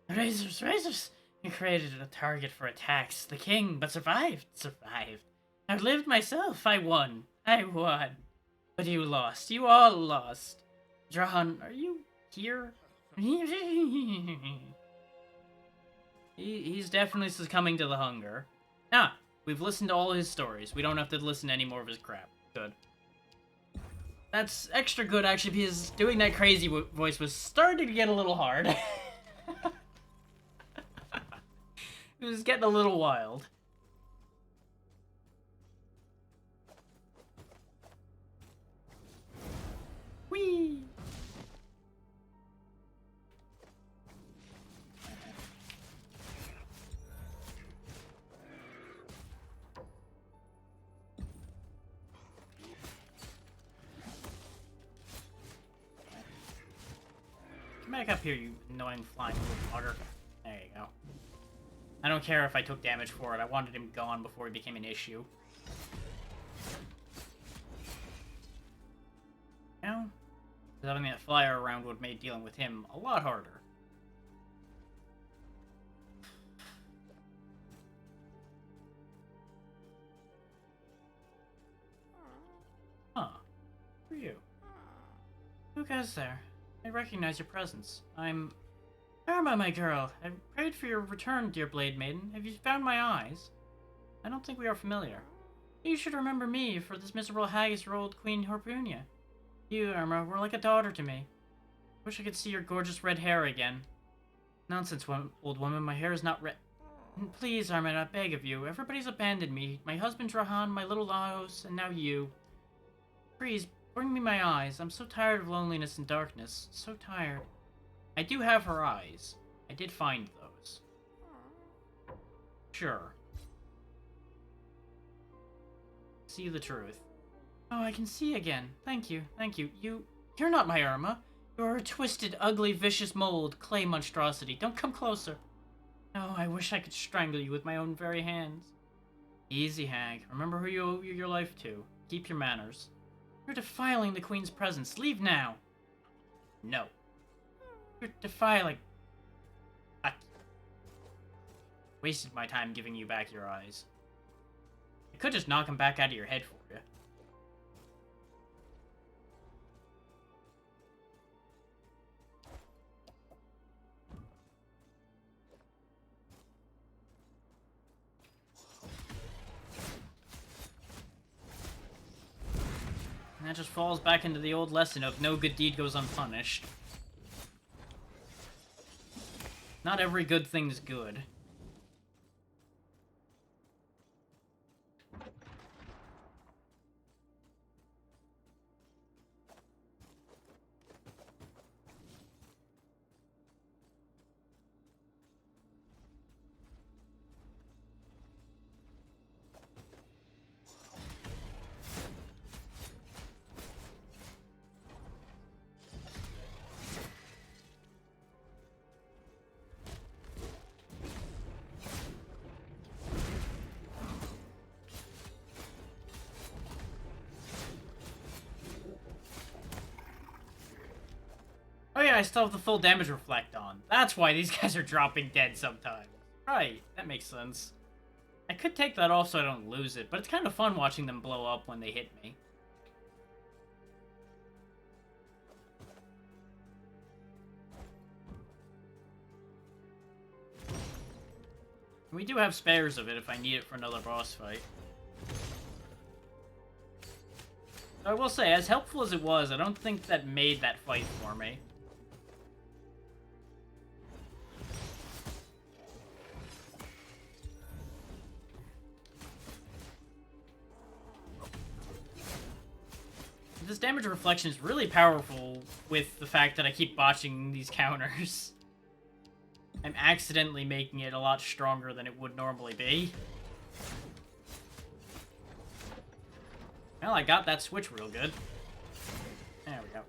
Razors! You created a target for attacks. The king, but survived. Survived. Outlived myself. I won. I won. But you lost. You all lost. Drahan, are you here? He's definitely succumbing to the hunger. Ah, we've listened to all his stories. We don't have to listen to any more of his crap. Good. That's extra good, actually, because doing that crazy voice was starting to get a little hard. It was getting a little wild. Whee! Come back up here, you annoying flying little bugger. There you go. I don't care if I took damage for it. I wanted him gone before he became an issue. You know? Having that flyer around would have made dealing with him a lot harder. Huh. Who are you? Who goes there? I recognize your presence. I'm... Irma, my girl. I prayed for your return, dear Blade Maiden. Have you found my eyes? I don't think we are familiar. You should remember me, for this miserable hag is your old Queen Harpunia. You, Irma, were like a daughter to me. Wish I could see your gorgeous red hair again. Nonsense, old woman. My hair is not red. Please, Irma, I beg of you. Everybody's abandoned me. My husband, Drahan, my little Laos, and now you. Please, bring me my eyes. I'm so tired of loneliness and darkness. So tired. I do have her eyes. I did find those. Sure. See the truth. Oh, I can see again. Thank you, thank you. You're not my Irma. You're a twisted, ugly, vicious mold, clay monstrosity. Don't come closer. Oh, I wish I could strangle you with my own very hands. Easy, hag. Remember who you owe your life to. Keep your manners. You're defiling the Queen's presence. Leave now. No. You're defiling... I wasted my time giving you back your eyes. I could just knock them back out of your head for you. And that just falls back into the old lesson of no good deed goes unpunished. Not every good thing's good. Oh yeah, I still have the full damage reflect on. That's why these guys are dropping dead sometimes. Right, that makes sense. I could take that off so I don't lose it, but it's kind of fun watching them blow up when they hit me. We do have spares of it if I need it for another boss fight. I will say, as helpful as it was, I don't think that made that fight for me. This damage reflection is really powerful with the fact that I keep botching these counters. I'm accidentally making it a lot stronger than it would normally be. Well, I got that switch real good. There we go.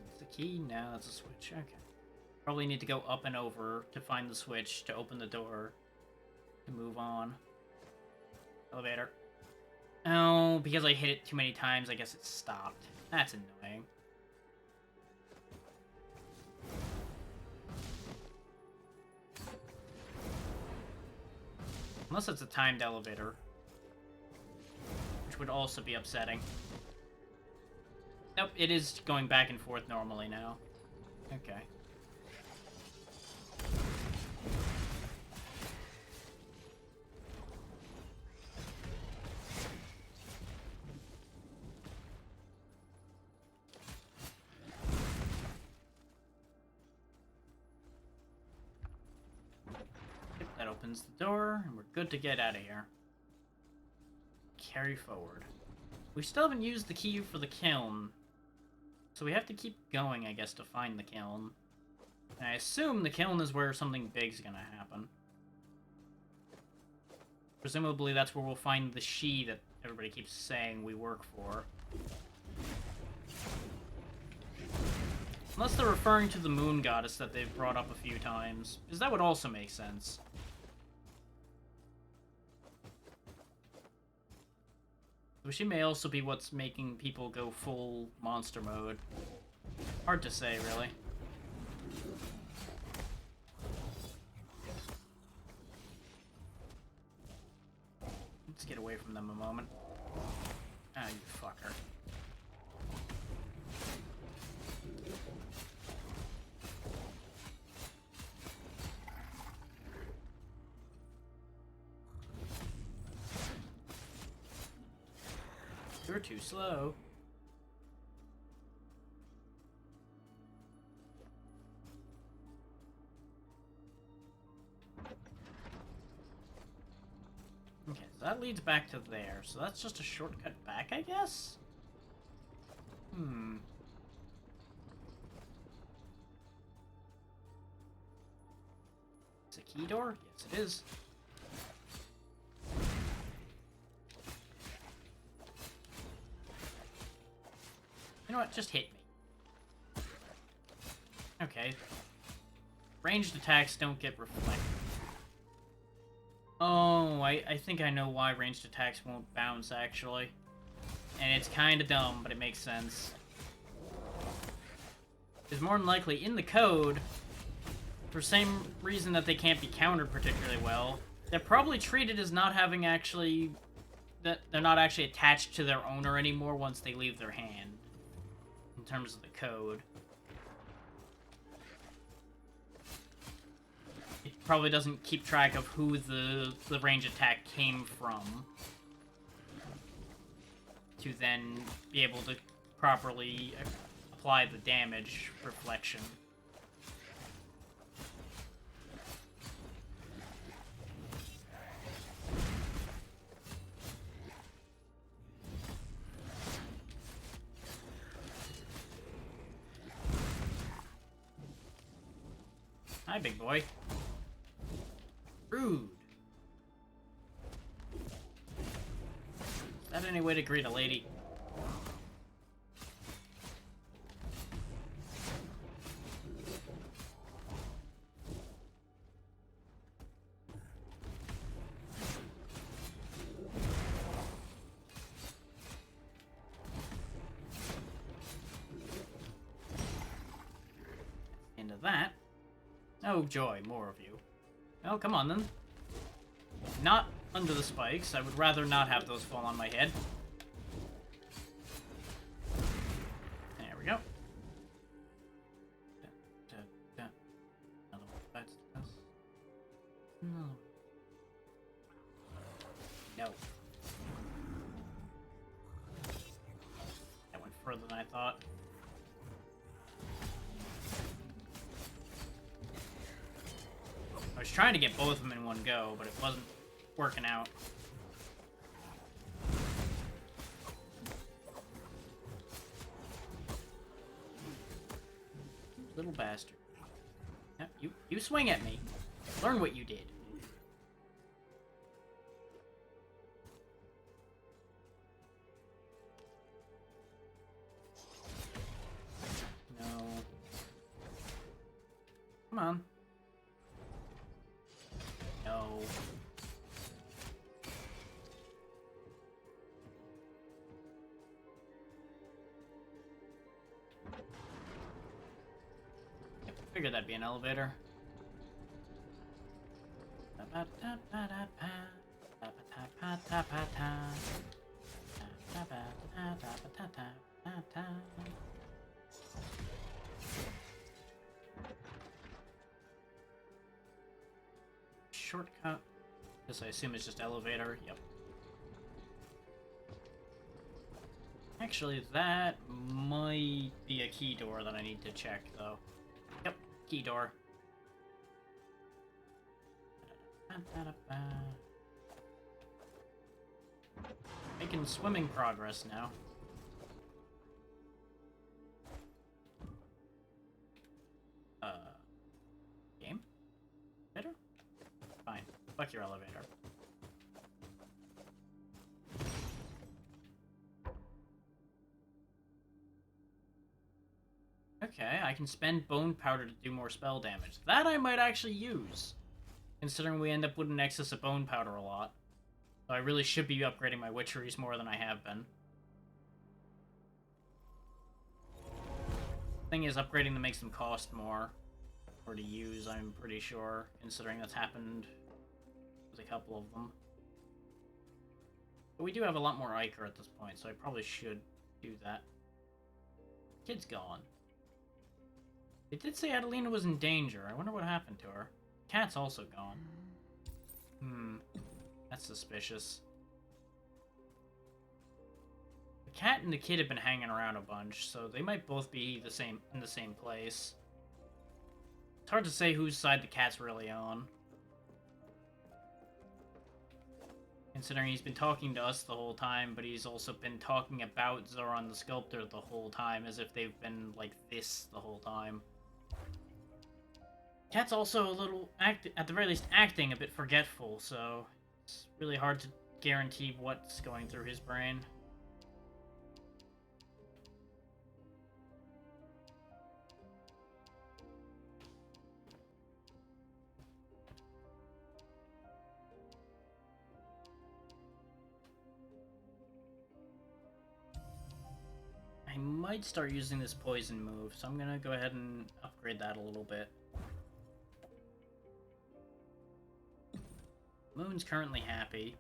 That's the key? No, that's a switch. Okay. Probably need to go up and over to find the switch to open the door to move on. Elevator. Oh, because I hit it too many times, I guess it stopped. That's annoying. Unless it's a timed elevator. Which would also be upsetting. Nope, it is going back and forth normally now. Okay. Yep, that opens the door, and we're good to get out of here. Carry forward. We still haven't used the key for the kiln. So we have to keep going, I guess, to find the kiln. And I assume the kiln is where something big's gonna happen. Presumably that's where we'll find the she that everybody keeps saying we work for. Unless they're referring to the moon goddess that they've brought up a few times. Because that would also make sense. So she may also be what's making people go full monster mode. Hard to say, really. Let's get away from them a moment. Ah, you fucker. You're too slow. Okay, so that leads back to there. So that's just a shortcut back, I guess? It's a key door? Yes, it is. You know what? Just hit me. Okay. Ranged attacks don't get reflected. Oh, I think I know why ranged attacks won't bounce, actually. And it's kind of dumb, but it makes sense. Because more than likely, in the code, for the same reason that they can't be countered particularly well, they're probably treated as not having actually... that they're not actually attached to their owner anymore once they leave their hand. In terms of the code. It probably doesn't keep track of who the range attack came from. To then be able to properly apply the damage reflection. Hi, big boy. Rude. Is that any way to greet a lady? Into that. Oh joy, more of you. Oh, come on then. Not under the spikes. I would rather not have those fall on my head. There we go. Another one bites us. No. No. That went further than I thought. I was trying to get both of them in one go, but it wasn't working out. Little bastard. Yep, you swing at me. Learn what you did. No. Come on. No. Yep, figured that'd be an elevator. Shortcut. This I assume is just elevator. Yep. Actually, that might be a key door that I need to check, though. Yep, key door. Making swimming progress now. Game? Elevator? Fine. Fuck your elevator. Okay, I can spend bone powder to do more spell damage. That I might actually use, considering we end up with an excess of bone powder a lot. So I really should be upgrading my witcheries more than I have been. Thing is, upgrading them makes them cost more, or to use, I'm pretty sure, considering that's happened with a couple of them. But we do have a lot more Ichor at this point, so I probably should do that. Kid's gone. It did say Adelina was in danger. I wonder what happened to her. Cat's also gone. That's suspicious. The cat and the kid have been hanging around a bunch, so they might both be in the same place. It's hard to say whose side the cat's really on. Considering he's been talking to us the whole time, but he's also been talking about Zoran the Sculptor the whole time, as if they've been like this the whole time. Cat's also a little, at the very least, acting a bit forgetful, so it's really hard to guarantee what's going through his brain. I might start using this poison move, so I'm gonna go ahead and upgrade that a little bit. Moon's currently happy.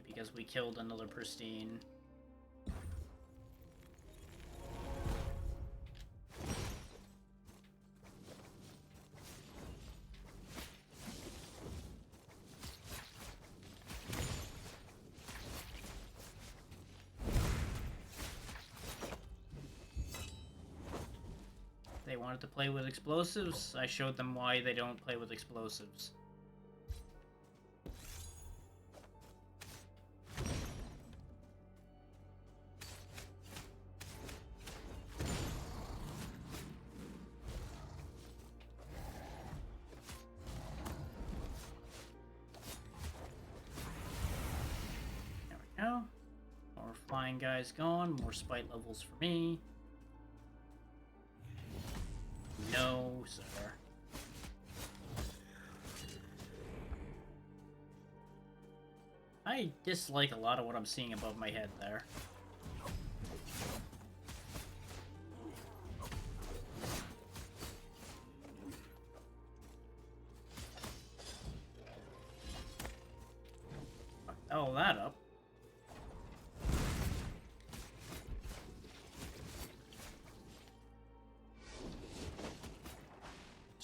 Because we killed another pristine. They wanted to play with explosives. I showed them why they don't play with explosives. More flying guys gone, more spite levels for me. No, sir. I dislike a lot of what I'm seeing above my head there. Fuck all that up.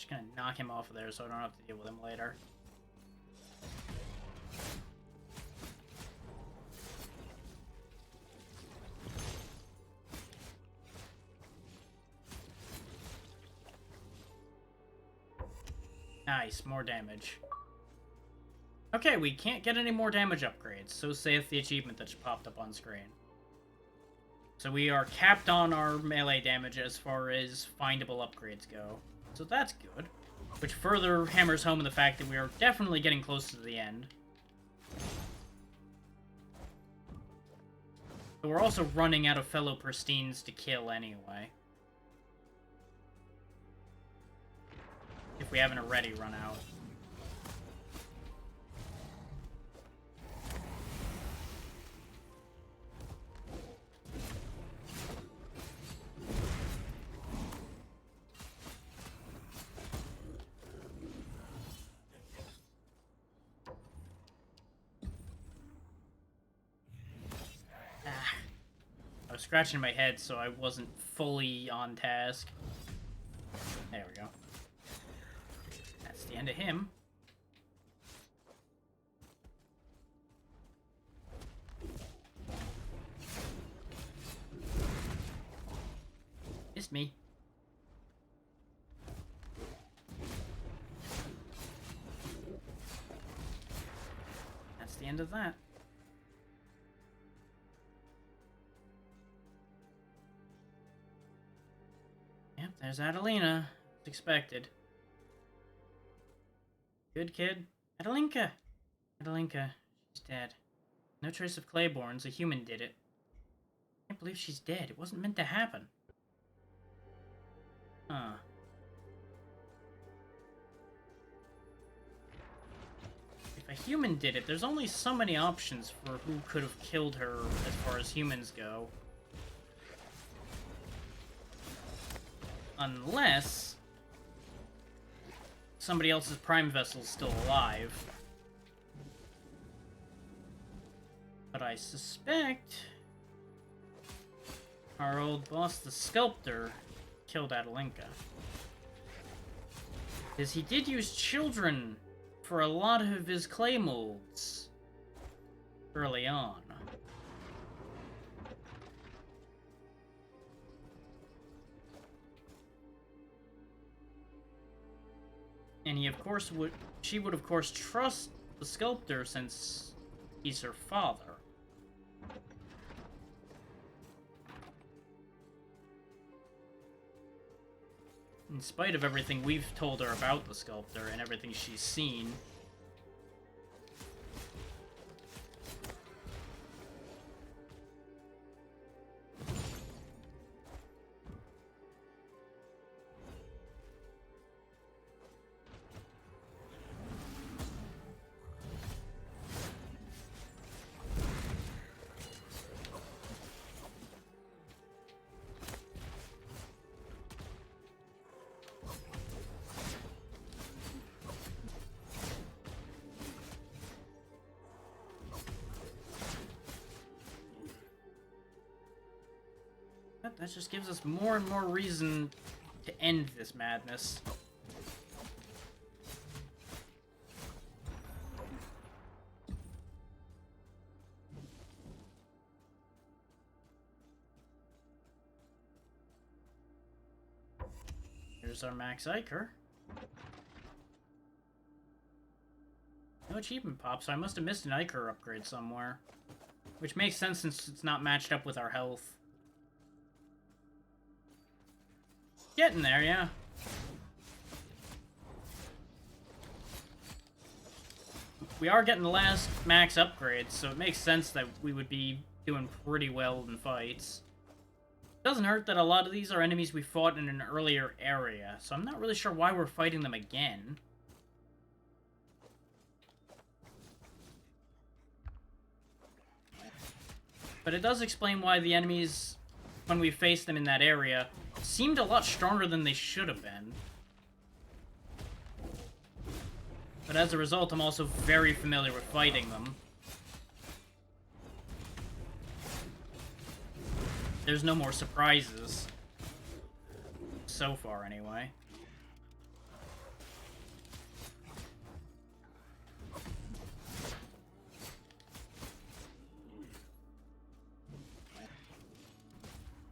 Gonna knock him off of there so I don't have to deal with him later. Nice, more damage. Okay, we can't get any more damage upgrades, so saith the achievement that just popped up on screen. So we are capped on our melee damage as far as findable upgrades go. So that's good. Which further hammers home the fact that we are definitely getting close to the end. But we're also running out of fellow pristines to kill anyway. If we haven't already run out. was scratching my head, so I wasn't fully on task. There we go. That's the end of him. Missed me. That's the end of that. Yep, there's Adelina. As expected. Good kid. Adelinka! Adelinka. She's dead. No trace of Claiborne's. A human did it. I can't believe she's dead. It wasn't meant to happen. Huh. If a human did it, there's only so many options for who could have killed her as far as humans go. Unless somebody else's prime vessel's still alive. But I suspect our old boss, the sculptor, killed Adelinka. Because he did use children for a lot of his clay molds early on. And he, of course, she would, of course, trust the sculptor since he's her father. In spite of everything we've told her about the sculptor and everything she's seen. That just gives us more and more reason to end this madness. Here's our Max Iker. No achievement pop, so I must have missed an Iker upgrade somewhere. Which makes sense since it's not matched up with our health. Getting there, yeah. We are getting the last max upgrade, so it makes sense that we would be doing pretty well in fights. Doesn't hurt that a lot of these are enemies we fought in an earlier area, so I'm not really sure why we're fighting them again. But it does explain why the enemies, when we faced them in that area, seemed a lot stronger than they should have been. But as a result, I'm also very familiar with fighting them. There's no more surprises. So far, anyway.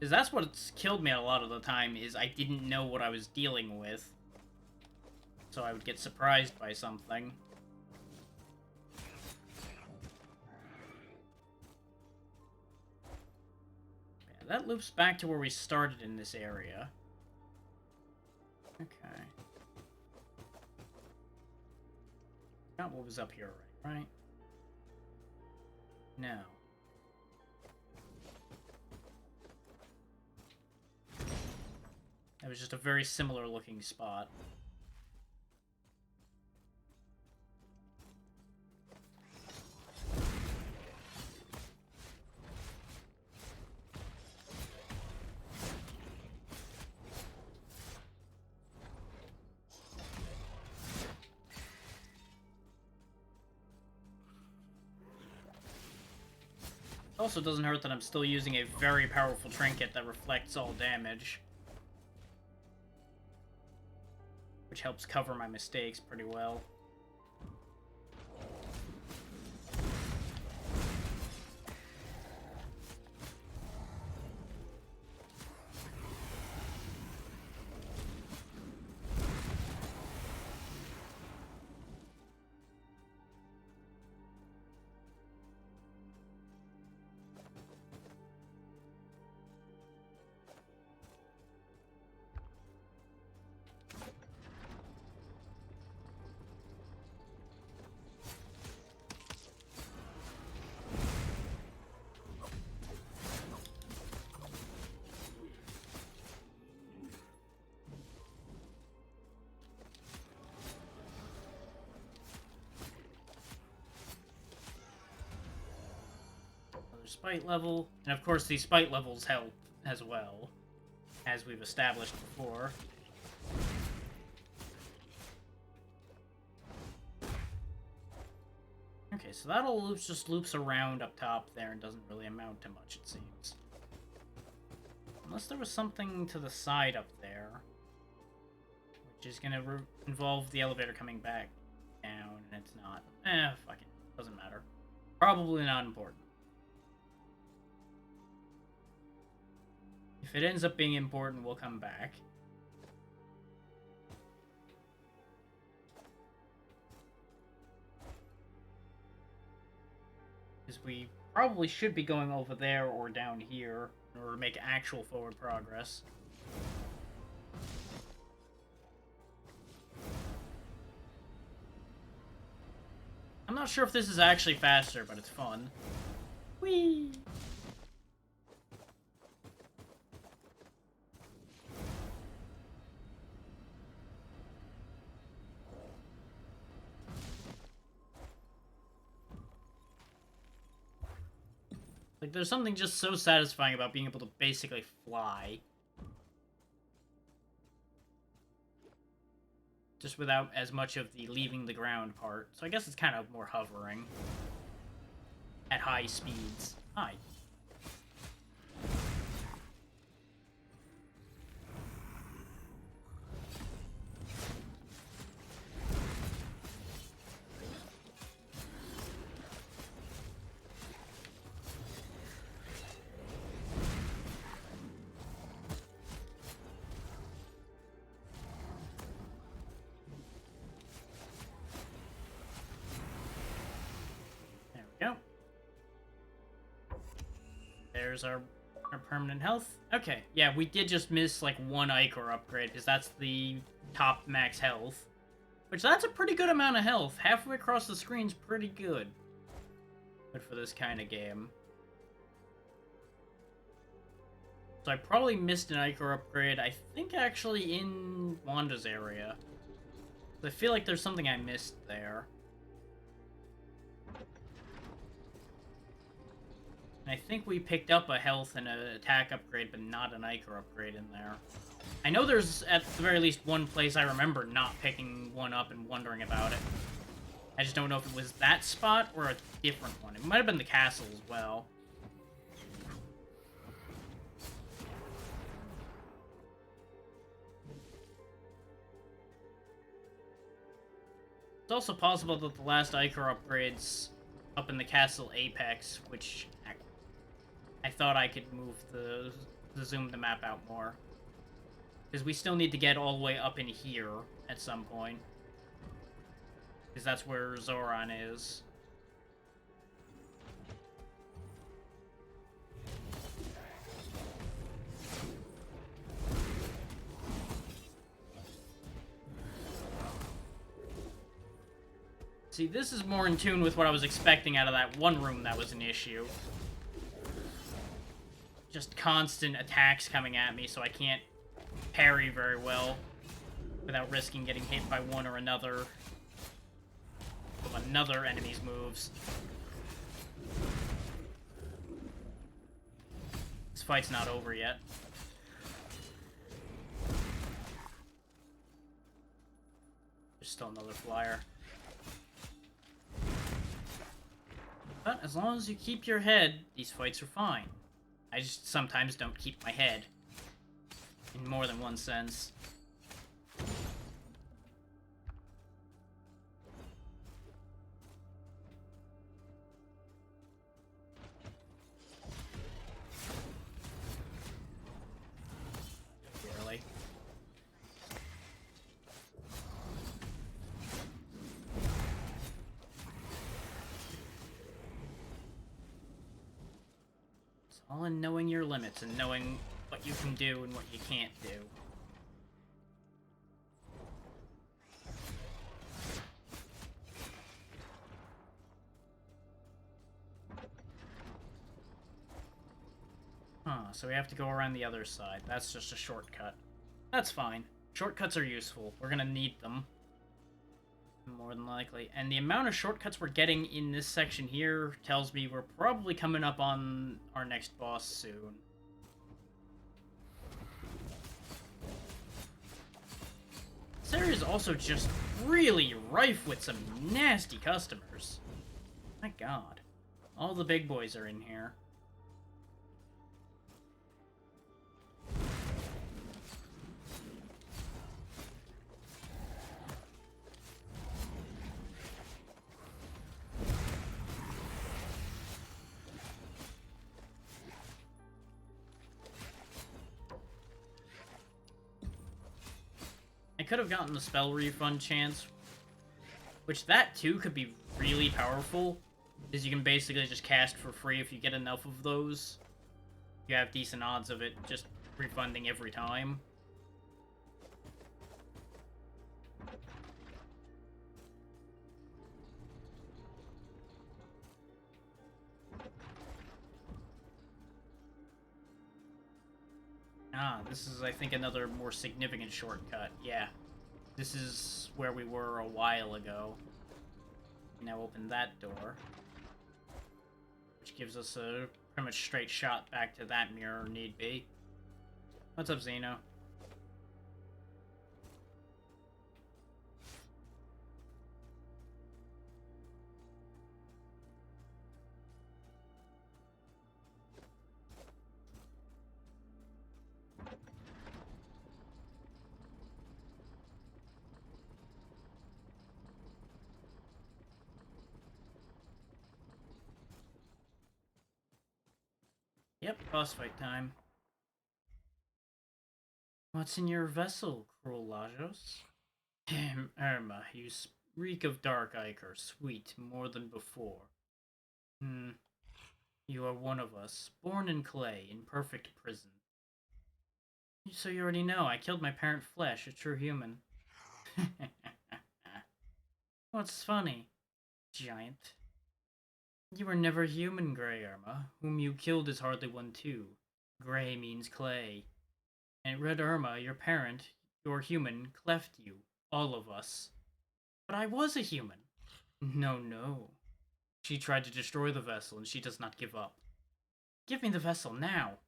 Because that's what's killed me a lot of the time, is I didn't know what I was dealing with. So I would get surprised by something. Yeah, that loops back to where we started in this area. Okay. Not what was up here, right? No. It was just a very similar looking spot. Also doesn't hurt that I'm still using a very powerful trinket that reflects all damage, which helps cover my mistakes pretty well. Spite level, and of course these spite levels help as well, as we've established before. Okay, so that all just loops around up top there and doesn't really amount to much, it seems. Unless there was something to the side up there, which is gonna involve the elevator coming back down, and it's not. Fuck it. Doesn't matter. Probably not important. If it ends up being important, we'll come back. Because we probably should be going over there or down here in order to make actual forward progress. I'm not sure if this is actually faster, but it's fun. Whee! Like, there's something just so satisfying about being able to basically fly. Just without as much of the leaving the ground part. So I guess it's kind of more hovering. At high speeds. Hi. There's our permanent health. Okay, yeah, we did just miss, like, one Ichor upgrade, because that's the top max health. Which, that's a pretty good amount of health. Halfway across the screen's pretty good. Good for this kind of game. So I probably missed an Ichor upgrade, I think actually in Wanda's area. I feel like there's something I missed there. I think we picked up a health and an attack upgrade, but not an Ichor upgrade in there. I know there's, at the very least, one place I remember not picking one up and wondering about it. I just don't know if it was that spot or a different one. It might have been the castle as well. It's also possible that the last Ichor upgrade's up in the castle apex, which I thought I could move zoom the map out more. Because we still need to get all the way up in here at some point. Because that's where Zoran is. See, this is more in tune with what I was expecting out of that one room that was an issue. Just constant attacks coming at me, so I can't parry very well without risking getting hit by one or another of another enemy's moves. This fight's not over yet. There's still another flyer. But as long as you keep your head, these fights are fine. I just sometimes don't keep my head. In more than one sense. Really? It's all in knowing your limits and knowing what you can do and what you can't do. So we have to go around the other side. That's just a shortcut. That's fine. Shortcuts are useful. We're gonna need them. More than likely. And the amount of shortcuts we're getting in this section here tells me we're probably coming up on our next boss soon. This area is also just really rife with some nasty customers. My god. All the big boys are in here. I could have gotten the spell refund chance, which that too could be really powerful, because you can basically just cast for free if you get enough of those. You have decent odds of it just refunding every time. Ah, this is, I think, another more significant shortcut. Yeah. This is where we were a while ago. Now open that door. Which gives us a pretty much straight shot back to that mirror, need be. What's up, Xeno? Yep, boss fight time. What's in your vessel, cruel Lajos? Irma, you reek of dark ichor, sweet more than before. You are one of us, born in clay, in perfect prison. So you already know, I killed my parent flesh, a true human. What's funny, giant? You were never human, Grey Irma. Whom you killed is hardly one too. Grey means clay. And Red Irma, your parent, your human, cleft you. All of us. But I was a human. No, no. She tried to destroy the vessel, and she does not give up. Give me the vessel now.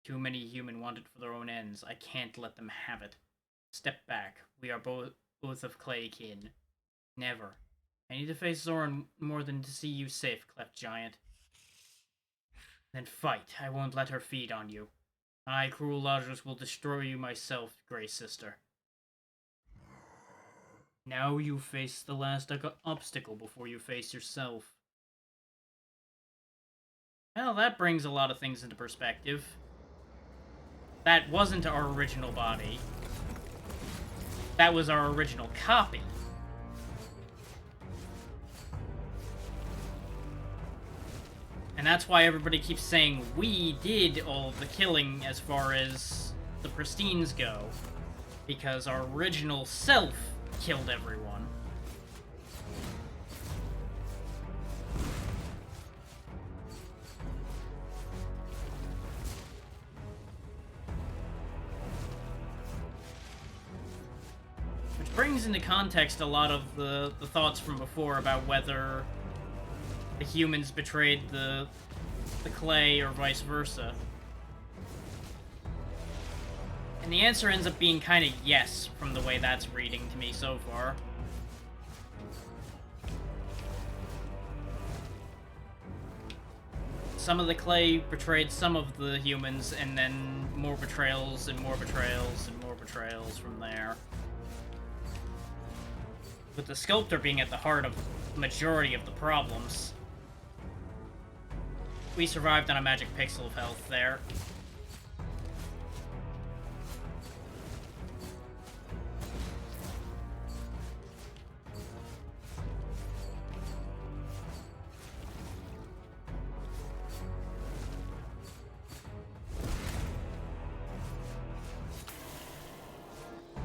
Too many human want it for their own ends. I can't let them have it. Step back. We are both of clay kin. Never. I need to face Zoran more than to see you safe, Cleft Giant. Then fight. I won't let her feed on you. I, cruel Lajos, will destroy you myself, Grey Sister. Now you face the last obstacle before you face yourself. Well, that brings a lot of things into perspective. That wasn't our original body. That was our original copy. And that's why everybody keeps saying we did all of the killing as far as the Pristines go. Because our original self killed everyone. Which brings into context a lot of the thoughts from before about whether the humans betrayed the clay or vice versa. And the answer ends up being kind of yes, from the way that's reading to me so far. some of the clay betrayed some of the humans, and then more betrayals and more betrayals and more betrayals from there. With the sculptor being at the heart of the majority of the problems. We survived on a magic pixel of health there.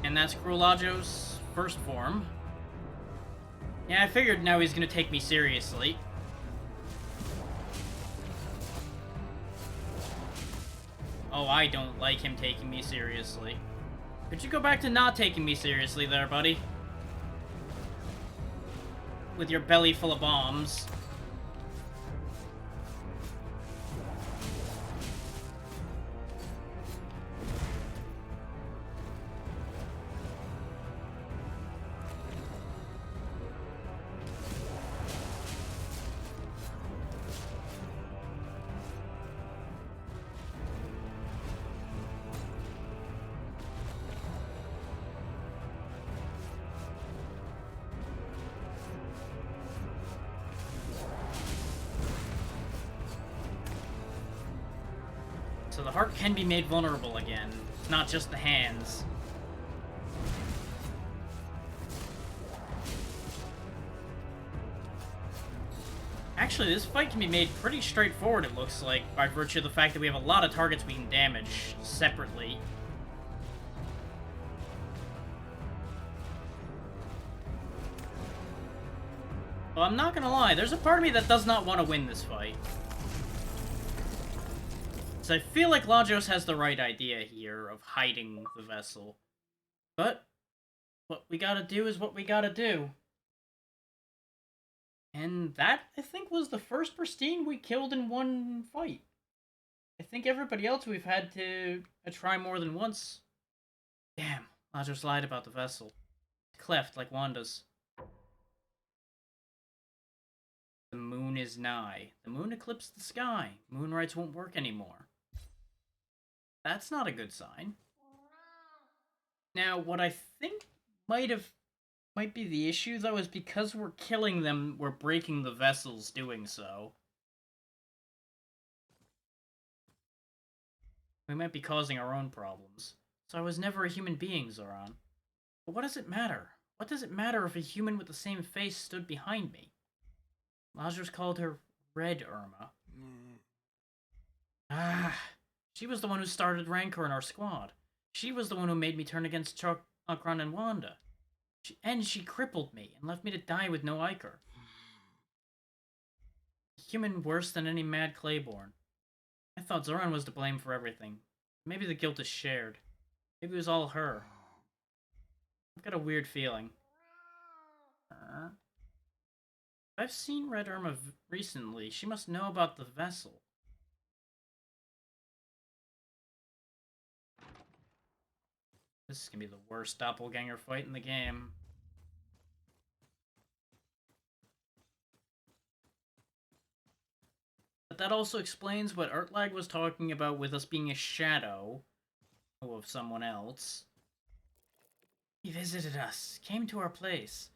And that's Krulajo's first form. Yeah, I figured now he's gonna take me seriously. Oh, I don't like him taking me seriously. Could you go back to not taking me seriously there, buddy? With your belly full of bombs. So the heart can be made vulnerable again. It's not just the hands. Actually, this fight can be made pretty straightforward, it looks like, by virtue of the fact that we have a lot of targets we can damage separately. Well, I'm not gonna lie, there's a part of me that does not want to win this fight. So I feel like Lajos has the right idea here of hiding the vessel. But what we gotta do is what we gotta do. And that, I think, was the first Pristine we killed in one fight. I think everybody else we've had to try more than once. Damn, Lajos lied about the vessel. Cleft like Wanda's. The moon is nigh. The moon eclipsed the sky. Moonrights won't work anymore. That's not a good sign. Now, what I think might be the issue, though, is because we're killing them, we're breaking the vessels doing so. We might be causing our own problems. So I was never a human being, Zoran. But what does it matter? What does it matter if a human with the same face stood behind me? Lazarus called her Red Irma. Ah, she was the one who started Rancor in our squad. She was the one who made me turn against Chakran and Wanda. She crippled me and left me to die with no Iker. A human worse than any mad Clayborn. I thought Zoran was to blame for everything. Maybe the guilt is shared. Maybe it was all her. I've got a weird feeling. I've seen Red Irma recently. She must know about the vessel. This is gonna be the worst doppelganger fight in the game. But that also explains what Artlag was talking about with us being a shadow of someone else. He visited us, came to our place.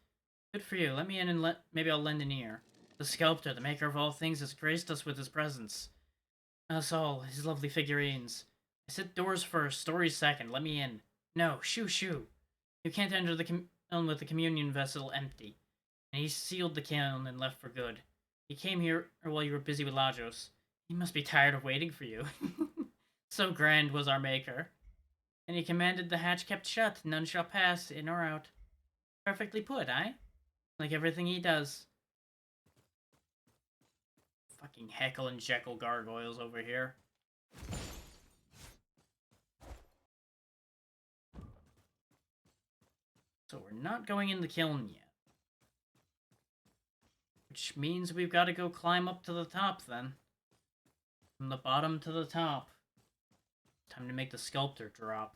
Good for you. Let me in and maybe I'll lend an ear. The sculptor, the maker of all things, has graced us with his presence. Us all, his lovely figurines. I said doors first, stories second. Let me in. No, shoo. You can't enter the kiln with the communion vessel empty. And he sealed the kiln and left for good. He came here while you were busy with Lajos. He must be tired of waiting for you. So grand was our maker. And he commanded the hatch kept shut, none shall pass, in or out. Perfectly put, eh? Like everything he does. Fucking Heckle and Jekyll gargoyles over here. So we're not going in the kiln yet. Which means we've got to go climb up to the top then. From the bottom to the top. Time to make the sculptor drop.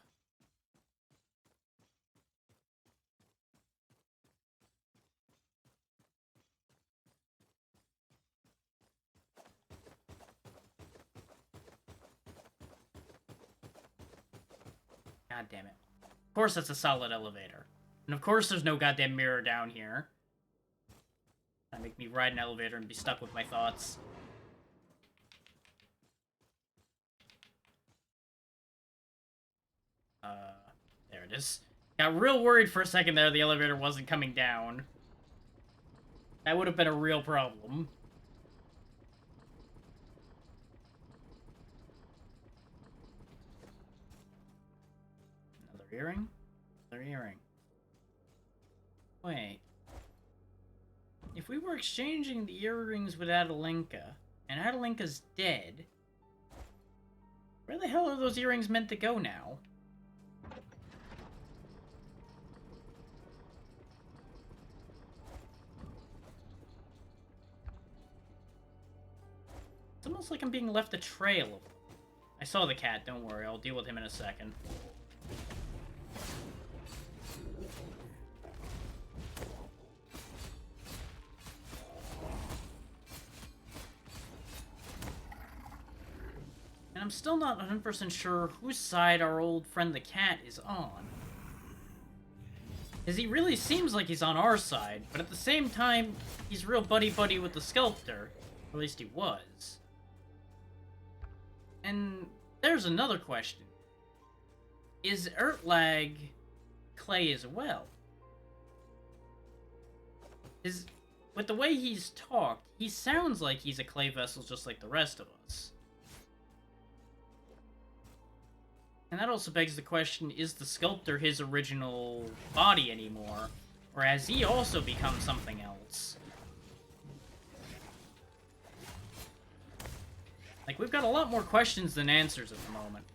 God damn it. Of course it's a solid elevator. And of course there's no goddamn mirror down here. That make me ride an elevator and be stuck with my thoughts. There it is. Got real worried for a second there the elevator wasn't coming down. That would have been a real problem. Another earring? Another earring. Wait. If we were exchanging the earrings with Adelinka, and Adelinka's dead, where the hell are those earrings meant to go now? It's almost like I'm being left a trail of them. I saw the cat, don't worry, I'll deal with him in a second. And I'm still not 100% sure whose side our old friend the cat is on. Because he really seems like he's on our side, but at the same time, he's real buddy-buddy with the sculptor. Or at least he was. And there's another question. Is Ertlag clay as well? With the way he's talked, he sounds like he's a clay vessel just like the rest of us. And that also begs the question, is the sculptor his original body anymore? Or has he also become something else? Like, we've got a lot more questions than answers at the moment.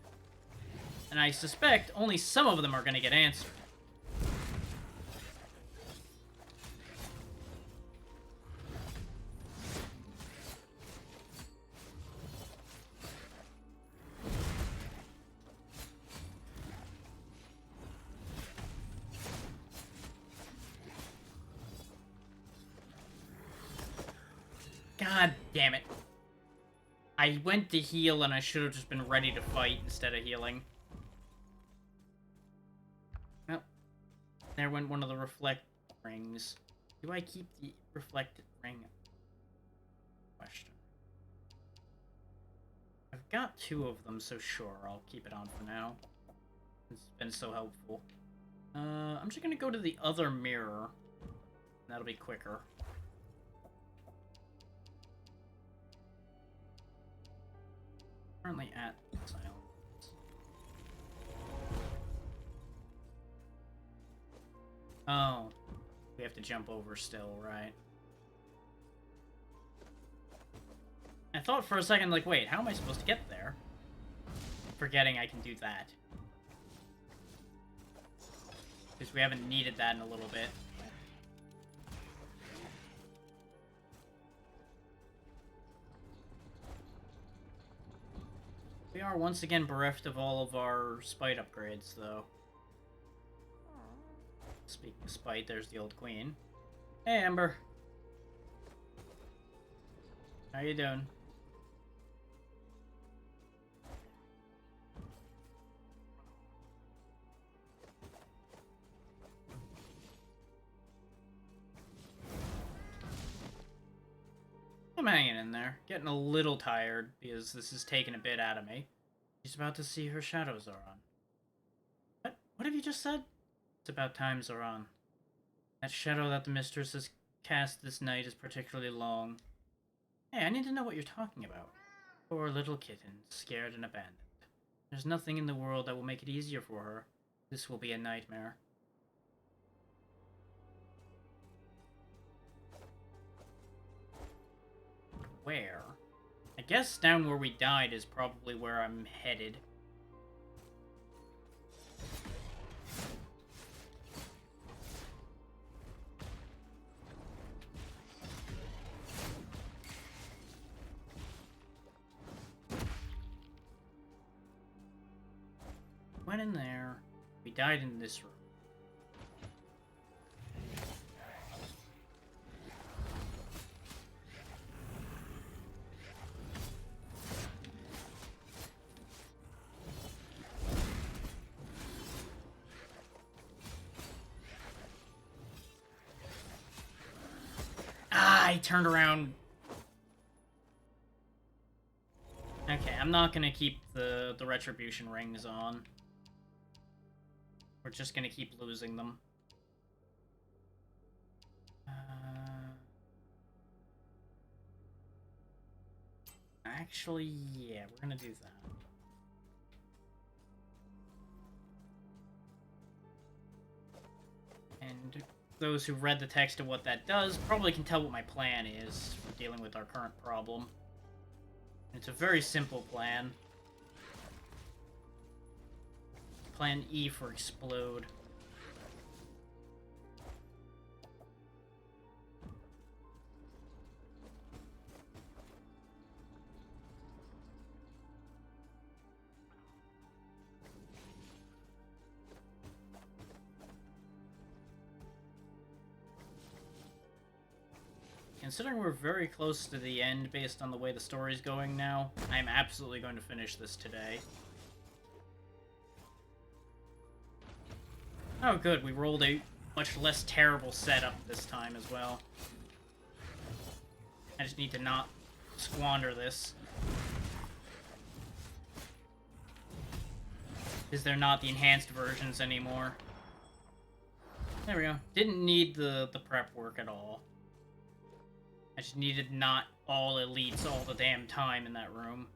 And I suspect only some of them are going to get answered. God damn it. I went to heal and I should have just been ready to fight instead of healing. Well, there went one of the reflect rings. Do I keep the reflected ring? Question. I've got 2 of them, so sure, I'll keep it on for now. It's been so helpful. I'm just gonna go to the other mirror. That'll be quicker. Currently at silence. Oh. We have to jump over still, right? I thought for a second, like, wait, how am I supposed to get there? Forgetting I can do that. Because we haven't needed that in a little bit. We are once again bereft of all of our spite upgrades, though. Speaking of spite, there's the old queen. Hey, Amber. How you doing? I'm hanging in there, getting a little tired because this is taking a bit out of me. She's about to see her shadow, Zoran. What have you just said? It's about time, Zoran. That shadow that the mistress has cast this night is particularly long. Hey, I need to know what you're talking about. Poor little kitten, scared and abandoned. There's nothing in the world that will make it easier for her. This will be a nightmare. Where? I guess down where we died is probably where I'm headed. Went in there. We died in this room. I turned around. Okay, I'm not gonna keep the retribution rings on. We're just gonna keep losing them. Actually, yeah, we're gonna do that. And those who read the text of what that does probably can tell what my plan is for dealing with our current problem. It's a very simple plan. Plan E for explode. Considering we're very close to the end based on the way the story's going now, I'm absolutely going to finish this today. Oh good, we rolled a much less terrible setup this time as well. I just need to not squander this. Is there not the enhanced versions anymore? There we go. Didn't need the prep work at all. I just needed not all elites all the damn time in that room.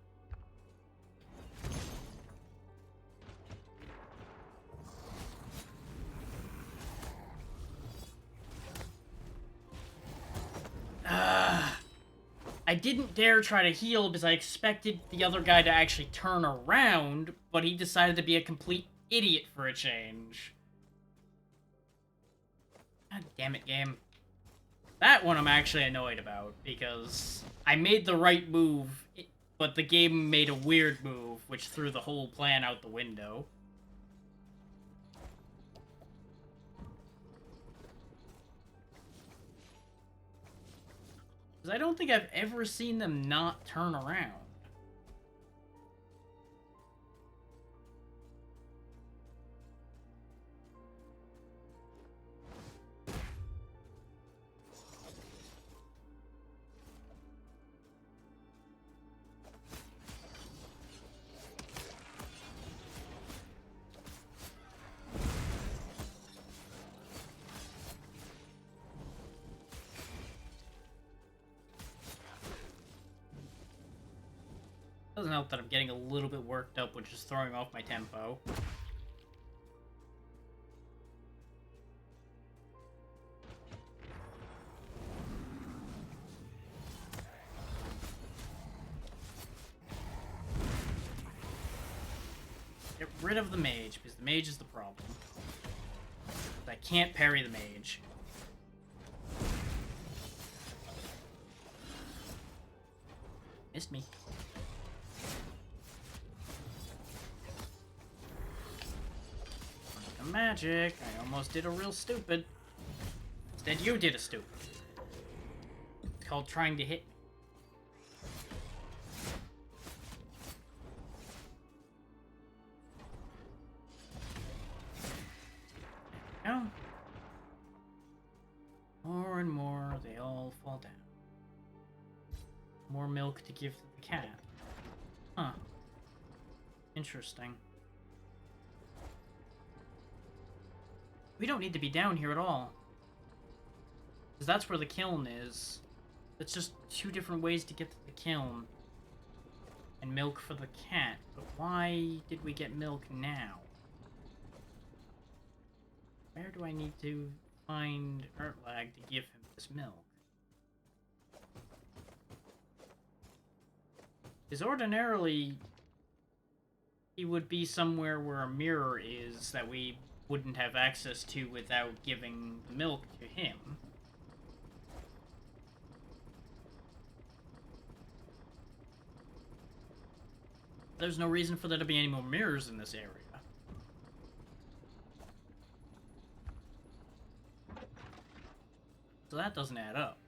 I didn't dare try to heal because I expected the other guy to actually turn around, but he decided to be a complete idiot for a change. God damn it, game. That one I'm actually annoyed about, because I made the right move, but the game made a weird move, which threw the whole plan out the window. Because I don't think I've ever seen them not turn around. Doesn't help that I'm getting a little bit worked up, which is throwing off my tempo. Get rid of the mage, because the mage is the problem. I can't parry the mage. Missed me. Magic. I almost did a real stupid. Instead, you did a stupid. It's called trying to hit me. No. More and more, they all fall down. More milk to give to the cat. Huh. Interesting. We don't need to be down here at all. Because that's where the kiln is. It's just two different ways to get to the kiln. And milk for the cat. But why did we get milk now? Where do I need to find Ertlag to give him this milk? Because ordinarily, he would be somewhere where a mirror is that we wouldn't have access to without giving the milk to him. There's no reason for there to be any more mirrors in this area. So that doesn't add up.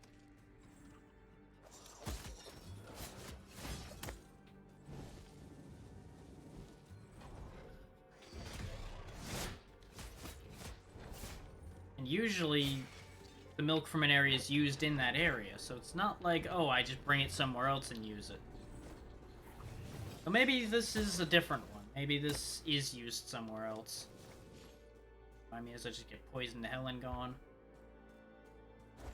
And usually, the milk from an area is used in that area. So it's not like, oh, I just bring it somewhere else and use it. So maybe this is a different one. Maybe this is used somewhere else. I mean, as I just get poisoned to hell and gone.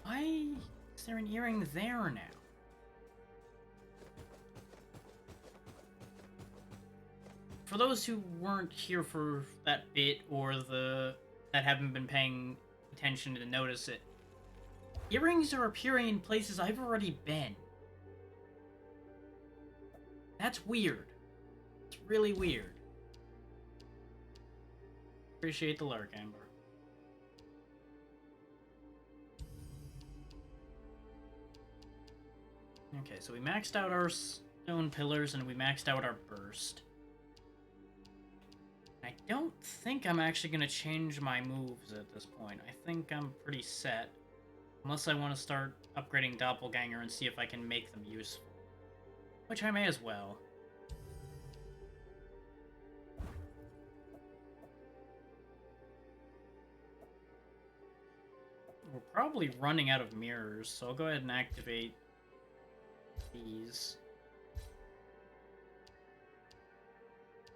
Why is there an earring there now? For those who weren't here for that bit or that haven't been paying attention to notice it, earrings are appearing in places I've already been. That's weird. It's really weird. Appreciate the lurk, Amber. Okay, so we maxed out our stone pillars and we maxed out our burst. I don't think I'm actually going to change my moves at this point. I think I'm pretty set. Unless I want to start upgrading Doppelganger and see if I can make them useful. Which I may as well. We're probably running out of mirrors, so I'll go ahead and activate these.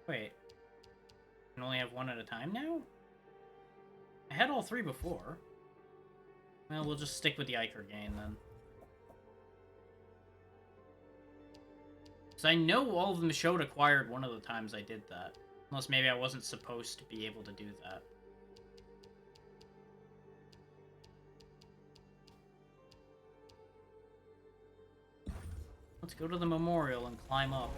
Wait. I can only have one at a time now? I had all three before. Well, we'll just stick with the Ichor gain then. Because I know all of them showed acquired one of the times I did that. Unless maybe I wasn't supposed to be able to do that. Let's go to the memorial and climb up.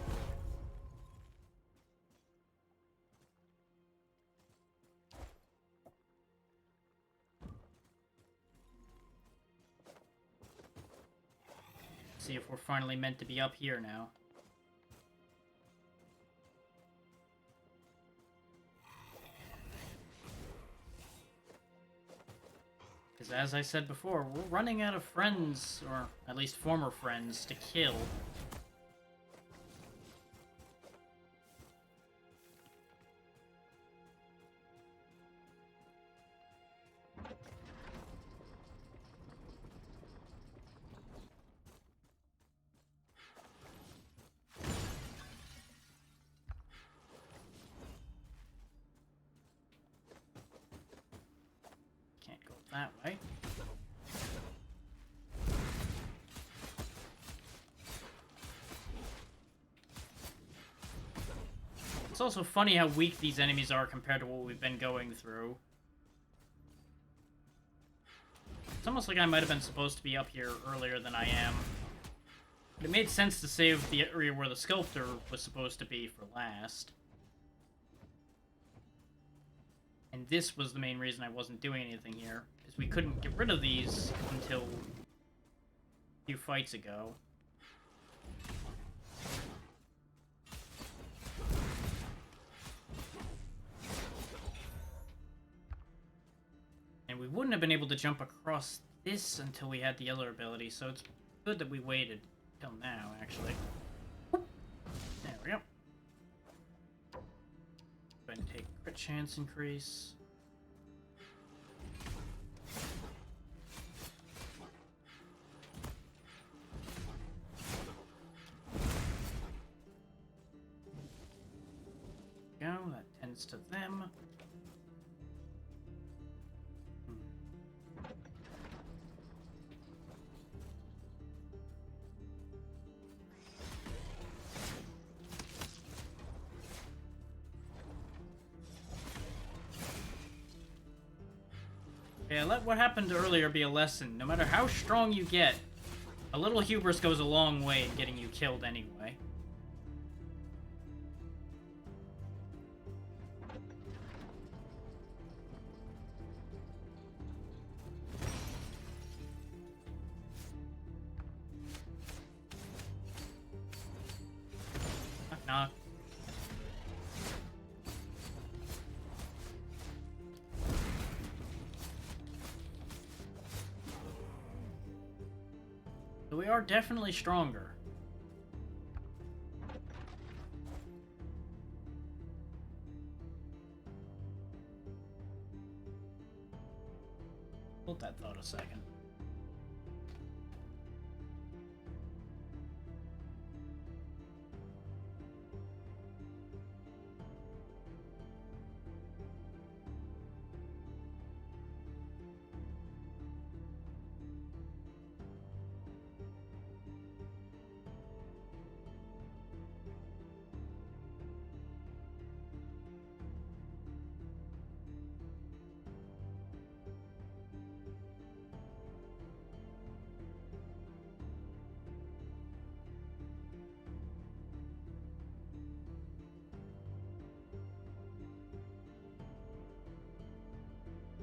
See if we're finally meant to be up here now. Because as I said before, we're running out of friends, or at least former friends, to kill. Can't go that way. It's also funny how weak these enemies are compared to what we've been going through. It's almost like I might have been supposed to be up here earlier than I am. But it made sense to save the area where the sculptor was supposed to be for last. And this was the main reason I wasn't doing anything here, is we couldn't get rid of these until a few fights ago. And we wouldn't have been able to jump across this until we had the other ability, so it's good that we waited till now, actually. There we go. Go ahead and take crit chance increase. Go, that tends to them. Yeah, let what happened earlier be a lesson. No matter how strong you get, a little hubris goes a long way in getting you killed anyway. Knock, knock. So we are definitely stronger. Hold that thought a second.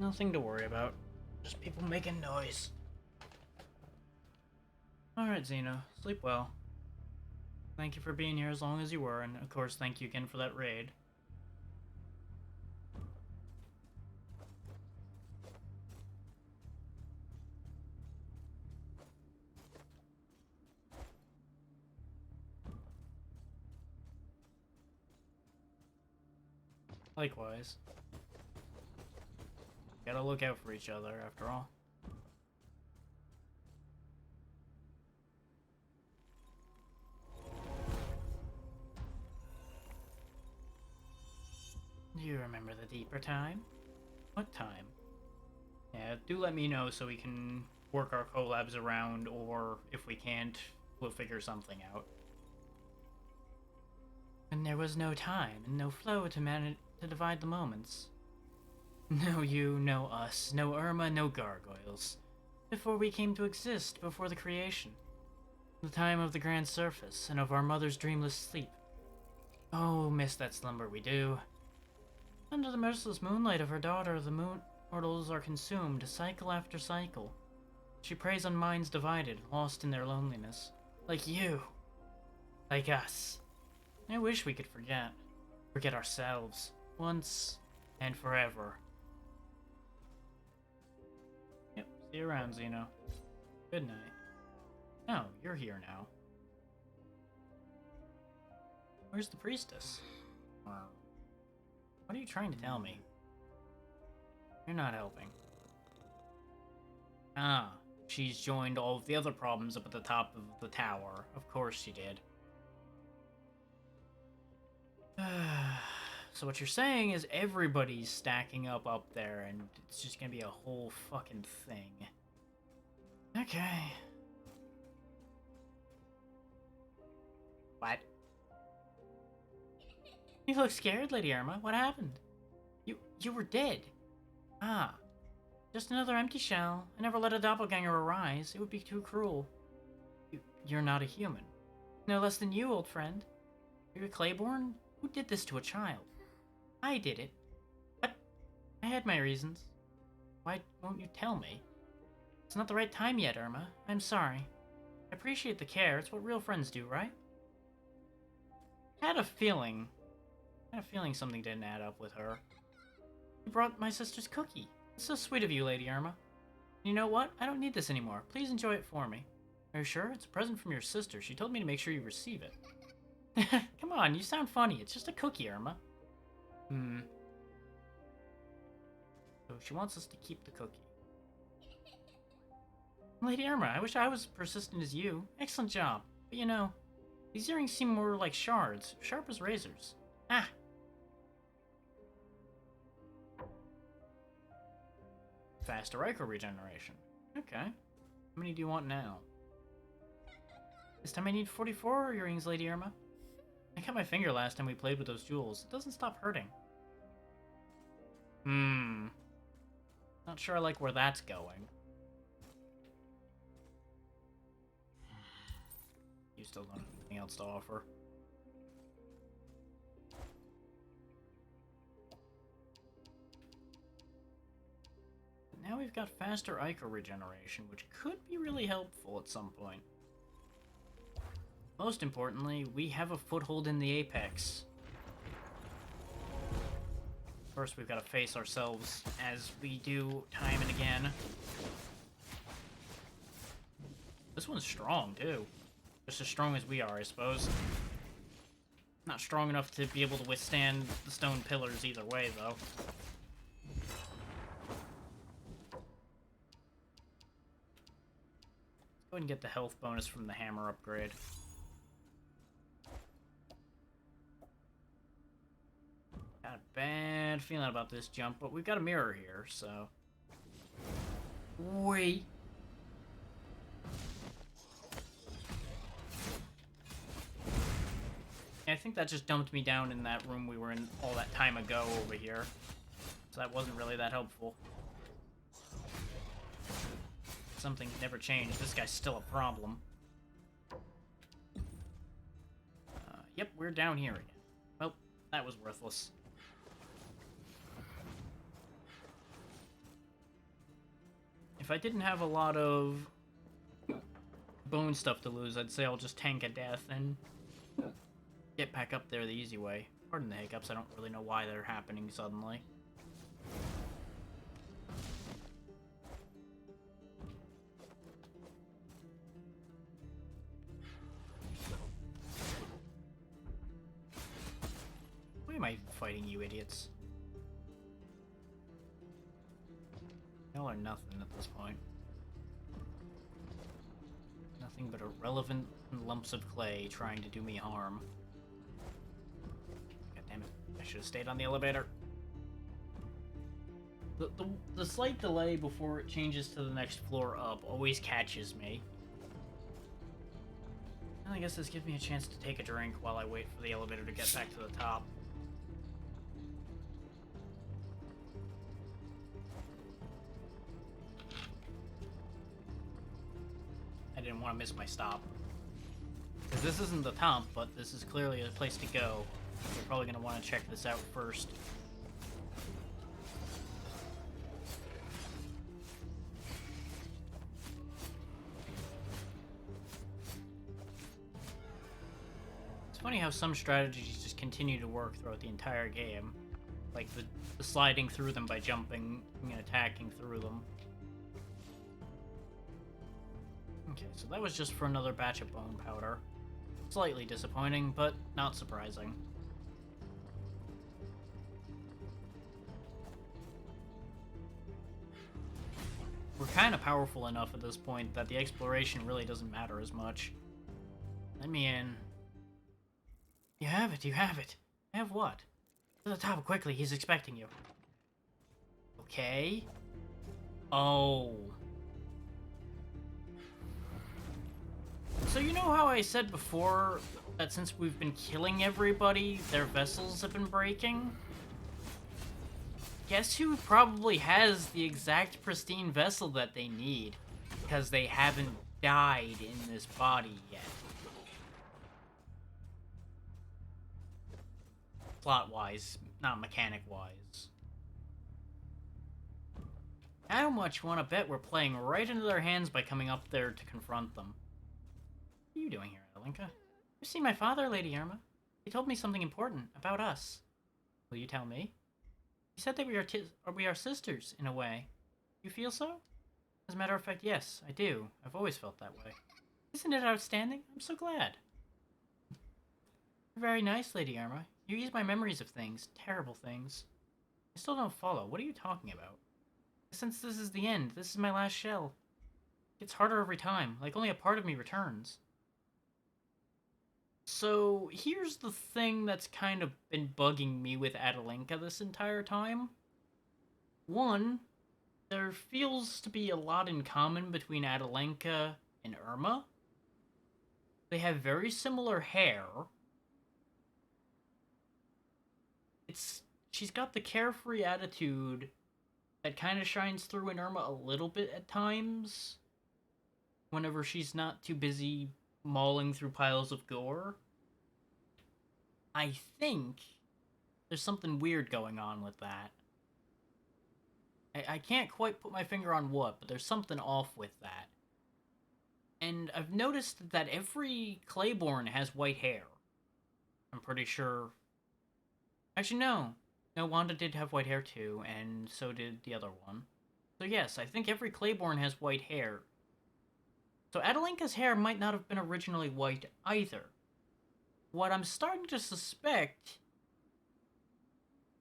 Nothing to worry about. Just people making noise. Alright, Xeno. Sleep well. Thank you for being here as long as you were, and of course, thank you again for that raid. Likewise. Gotta look out for each other, after all. Do you remember the deeper time? What time? Yeah, do let me know so we can work our collabs around, or if we can't, we'll figure something out. And there was no time and no flow to manage to divide the moments. No you, no us, no Irma, no gargoyles. Before we came to exist, before the creation. The time of the grand surface, and of our mother's dreamless sleep. Oh, miss that slumber we do. Under the merciless moonlight of her daughter, the mortals are consumed, cycle after cycle. She preys on minds divided, lost in their loneliness. Like you. Like us. I wish we could forget. Forget ourselves. Once and forever. Yep, see you around, Xeno. Good night. Oh, you're here now. Where's the priestess? What are you trying to tell me? You're not helping. Ah, she's joined all of the other problems up at the top of the tower. Of course she did. So what you're saying is everybody's stacking up there, and it's just gonna be a whole fucking thing. Okay. What? You look scared, Lady Irma. What happened? You were dead. Ah. Just another empty shell. I never let a doppelganger arise. It would be too cruel. You're not a human. No less than you, old friend. You're a Claiborne? Who did this to a child? I did it. What? I had my reasons. Why won't you tell me? It's not the right time yet, Irma. I'm sorry. I appreciate the care. It's what real friends do, right? I had a feeling something didn't add up with her. You brought my sister's cookie. It's so sweet of you, Lady Irma. You know what? I don't need this anymore. Please enjoy it for me. Are you sure? It's a present from your sister. She told me to make sure you receive it. Come on, you sound funny. It's just a cookie, Irma. So she wants us to keep the cookie. Lady Irma, I wish I was persistent as you. Excellent job. But you know, these earrings seem more like shards, sharp as razors. Ah! Faster Ichor regeneration. Okay. How many do you want now? This time I need 44 earrings, Lady Irma. I cut my finger last time we played with those jewels. It doesn't stop hurting. Not sure I like where that's going. You still don't have anything else to offer. Now we've got faster Ichor regeneration, which could be really helpful at some point. Most importantly, we have a foothold in the Apex. First, we've got to face ourselves, as we do time and again. This one's strong, too. Just as strong as we are, I suppose. Not strong enough to be able to withstand the stone pillars either way, though. Let's go ahead and get the health bonus from the hammer upgrade. Got a bad feeling about this jump, but we've got a mirror here, so... Wait. I think that just dumped me down in that room we were in all that time ago over here. So that wasn't really that helpful. Something never changed. This guy's still a problem. Yep, we're down here again. Well, that was worthless. if I didn't have a lot of bone stuff to lose, I'd say I'll just tank a death and get back up there the easy way. Pardon the hiccups, I don't really know why they're happening suddenly. Why am I fighting you idiots? Y'all are nothing at this point. Nothing but irrelevant lumps of clay trying to do me harm. God damn it. I should have stayed on the elevator. The slight delay before it changes to the next floor up always catches me. And I guess this gives me a chance to take a drink while I wait for the elevator to get back to the top. I didn't want to miss my stop. Because this isn't the top, but this is clearly a place to go. We're probably going to want to check this out first. It's funny how some strategies just continue to work throughout the entire game. Like the sliding through them by jumping and attacking through them. Okay, so that was just for another batch of bone powder. Slightly disappointing, but not surprising. We're kind of powerful enough at this point that the exploration really doesn't matter as much. Let me in. You have it, you have it. Have what? To the top quickly, he's expecting you. Okay. Oh. So you know how I said before that since we've been killing everybody, their vessels have been breaking? Guess who probably has the exact pristine vessel that they need? Because they haven't died in this body yet. Plot-wise, not mechanic-wise. How much want to bet we're playing right into their hands by coming up there to confront them? What are you doing here, Adelinka? You've seen my father, Lady Irma. He told me something important about us. Will you tell me? He said that we are sisters, in a way. You feel so? As a matter of fact, yes, I do. I've always felt that way. Isn't it outstanding? I'm so glad. You're very nice, Lady Irma. You ease my memories of things, terrible things. I still don't follow. What are you talking about? Since this is the end, this is my last shell. It gets harder every time, like only a part of me returns. So, here's the thing that's kind of been bugging me with Adelinka this entire time. One, there feels to be a lot in common between Adelinka and Irma. They have very similar hair. She's got the carefree attitude that kind of shines through in Irma a little bit at times. Whenever she's not too busy mauling through piles of gore. I think there's something weird going on with that. I can't quite put my finger on what, but there's something off with that. And I've noticed that every Claiborne has white hair. I'm pretty sure... Actually, no. No, Wanda did have white hair too, and so did the other one. So yes, I think every Claiborne has white hair. So Adelinka's hair might not have been originally white either. What I'm starting to suspect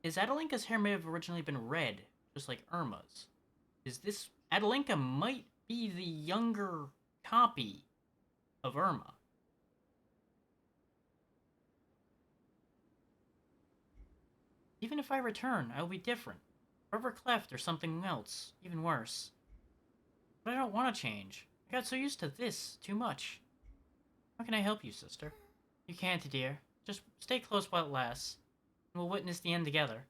is Adelinka's hair may have originally been red, just like Irma's. Adelinka might be the younger copy of Irma. Even if I return, I will be different. Forever cleft or something else, even worse. But I don't want to change. I got so used to this, too much. How can I help you, sister? You can't, dear. Just stay close while it lasts, and we'll witness the end together.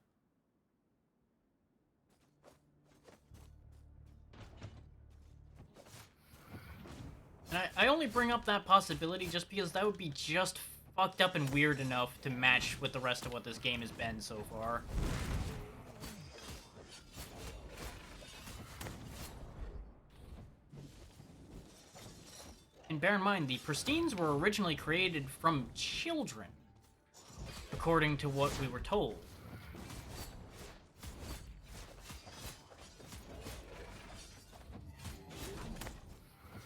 And I only bring up that possibility just because that would be just fucked up and weird enough to match with the rest of what this game has been so far. And bear in mind, the Pristines were originally created from children, according to what we were told.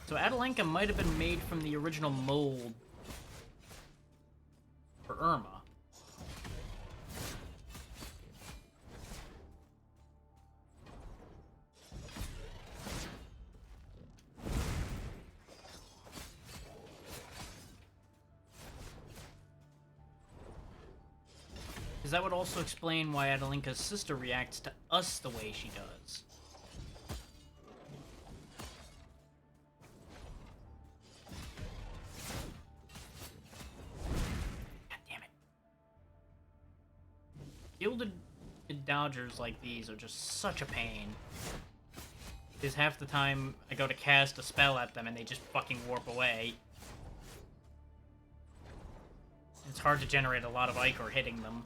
So Adelanka might have been made from the original mold for Irma. Because that would also explain why Adelinka's sister reacts to us the way she does. God damn it. Gilded dodgers like these are just such a pain. Because half the time I go to cast a spell at them and they just fucking warp away. It's hard to generate a lot of Ichor hitting them.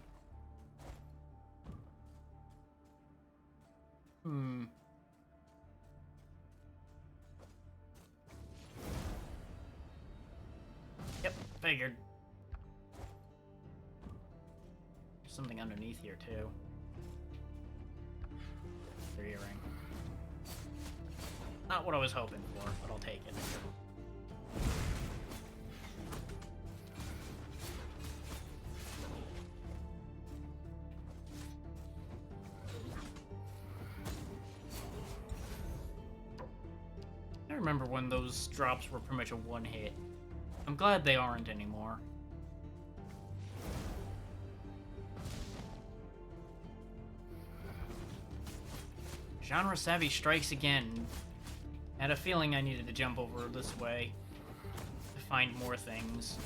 Yep, figured. There's something underneath here, too. Their earring. Not what I was hoping for, but I'll take it. I remember when those drops were pretty much a one-hit. I'm glad they aren't anymore. Genre Savvy strikes again. I had a feeling I needed to jump over this way to find more things,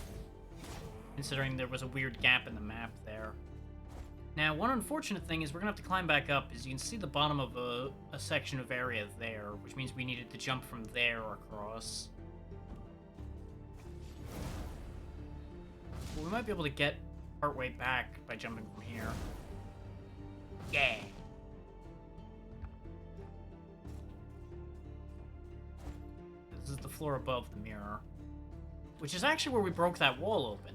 considering there was a weird gap in the map there. Now, one unfortunate thing is we're gonna have to climb back up, as you can see the bottom of a section of area there, which means we needed to jump from there across. Well, we might be able to get partway back by jumping from here. Yeah! This is the floor above the mirror, which is actually where we broke that wall open.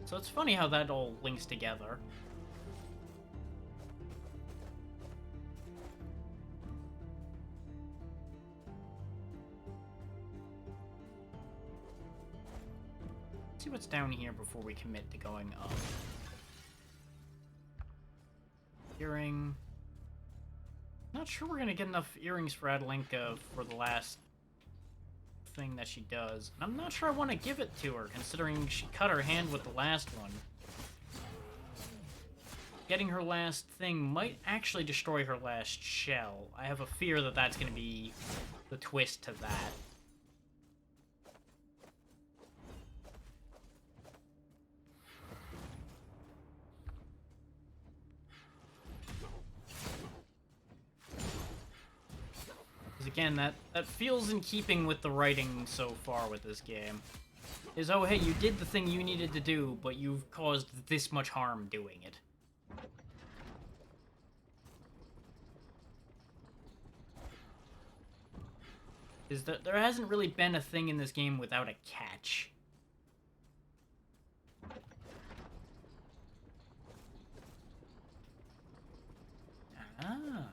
So it's funny how that all links together. Let's see what's down here before we commit to going up. Earring. Not sure we're gonna get enough earrings for Adelinka for the last thing that she does. And I'm not sure I want to give it to her, considering she cut her hand with the last one. Getting her last thing might actually destroy her last shell. I have a fear that that's going to be the twist to that. Again, that feels in keeping with the writing so far with this game. Is, oh hey, you did the thing you needed to do, but you've caused this much harm doing it. Is that there hasn't really been a thing in this game without a catch. Ah.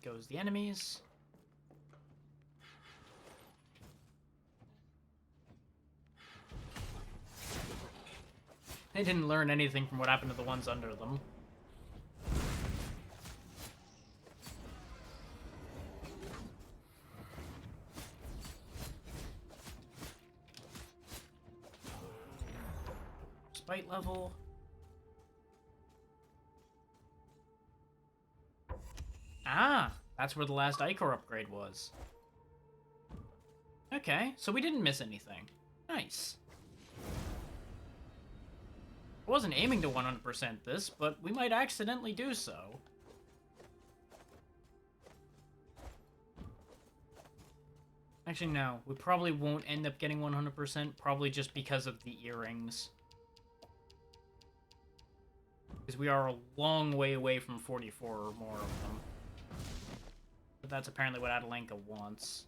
Goes the enemies. They didn't learn anything from what happened to the ones under them. Spite level. Ah, that's where the last Ichor upgrade was. Okay, so we didn't miss anything. Nice. I wasn't aiming to 100% this, but we might accidentally do so. Actually, no. We probably won't end up getting 100%, probably just because of the earrings. Because we are a long way away from 44 or more of them. But that's apparently what Adelanka wants.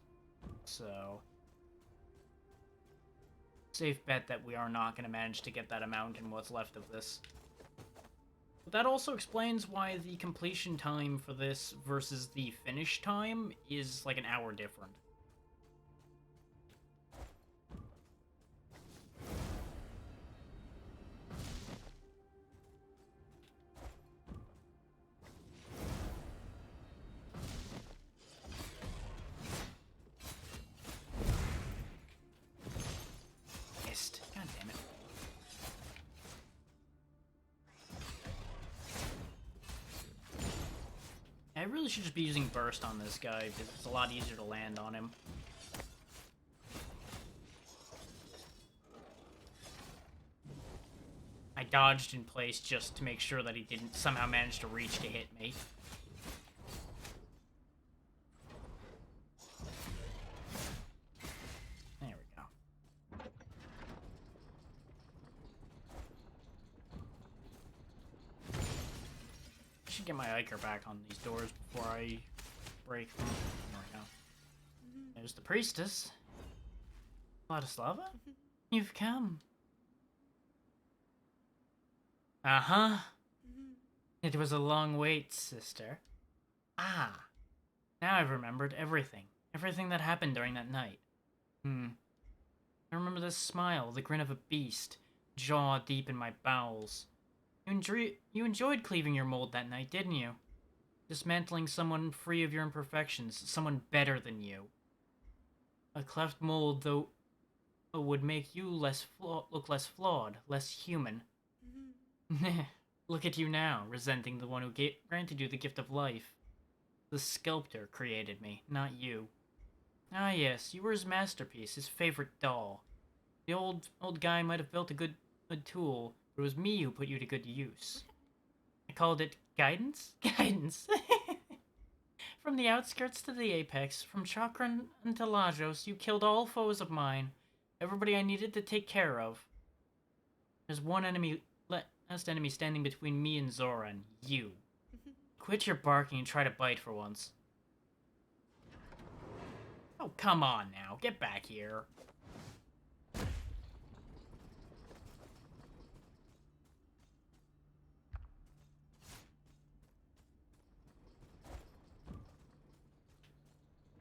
So... safe bet that we are not going to manage to get that amount in what's left of this. But that also explains why the completion time for this versus the finish time is like an hour different. God damn it. I really should just be using Burst on this guy, because it's a lot easier to land on him. I dodged in place just to make sure that he didn't somehow manage to reach to hit me. There we go. I should get my Iker back on these doors before I break them. There we go. There's the priestess. Vladislava? You've come. Uh-huh. It was a long wait, sister. Ah. Now I've remembered everything. Everything that happened during that night. I remember the smile, the grin of a beast, jaw deep in my bowels. You enjoyed cleaving your mold that night, didn't you? Dismantling someone free of your imperfections, someone better than you. A cleft mold, though, would make you look less flawed, less human. Look at you now, resenting the one who granted you the gift of life. The sculptor created me, not you. Ah yes, you were his masterpiece, his favorite doll. The old guy might have built a good tool, but it was me who put you to good use. I called it guidance? Guidance. From the outskirts to the apex, from Chakran to Lajos, you killed all foes of mine. Everybody I needed to take care of. There's one last enemy standing between me and Zoran. You. Quit your barking and try to bite for once. Oh, come on now. Get back here.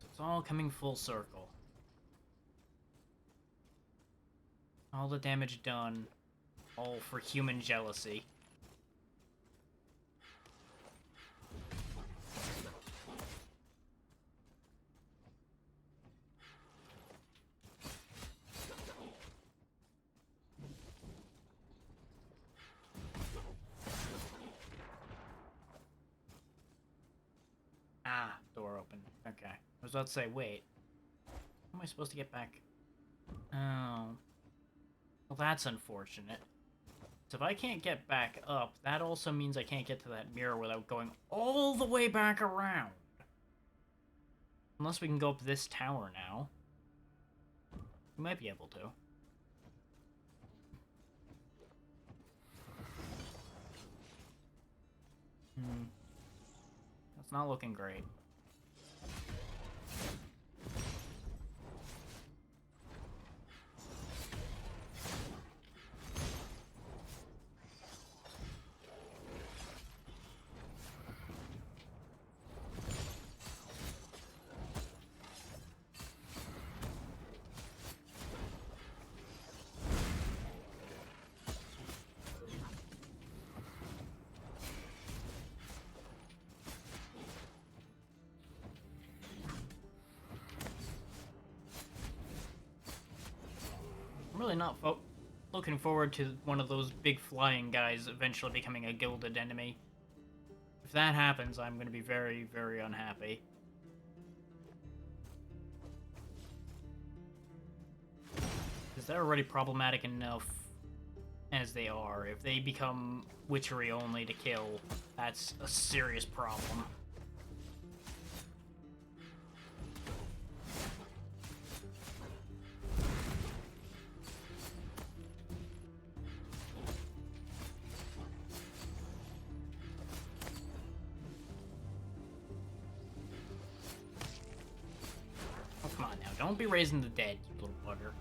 It's all coming full circle. All the damage done. All for human jealousy. Ah, door open. Okay. I was about to say, wait. How am I supposed to get back? Oh. Well, that's unfortunate. So if I can't get back up, that also means I can't get to that mirror without going all the way back around. Unless we can go up this tower now. We might be able to. That's not looking great. I'm really not looking forward to one of those big flying guys eventually becoming a gilded enemy. If that happens, I'm going to be very, very unhappy. Because they're already problematic enough as they are. If they become witchery only to kill, that's a serious problem. Oh, come on now. Don't be raising the dead, you little bugger.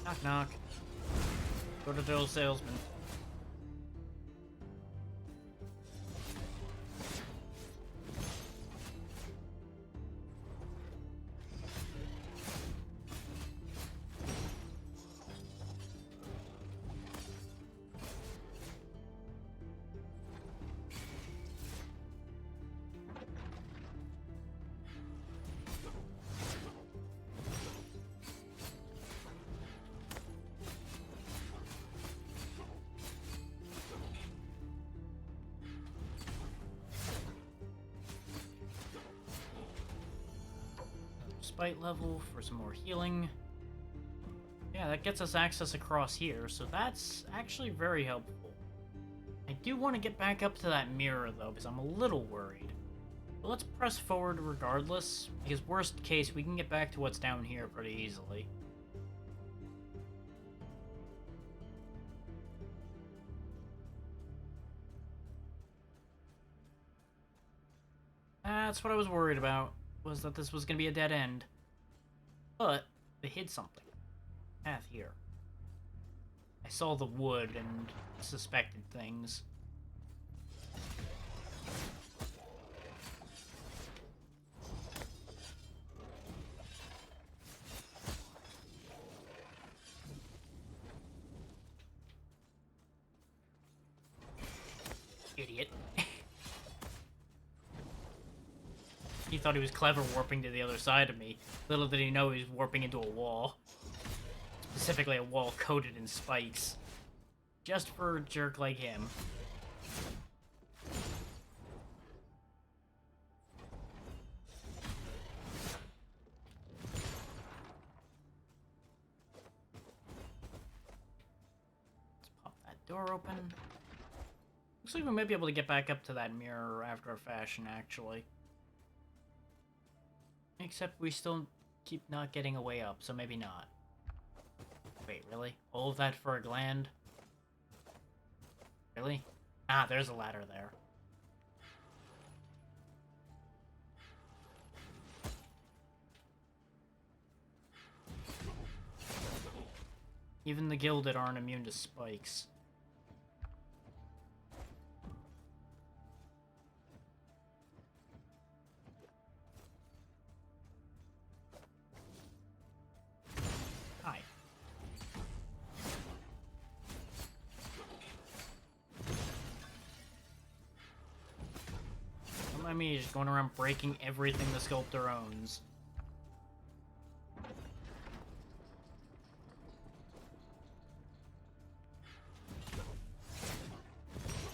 Knock, knock. Go to the old salesman. Spite level for some more healing. Yeah, that gets us access across here, so that's actually very helpful. I do want to get back up to that mirror, though, because I'm a little worried. But let's press forward regardless, because worst case, we can get back to what's down here pretty easily. That's what I was worried about, was that this was going to be a dead end. But they hid something. Path here. I saw the wood and suspected things. Idiot. He thought he was clever warping to the other side of me. Little did he know he was warping into a wall. Specifically a wall coated in spikes. Just for a jerk like him. Let's pop that door open. Looks like we might be able to get back up to that mirror after a fashion, actually. Except we still keep not getting a way up, so maybe not. Wait, really? All of that for a gland? Really? Ah, there's a ladder there. Even the Gilded aren't immune to spikes. Hi. Don't mind me just going around breaking everything the sculptor owns.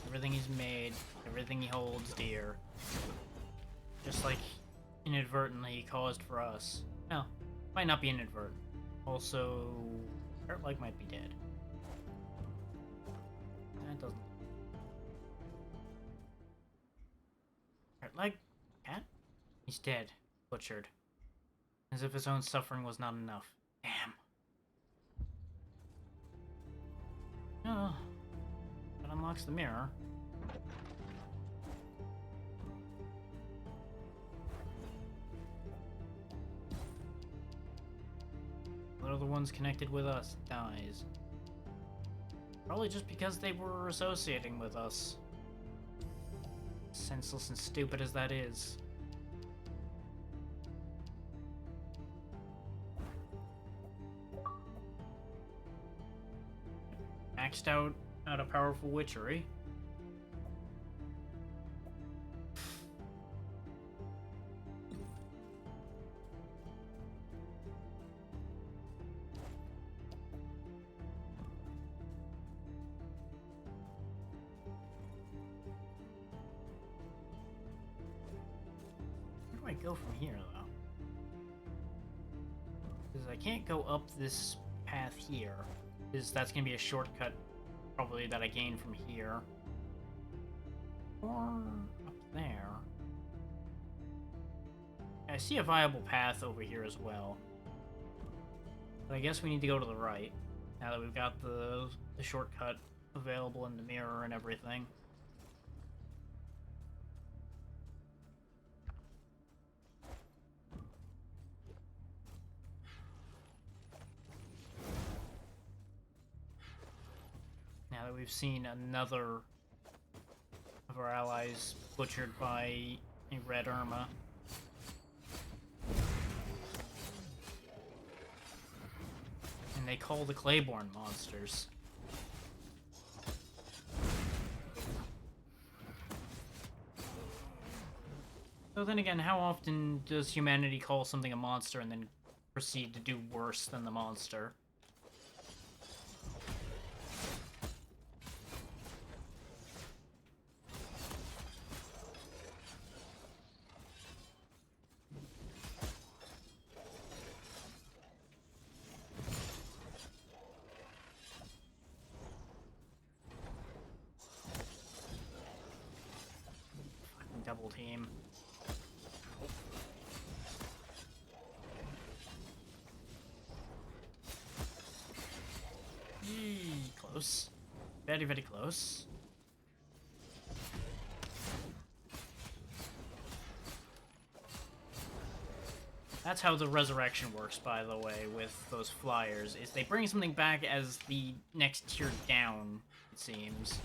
Everything he's made, everything he holds dear. Just like inadvertently he caused for us. No, might not be inadvertent. Also, Heartleg might be dead. That doesn't. Heartleg? Cat? He's dead. Butchered. As if his own suffering was not enough. Damn. Oh. That unlocks the mirror. One of the ones connected with us dies. Probably just because they were associating with us. Senseless and stupid as that is. Maxed out a powerful witchery. go from here, though? Because I can't go up this path here. Because that's going to be a shortcut, probably, that I gain from here. Or up there. I see a viable path over here as well. But I guess we need to go to the right, now that we've got the shortcut available in the mirror and everything. Now that we've seen another of our allies butchered by a red Irma. And they call the Claiborne monsters. So then again, how often does humanity call something a monster and then proceed to do worse than the monster? Fucking double team. Close. Very, very close. That's how the resurrection works, by the way, with those flyers, is they bring something back as the next tier down, it seems.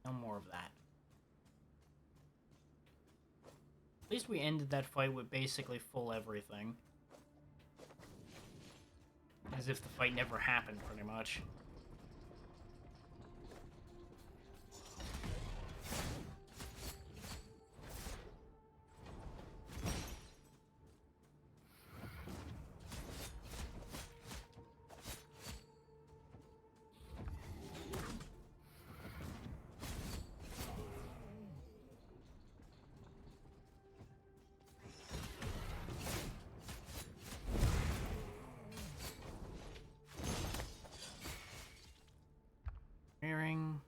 No more of that. At least we ended that fight with basically full everything. As if the fight never happened, pretty much. Mirroring.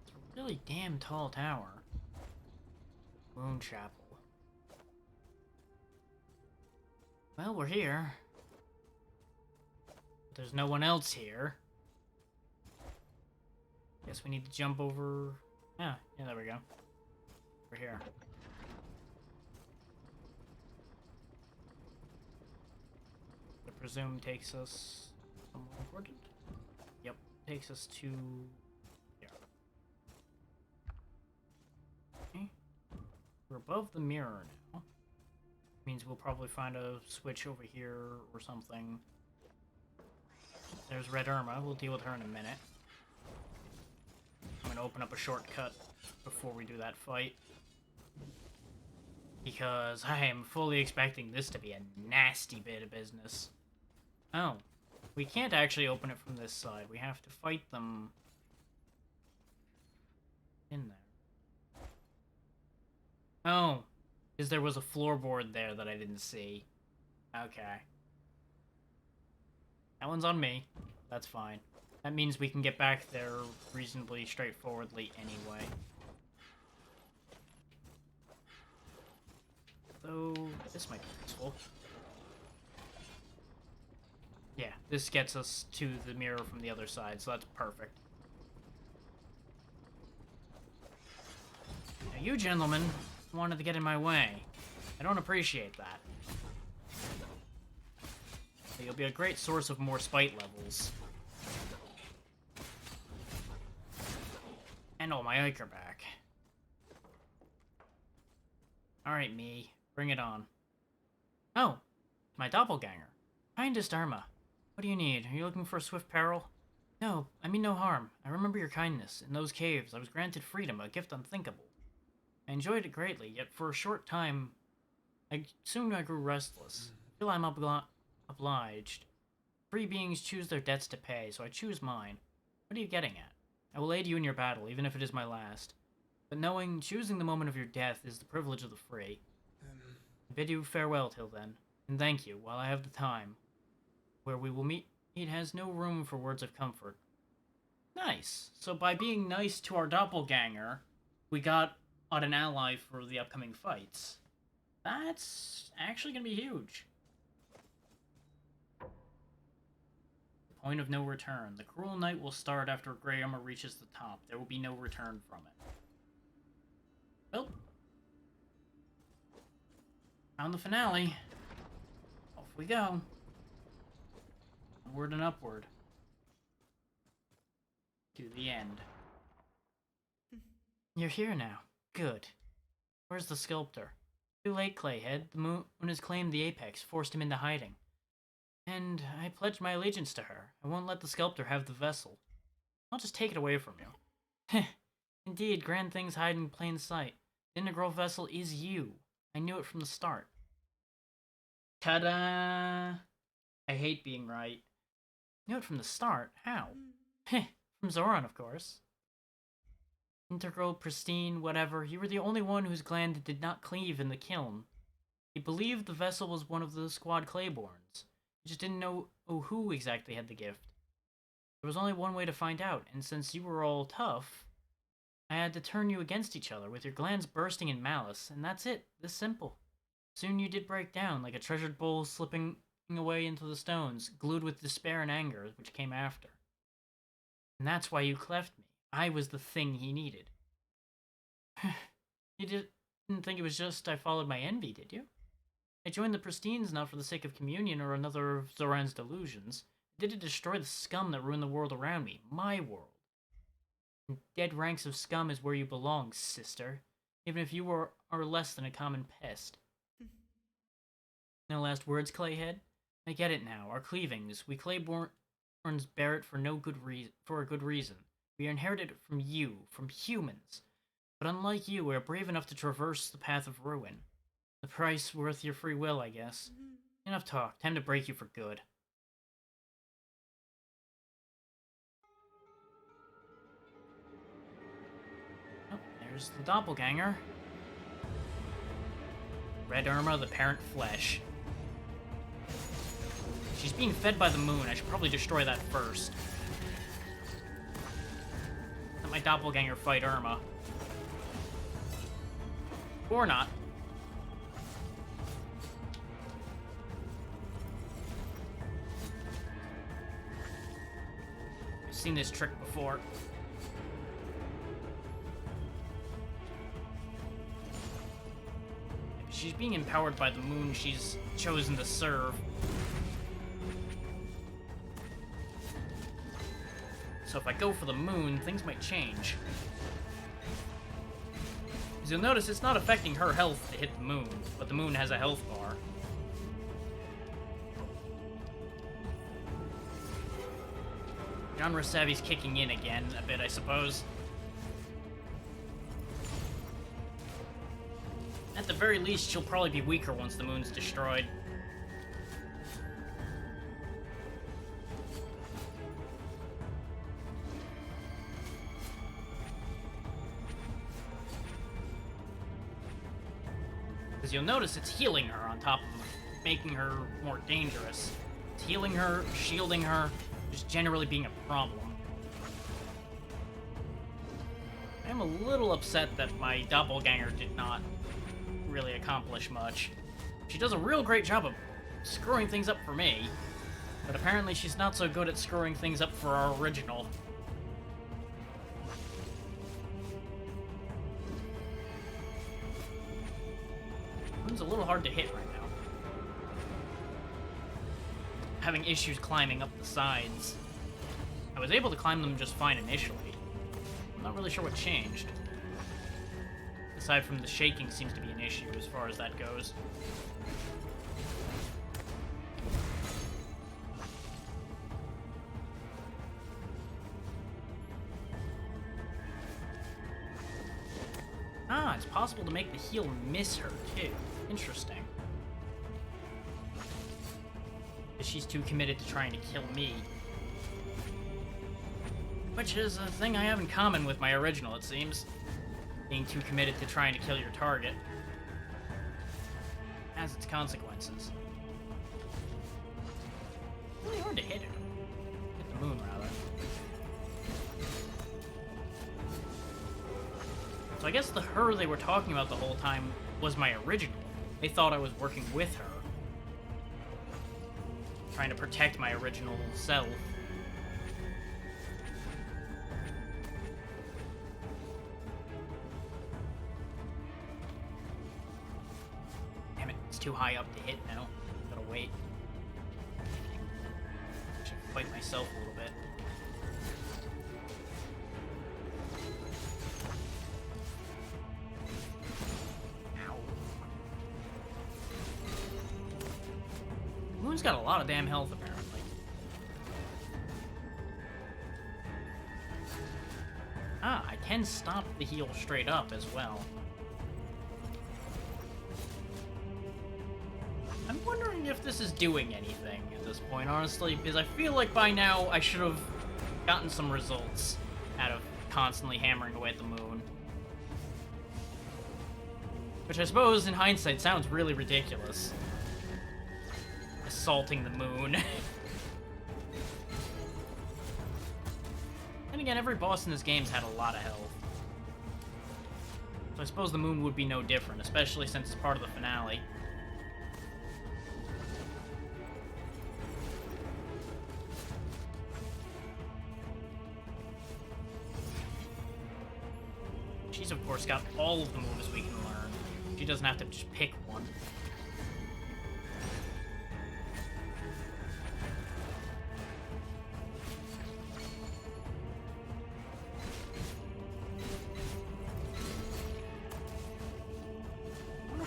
It's a really damn tall tower. Moon Chapel. Well, we're here. There's no one else here. Guess we need to jump over... Yeah, there we go. We're here. I presume takes us somewhere important. Yep, takes us to here. Okay. We're above the mirror now. Means we'll probably find a switch over here or something. There's Red Irma. We'll deal with her in a minute. I'm gonna open up a shortcut before we do that fight. Because I am fully expecting this to be a nasty bit of business. Oh. We can't actually open it from this side. We have to fight them in there. Oh. Because there was a floorboard there that I didn't see. Okay. That one's on me. That's fine. That means we can get back there reasonably straightforwardly anyway. So, this might be useful. Yeah, this gets us to the mirror from the other side, so that's perfect. Now, you gentlemen wanted to get in my way. I don't appreciate that. But you'll be a great source of more spite levels. And all my Iker back. Alright, me. Bring it on. Oh, my doppelganger. Kindest Irma. What do you need? Are you looking for a swift peril? No, I mean no harm. I remember your kindness. In those caves, I was granted freedom, a gift unthinkable. I enjoyed it greatly, yet for a short time, I grew restless. feel I'm obliged. Free beings choose their debts to pay, so I choose mine. What are you getting at? I will aid you in your battle, even if it is my last. But choosing the moment of your death is the privilege of the free. I bid you farewell till then, and thank you, while I have the time. Where we will meet, it has no room for words of comfort. Nice. So by being nice to our doppelganger, we got an ally for the upcoming fights. That's actually going to be huge. Point of no return. The cruel night will start after Grey Armor reaches the top. There will be no return from it. Well, found the finale. Off we go. Onward and upward. To the end. You're here now. Good. Where's the sculptor? Too late, Clayhead. The moon has claimed the apex, forced him into hiding. And I pledged my allegiance to her. I won't let the sculptor have the vessel. I'll just take it away from you. Indeed, grand things hide in plain sight. The integral vessel is you. I knew it from the start. Ta-da! I hate being right. Knew it from the start? How? From Zoran, of course. Integral, pristine, whatever. You were the only one whose gland did not cleave in the kiln. He believed the vessel was one of the squad Clayborns. He just didn't know who exactly had the gift. There was only one way to find out, and since you were all tough, I had to turn you against each other, with your glands bursting in malice, and that's it. This simple. Soon you did break down, like a treasured bowl slipping away into the stones, glued with despair and anger, which came after. And that's why you cleft me. I was the thing he needed. You didn't think it was just I followed my envy, did you? I joined the Pristines not for the sake of communion or another of Zoran's delusions. I did to destroy the scum that ruined the world around me, my world. And dead ranks of scum is where you belong, sister, even if you are less than a common pest. No last words, Clayhead? I get it now. Our cleavings, we Clayborns bear it for a good reason. We inherited it from you, from humans. But unlike you, we are brave enough to traverse the path of ruin. The price worth your free will, I guess. Enough talk. Time to break you for good. Oh, there's the doppelganger. Red Irma, the parent flesh. She's being fed by the moon. I should probably destroy that first. Let my doppelganger fight Irma. Or not. I've seen this trick before. If she's being empowered by the moon she's chosen to serve. So if I go for the moon, things might change. As you'll notice, it's not affecting her health to hit the moon, but the moon has a health bar. Genre Savvy's kicking in again a bit, I suppose. At the very least, she'll probably be weaker once the moon's destroyed. As you'll notice, it's healing her on top of making her more dangerous. It's healing her, shielding her, just generally being a problem. I'm a little upset that my doppelganger did not really accomplish much. She does a real great job of screwing things up for me, but apparently she's not so good at screwing things up for our original. It's a little hard to hit right now. Having issues climbing up the sides. I was able to climb them just fine initially. I'm not really sure what changed. Aside from the shaking seems to be an issue as far as that goes. Ah, it's possible to make the heal miss her, too. Interesting. She's too committed to trying to kill me. Which is a thing I have in common with my original, it seems. Being too committed to trying to kill your target has its consequences. It's really hard to hit her. Hit the moon, rather. So I guess the her they were talking about the whole time was my original. They thought I was working with her. Trying to protect my original self. Damn it, it's too high up to hit now. Gotta wait. Should fight myself a little bit. Moon's got a lot of damn health, apparently. Ah, I can stop the heal straight up as well. I'm wondering if this is doing anything at this point, honestly, because I feel like by now I should have gotten some results out of constantly hammering away at the moon. Which I suppose, in hindsight, sounds really ridiculous. Assaulting the moon. And again, every boss in this game's had a lot of health. So I suppose the moon would be no different, especially since it's part of the finale. She's of course got all of the moves we can learn. She doesn't have to just pick one.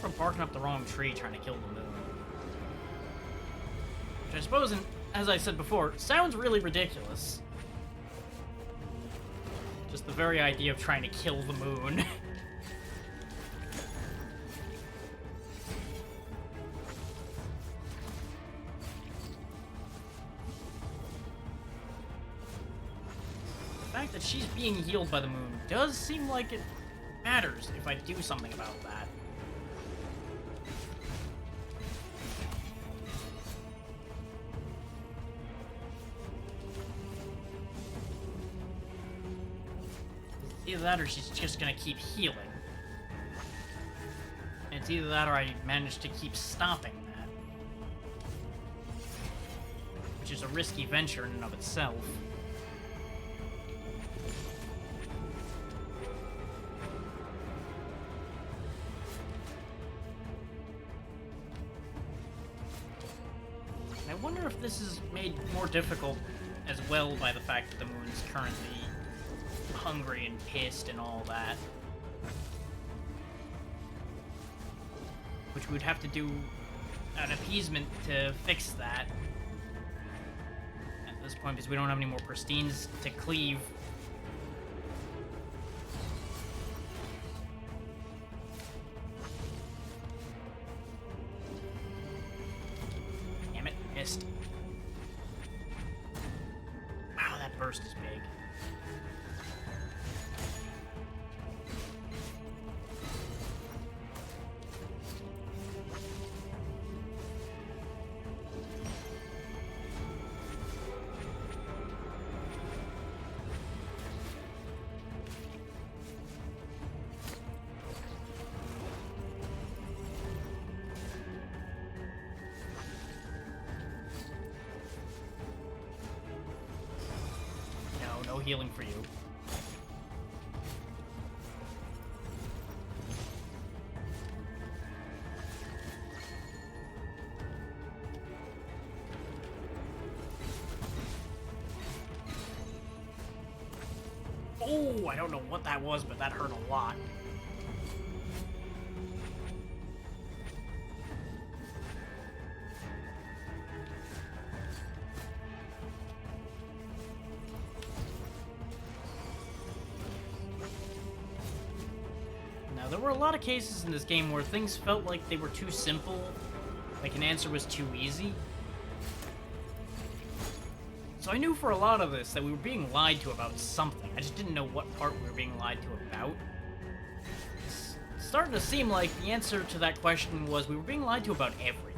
I'm barking up the wrong tree trying to kill the moon. Which I suppose, as I said before, sounds really ridiculous. Just the very idea of trying to kill the moon. The fact that she's being healed by the moon does seem like it matters if I do something about that. Either that or she's just gonna keep healing. And it's either that or I manage to keep stopping that. Which is a risky venture in and of itself. And I wonder if this is made more difficult as well by the fact that the moon is currently hungry and pissed and all that. Which we would have to do an appeasement to fix that. At this point, because we don't have any more pristines to cleave. Damn it, missed. Wow, that burst is big. No healing for you. Oh, I don't know what that was, but that hurt a lot. There were a lot of cases in this game where things felt like they were too simple, like an answer was too easy. So I knew for a lot of this that we were being lied to about something. I just didn't know what part we were being lied to about. It's starting to seem like the answer to that question was we were being lied to about everything.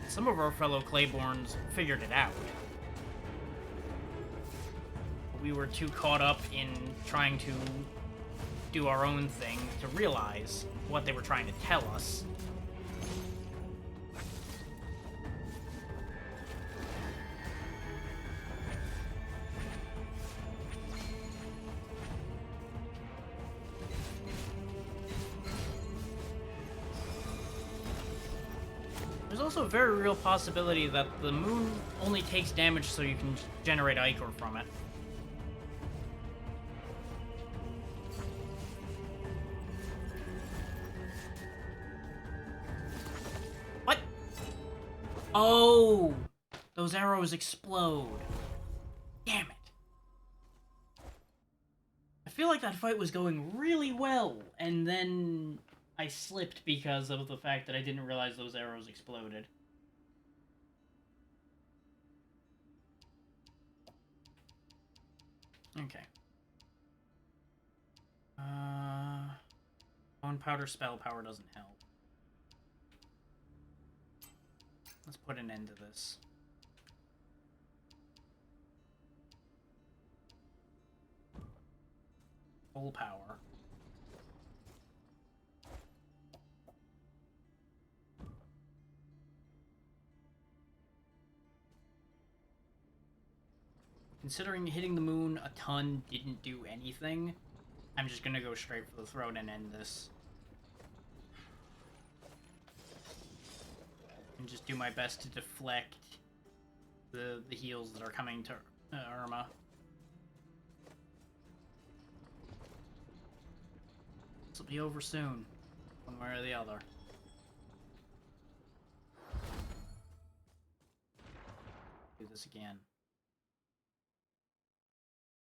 Some of our fellow Claibornes figured it out. We were too caught up in trying to do our own thing to realize what they were trying to tell us. There's also a very real possibility that the moon only takes damage so you can generate Ichor from it. What? Oh! Those arrows explode. Damn it. I feel like that fight was going really well, and then I slipped because of the fact that I didn't realize those arrows exploded. Okay. Bone powder spell power doesn't help. Let's put an end to this. Full power. Considering hitting the moon a ton didn't do anything, I'm just gonna go straight for the throat and end this. And just do my best to deflect the heals that are coming to Irma. This will be over soon, one way or the other. Do this again.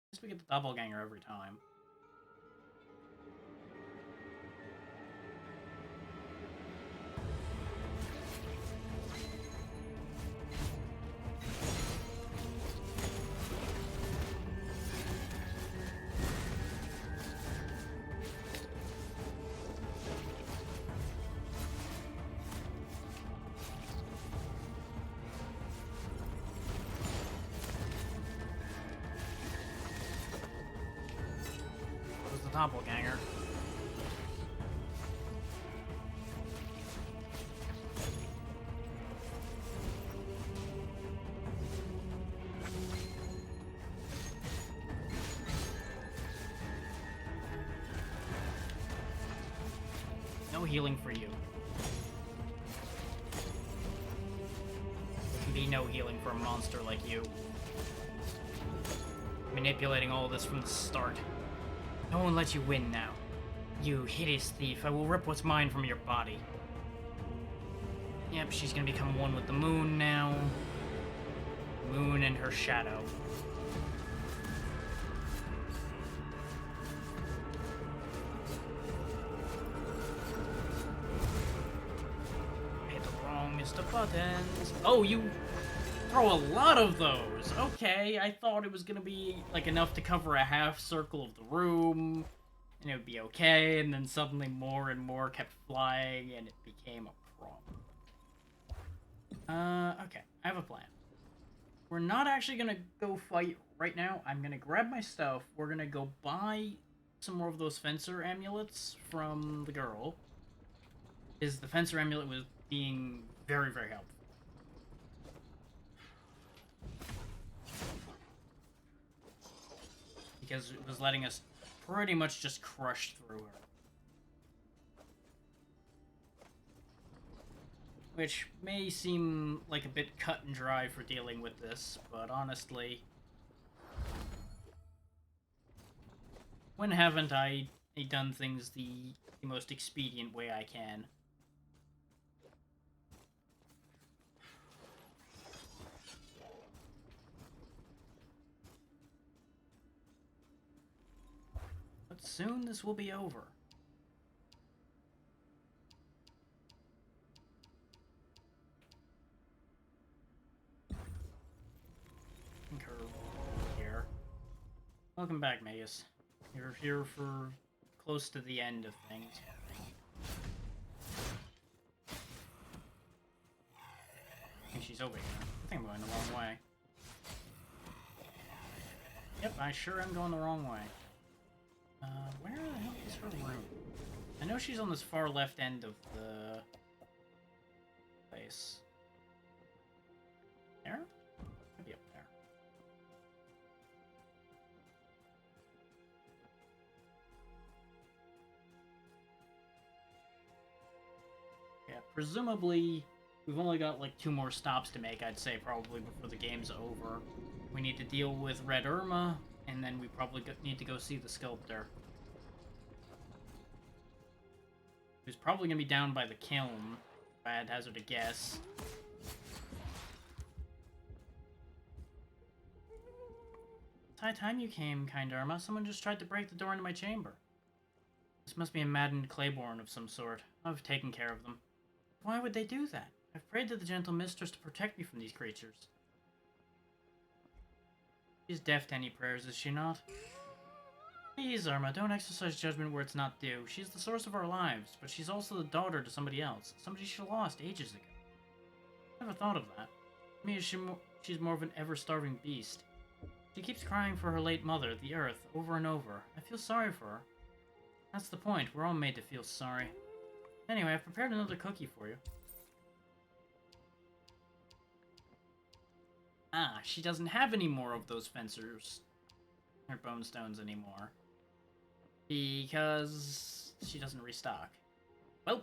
I guess we get the doppelganger every time. Doppelganger. No healing for you. There can be no healing for a monster like you. Manipulating all this from the start. I won't let you win now. You hideous thief, I will rip what's mine from your body. Yep, she's gonna become one with the moon now. Moon and her shadow. I hit the wrongest of buttons. Oh, you throw a lot of those. Okay, I thought it was gonna be like enough to cover a half circle of the room, and it would be okay. And then suddenly more and more kept flying, and it became a problem. Okay, I have a plan. We're not actually gonna go fight right now. I'm gonna grab my stuff. We're gonna go buy some more of those fencer amulets from the girl. Is the fencer amulet was being very, very helpful. Because it was letting us pretty much just crush through her. Which may seem like a bit cut and dry for dealing with this, but honestly, when haven't I done things the most expedient way I can? But soon this will be over. Welcome back, Magus. You're here for close to the end of things. I think she's over here. I think I'm going the wrong way. Yep, I sure am going the wrong way. Where the hell is her room? I know she's on this far left end of the place. There? Maybe up there. Yeah, presumably we've only got like 2 more stops to make, I'd say, probably before the game's over. We need to deal with Red Irma, and then we probably need to go see the sculptor. Who's probably going to be down by the kiln, if I had hazard a guess. It's high time you came, kind Irma. Someone just tried to break the door into my chamber. This must be a maddened Claiborne of some sort. I've taken care of them. Why would they do that? I've prayed to the gentle mistress to protect me from these creatures. She's deaf to any prayers, is she not? Please, Irma, don't exercise judgment where it's not due. She's the source of our lives, but she's also the daughter to somebody else. Somebody she lost ages ago. Never thought of that. To me, she's more of an ever-starving beast. She keeps crying for her late mother, the Earth, over and over. I feel sorry for her. That's the point. We're all made to feel sorry. Anyway, I've prepared another cookie for you. Ah, she doesn't have any more of those fencers. Her bone stones anymore. Because she doesn't restock. Well,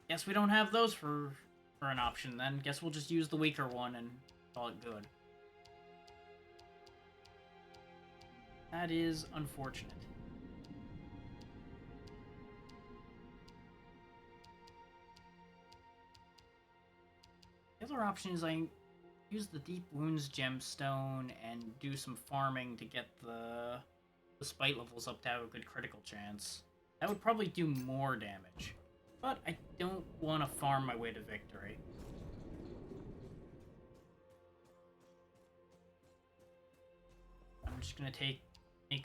guess we don't have those for an option then. Guess we'll just use the weaker one and call it good. That is unfortunate. The other option is I use the Deep Wounds gemstone and do some farming to get the spite levels up to have a good critical chance. That would probably do more damage. But I don't want to farm my way to victory. I'm just going to take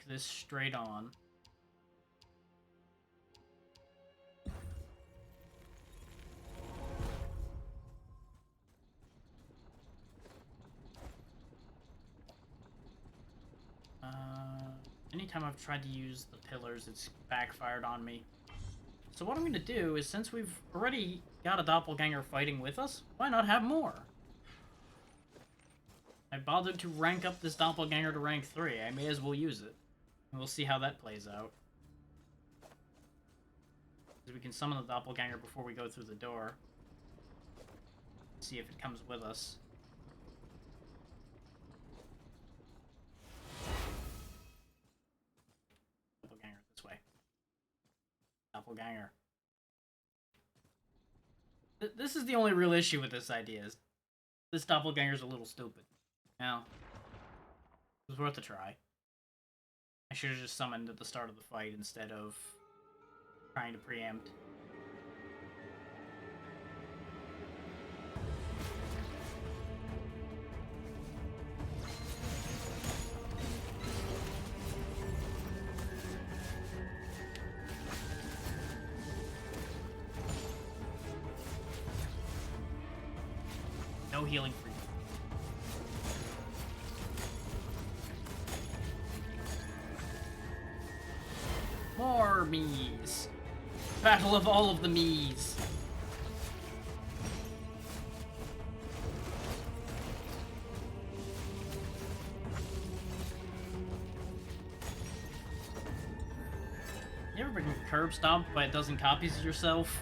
this straight on. Anytime I've tried to use the pillars, it's backfired on me. So what I'm going to do is, since we've already got a doppelganger fighting with us, why not have more? I bothered to rank up this doppelganger to rank 3. I may as well use it. And we'll see how that plays out. Because we can summon the doppelganger before we go through the door. See if it comes with us. Doppelganger this way. Doppelganger. This is the only real issue with this idea, is this doppelganger's a little stupid. Now, it was worth a try. I should have just summoned at the start of the fight instead of trying to preempt. No healing for you. More Miis. Battle of all of the Miis. You ever been curb stomped by a dozen copies of yourself?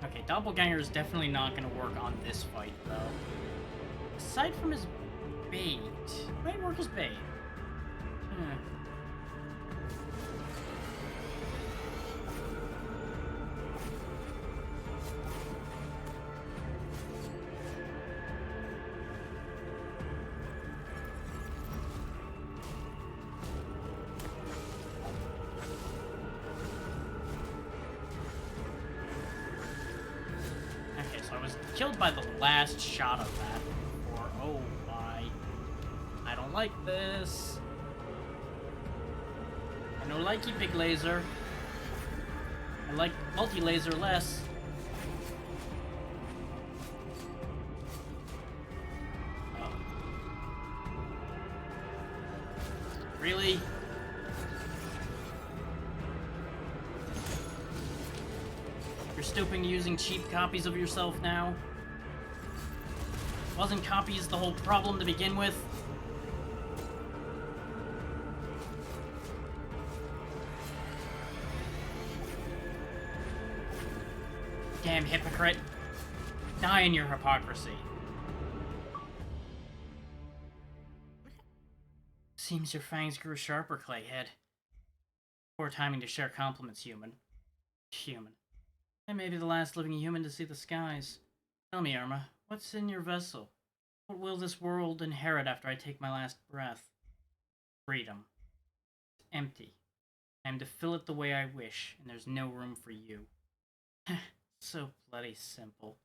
Okay, Doppelganger is definitely not going to work on this fight, though. Aside from his bait, it might work as bait. Okay, so I was killed by the last shot of that before. Oh my. don't like this. I don't like you, big laser. I like multi-laser less. Oh. Really? You're stooping to using cheap copies of yourself now? Wasn't copies the whole problem to begin with? Damn hypocrite. Die in your hypocrisy. Seems your fangs grew sharper, Clayhead. Poor timing to share compliments, human. Human. I may be the last living human to see the skies. Tell me, Irma, what's in your vessel? What will this world inherit after I take my last breath? Freedom. It's empty. I am to fill it the way I wish, and there's no room for you. So bloody simple.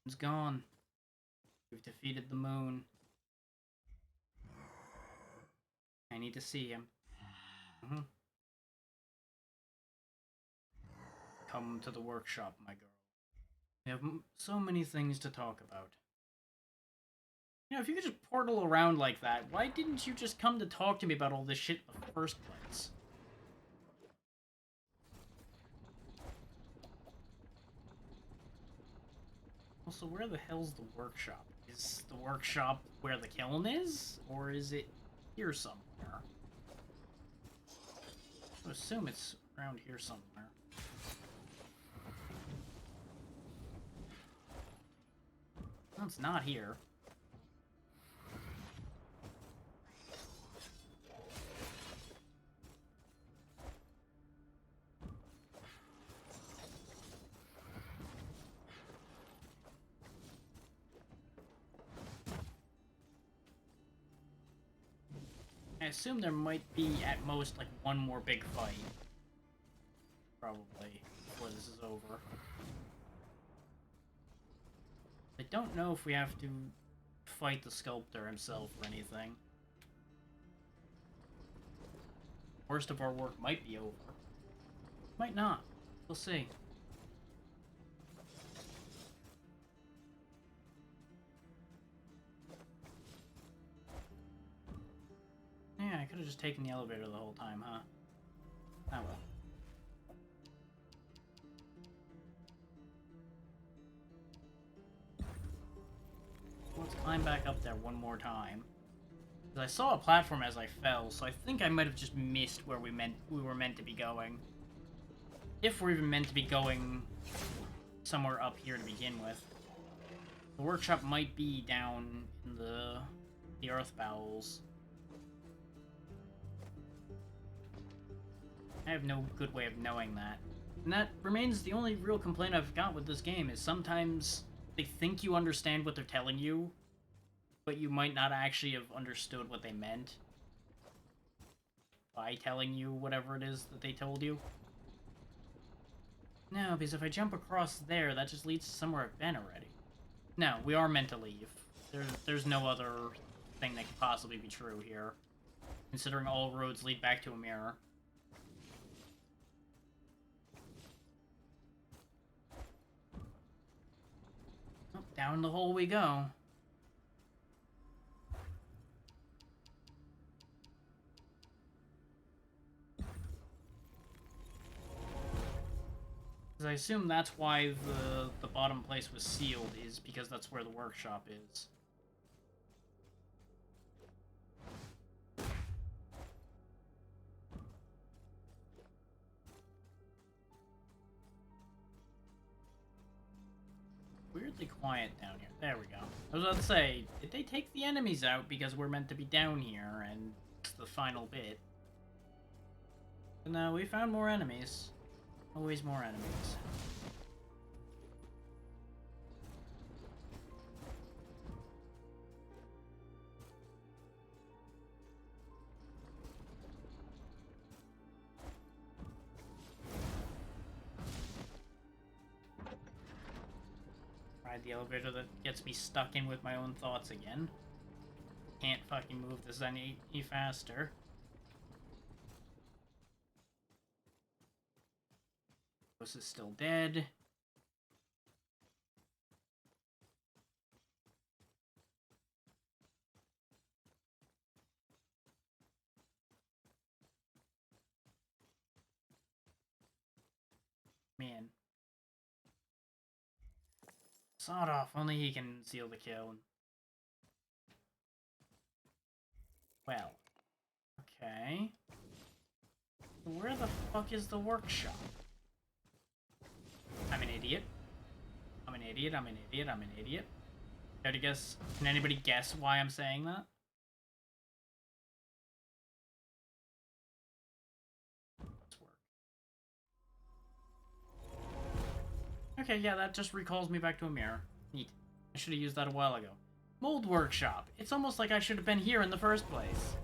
It's gone. We've defeated the moon. I need to see him. Come to the workshop, my girl. We have so many things to talk about. You know, if you could just portal around like that, why didn't you just come to talk to me about all this shit in the first place? Also, where the hell's the workshop? Is the workshop where the kiln is? Or is it here somewhere? I would assume it's around here somewhere. No, it's not here. I assume there might be, at most, like, one more big fight. Probably, before this is over. I don't know if we have to fight the sculptor himself or anything. Worst of our work might be over. Might not. We'll see. Yeah, I could have just taken the elevator the whole time, huh? Oh well. Let's climb back up there one more time. I saw a platform as I fell, so I think I might have just missed where we were meant to be going. If we're even meant to be going somewhere up here to begin with. The workshop might be down in the earth bowels. I have no good way of knowing that. And that remains the only real complaint I've got with this game, is sometimes they think you understand what they're telling you, but you might not actually have understood what they meant by telling you whatever it is that they told you. No, because if I jump across there, that just leads to somewhere I've been already. No, we are meant to leave. There's no other thing that could possibly be true here, considering all roads lead back to a mirror. Oh, down the hole we go. I assume that's why the bottom place was sealed, is because that's where the workshop is. Weirdly quiet down here. There we go. I was about to say, did they take the enemies out because we're meant to be down here and it's the final bit? But no, we found more enemies. Always more enemies. ride the elevator that gets me stuck in with my own thoughts again. Can't fucking move this any faster. Ghost is still dead. Man. Sawed off. Only he can seal the kill. Well. Okay. Where the fuck is the workshop? I'm an idiot. I'm an idiot. I'm an idiot. I'm an idiot. Care to guess? Can anybody guess why I'm saying that? Let's work. Okay, yeah, that just recalls me back to a mirror. Neat. I should have used that a while ago. Mold workshop. It's almost like I should have been here in the first place.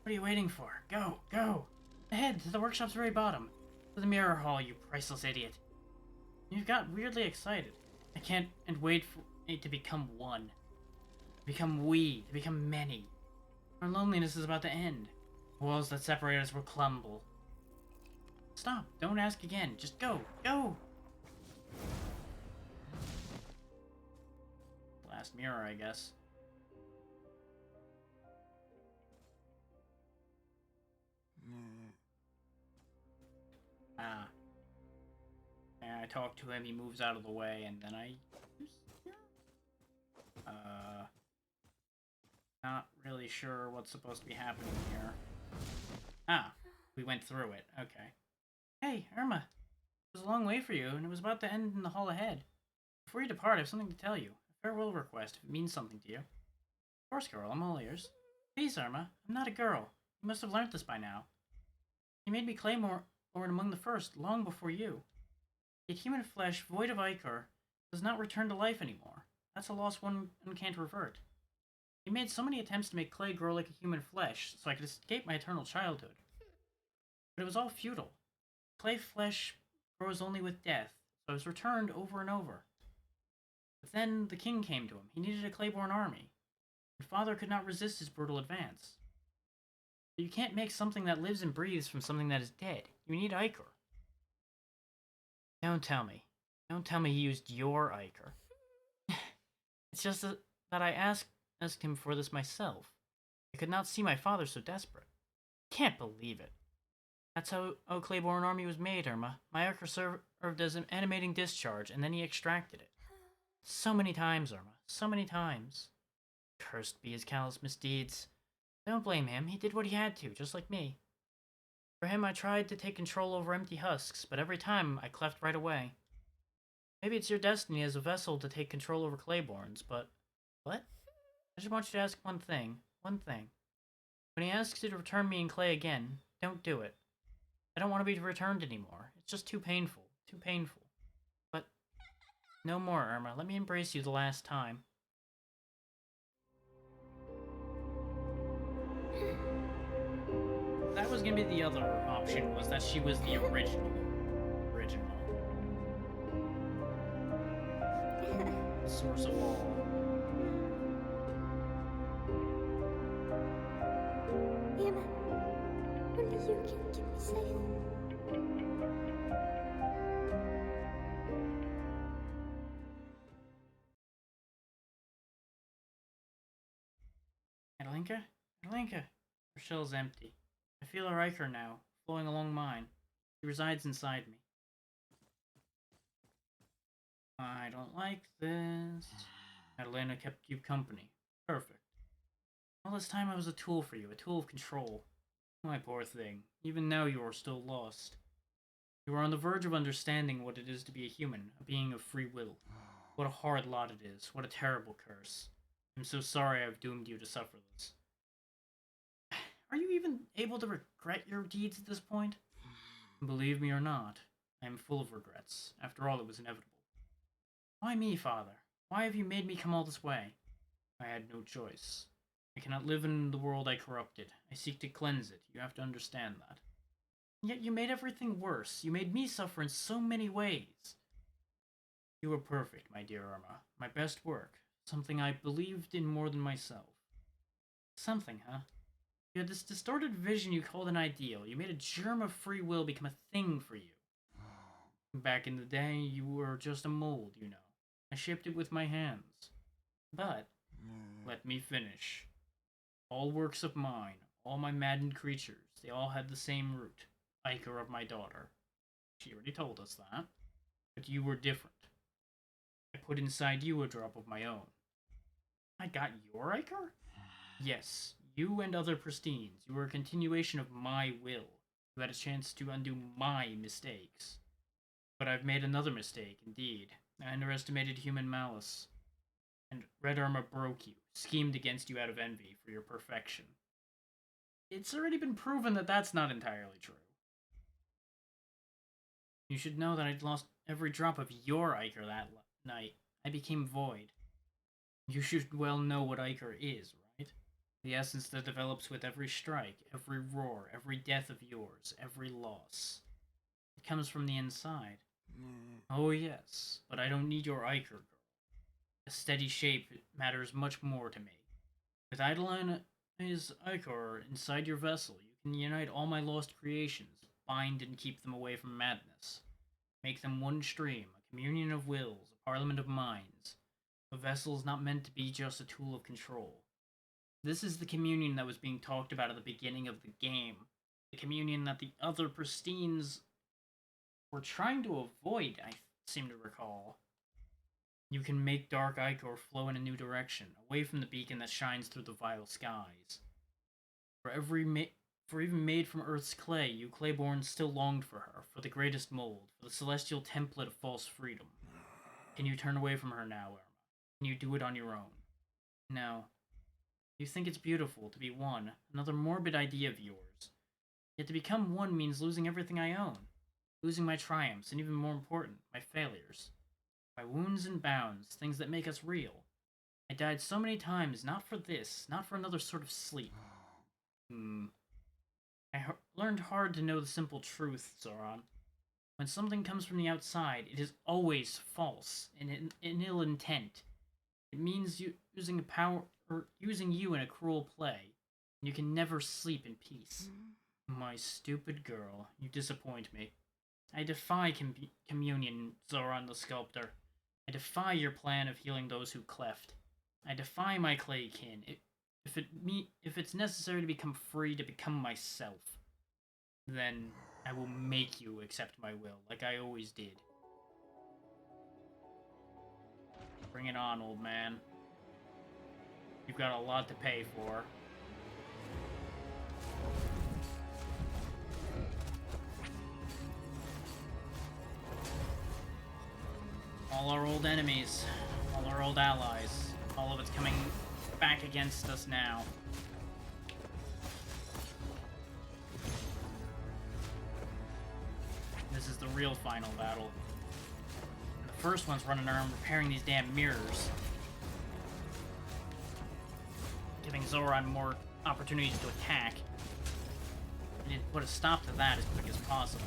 What are you waiting for? Go, go! Ahead, to the workshop's very bottom. To the mirror hall, you priceless idiot. You've got weirdly excited. I can't and wait for it to become one. To become we, to become many. Our loneliness is about to end. The walls that separate us will crumble. Stop, don't ask again. Just go, go! Last mirror, I guess. Ah. And I talk to him, he moves out of the way, and then I... Not really sure what's supposed to be happening here. Ah, we went through it. Okay. Hey, Irma. It was a long way for you, and it was about to end in the hall ahead. Before you depart, I have something to tell you. A farewell request, if it means something to you. Of course, girl, I'm all ears. Please, Irma, I'm not a girl. You must have learnt this by now. You made me Claymore among the first, long before you. Yet human flesh, void of ichor, does not return to life anymore. That's a loss one can't revert. You made so many attempts to make clay grow like a human flesh, so I could escape my eternal childhood. But it was all futile. Clay flesh grows only with death, so it was returned over and over. But then the king came to him. He needed a Clayborn army, and father could not resist his brutal advance. But you can't make something that lives and breathes from something that is dead. You need ichor. Don't tell me. Don't tell me he used your ichor. It's just that I asked him for this myself. I could not see my father so desperate. Can't believe it. That's how Clayborn Army was made, Irma. My ichor served as an animating discharge, and then he extracted it. So many times, Irma. So many times. Cursed be his callous misdeeds. Don't blame him. He did what he had to, just like me. For him, I tried to take control over empty husks, but every time I cleft right away. Maybe it's your destiny as a vessel to take control over Clayborns, but... What? I just want you to ask one thing. One thing. When he asks you to return me in clay again, don't do it. I don't want to be returned anymore. It's just too painful. Too painful. But... No more, Irma. Let me embrace you the last time. That was gonna be the other option, was that she was the original. Source of all. Emma, only you can keep me safe. Adelinka? Adelinka! Her shell's empty. I feel her ichor now, flowing along mine. She resides inside me. I don't like this. Adelina kept you company. Perfect. All this time I was a tool for you, a tool of control. My poor thing. Even now you are still lost. You are on the verge of understanding what it is to be a human, a being of free will. What a hard lot it is. What a terrible curse. I'm so sorry I've doomed you to suffer this. Are you even able to regret your deeds at this point? Believe me or not, I am full of regrets. After all, it was inevitable. Why me, father? Why have you made me come all this way? I had no choice. I cannot live in the world I corrupted. I seek to cleanse it. You have to understand that. Yet you made everything worse. You made me suffer in so many ways. You were perfect, my dear Irma. My best work. Something I believed in more than myself. Something, huh? You had this distorted vision you called an ideal. You made a germ of free will become a thing for you. Back in the day, you were just a mold, you know. I shaped it with my hands. But, let me finish. All works of mine, all my maddened creatures, they all had the same root. Iker of my daughter. She already told us that. But you were different. I put inside you a drop of my own. I got your Iker? Yes, you and other pristines. You were a continuation of my will. You had a chance to undo my mistakes. But I've made another mistake, indeed. I underestimated human malice. And Red Irma broke you, schemed against you out of envy for your perfection. It's already been proven that that's not entirely true. You should know that I'd lost every drop of your Iker that night. I became void. You should well know what Iker is, right? The essence that develops with every strike, every roar, every death of yours, every loss. It comes from the inside. Oh yes, but I don't need your Iker, girl. A steady shape matters much more to me. With Idoline's Ichor inside your vessel, you can unite all my lost creations, bind and keep them away from madness. Make them one stream, a communion of wills, a parliament of minds. A vessel is not meant to be just a tool of control. This is the communion that was being talked about at the beginning of the game. The communion that the other pristines were trying to avoid, I seem to recall. You can make Dark Ichor flow in a new direction, away from the beacon that shines through the vile skies. For even made from Earth's clay, you Clayborns still longed for her, for the greatest mold, for the celestial template of false freedom. Can you turn away from her now, Irma? Can you do it on your own? No. You think it's beautiful to be one, another morbid idea of yours. Yet to become one means losing everything I own. Losing my triumphs, and even more important, my failures. My wounds and bounds, things that make us real. I died so many times, not for this, not for another sort of sleep. I learned hard to know the simple truth, Zoran. When something comes from the outside, it is always false, and in ill intent. It means using you in a cruel play, and you can never sleep in peace. My stupid girl, you disappoint me. I defy communion, Zoran the Sculptor. I defy your plan of healing those who cleft. I defy my clay kin. If it's necessary to become free, to become myself, then I will make you accept my will, like I always did. Bring it on, old man. You've got a lot to pay for. All our old enemies, all our old allies, all of it's coming back against us now. This is the real final battle. And the first one's running around repairing these damn mirrors. Giving Zoran more opportunities to attack. We need to put a stop to that as quick as possible.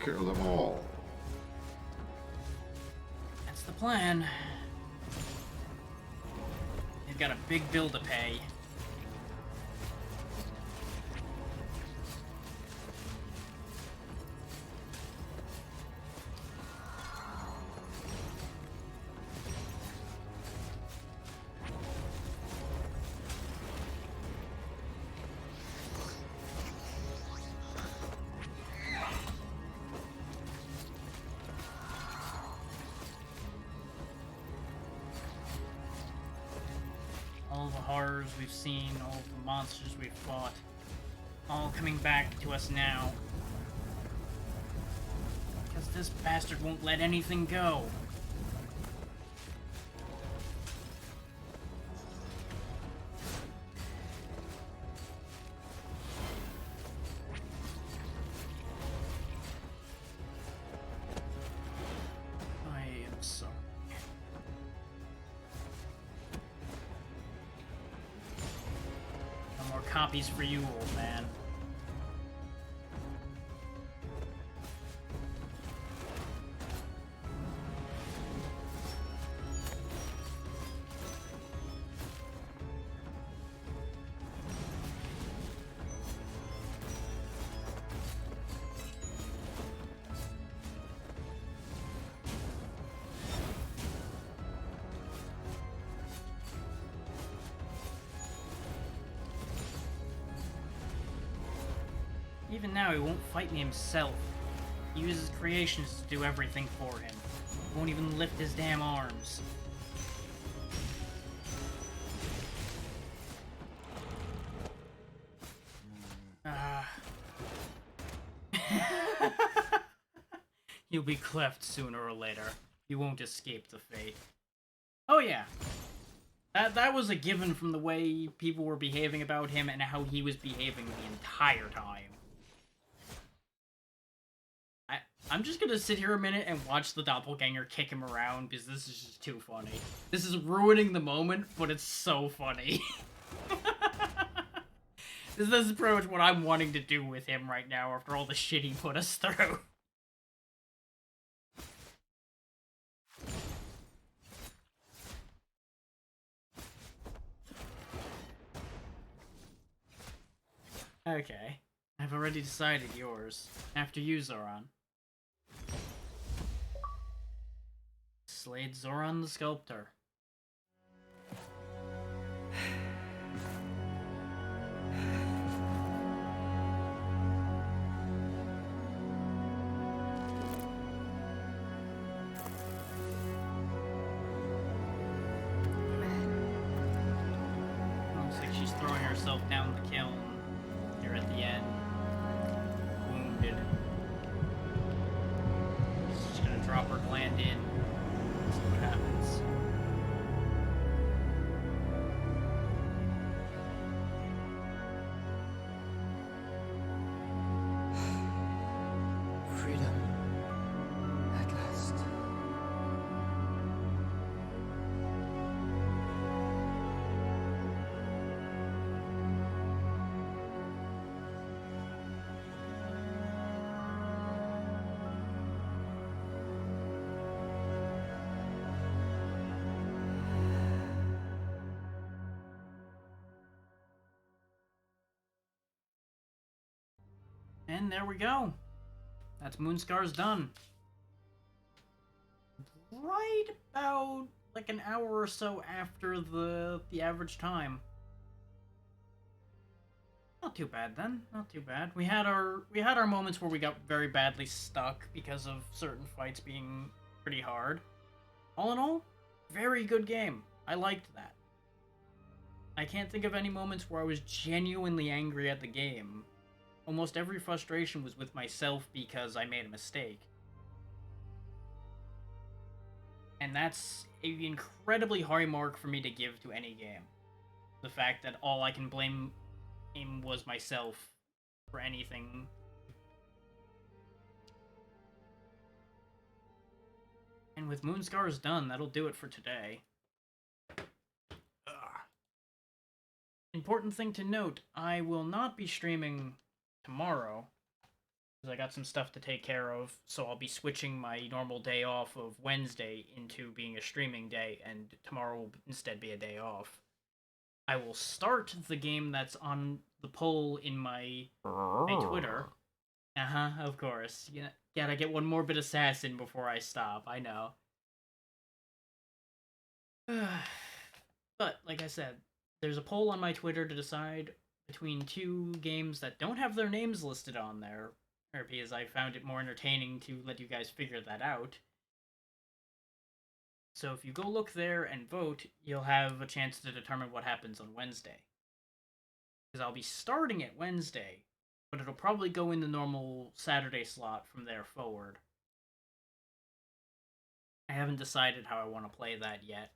Kill them all. That's the plan. They've got a big bill to pay. All the horrors we've seen, all the monsters we've fought, all coming back to us now. Because this bastard won't let anything go. I am sorry. No more copies for you, old man. Even now, he won't fight me himself. He uses creations to do everything for him. He won't even lift his damn arms. He'll be cleft sooner or later. He won't escape the fate. Oh yeah. That was a given from the way people were behaving about him and how he was behaving the entire time. I'm just gonna sit here a minute and watch the doppelganger kick him around because this is just too funny. This is ruining the moment, but it's so funny. This is pretty much what I'm wanting to do with him right now after all the shit he put us through. Okay, I've already decided yours. After you, Zoran. Slade Zoran the Sculptor. Looks like she's throwing herself down the kiln. Here at the end. Wounded. She's just gonna drop her gland in. See what happens. Freedom. At last. And there we go. That's Moonscar's done. Right about like an hour or so after the average time. Not too bad then. Not too bad. We had our moments where we got very badly stuck because of certain fights being pretty hard. All in all, very good game. I liked that. I can't think of any moments where I was genuinely angry at the game. Almost every frustration was with myself because I made a mistake. And that's an incredibly high mark for me to give to any game. The fact that all I can blame him was myself for anything. And with Moonscar's done, that'll do it for today. Ugh. Important thing to note, I will not be streaming tomorrow because I got some stuff to take care of, so I'll be switching my normal day off of Wednesday into being a streaming day, and tomorrow will instead be a day off. I will start the game that's on the poll in my Twitter. Of course. Yeah, gotta get one more bit of sass in before I stop, I know. But, like I said, there's a poll on my Twitter to decide between two games that don't have their names listed on there, or because I found it more entertaining to let you guys figure that out. So if you go look there and vote, you'll have a chance to determine what happens on Wednesday. Because I'll be starting it Wednesday, but it'll probably go in the normal Saturday slot from there forward. I haven't decided how I want to play that yet,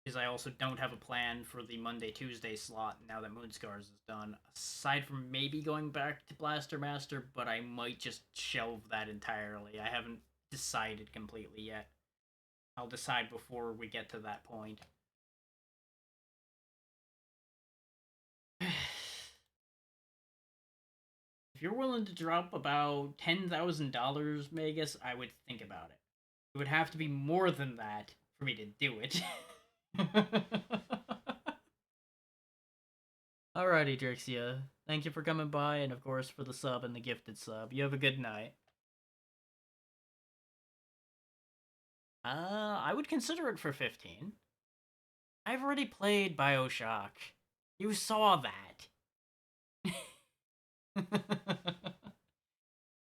because I also don't have a plan for the Monday-Tuesday slot now that Moonscars is done, aside from maybe going back to Blaster Master, but I might just shelve that entirely. I haven't decided completely yet. I'll decide before we get to that point. If you're willing to drop about $10,000, Magus, I would think about it. It would have to be more than that for me to do it. Alrighty, Drixia. Thank you for coming by, and of course for the sub and the gifted sub. You have a good night. I would consider it for 15. I've already played BioShock. You saw that.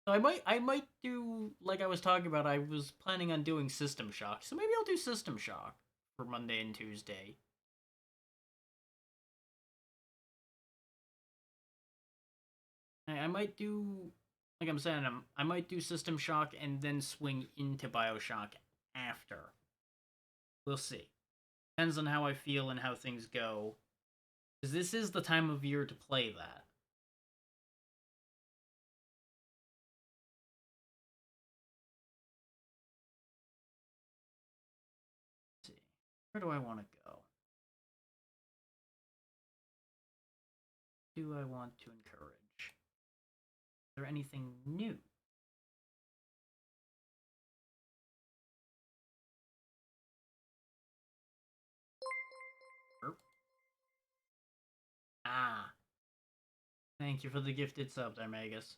So I might do like I was talking about. I was planning on doing System Shock, so maybe I'll do System Shock for Monday and Tuesday. I might do like I'm saying. I might do System Shock and then swing into BioShock after. We'll see. Depends on how I feel and how things go. Because this is the time of year to play that. Let's see. Where do I want to go? Do I want to encourage? Is there anything new? Ah. Thank you for the gifted sub there, Magus.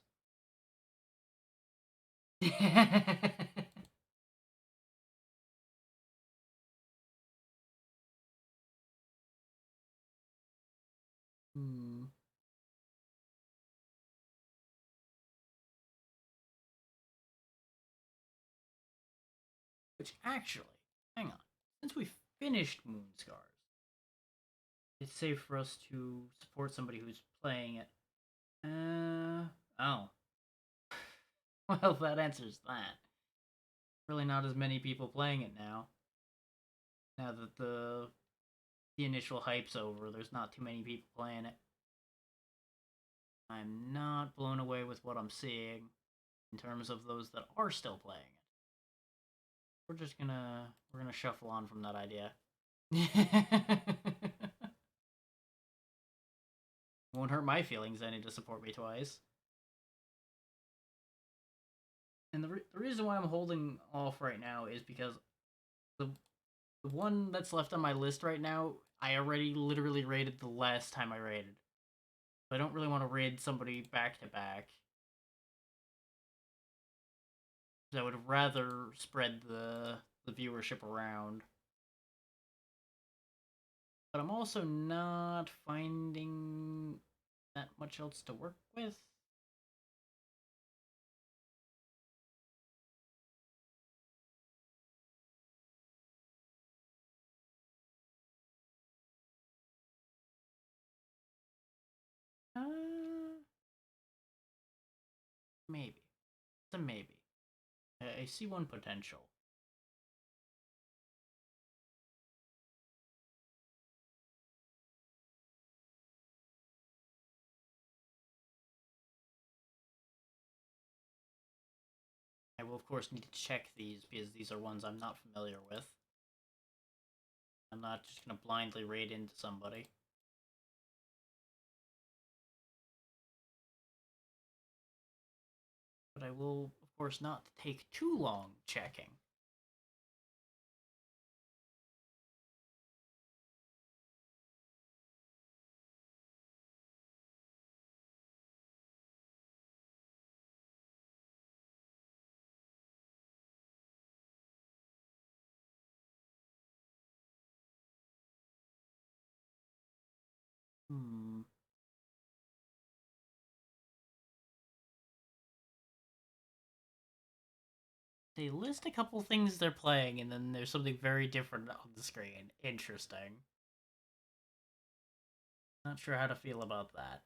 Hmm. Which actually, hang on. Since we finished Moonscars, it's safe for us to support somebody who's playing it. Oh. Well, that answers that. Really not as many people playing it now. Now that the initial hype's over, there's not too many people playing it. I'm not blown away with what I'm seeing in terms of those that are still playing it. We're gonna shuffle on from that idea. Won't hurt my feelings any to support me twice. And the reason why I'm holding off right now is because the one that's left on my list right now, I already literally raided the last time I raided. So I don't really want to raid somebody back to back. I would rather spread the viewership around. But I'm also not finding that much else to work with. Maybe. It's a maybe. I see one potential. I will, of course, need to check these because these are ones I'm not familiar with. I'm not just going to blindly raid into somebody. But I will, of course, not take too long checking. Hmm. They list a couple things they're playing, and then there's something very different on the screen. Interesting. Not sure how to feel about that.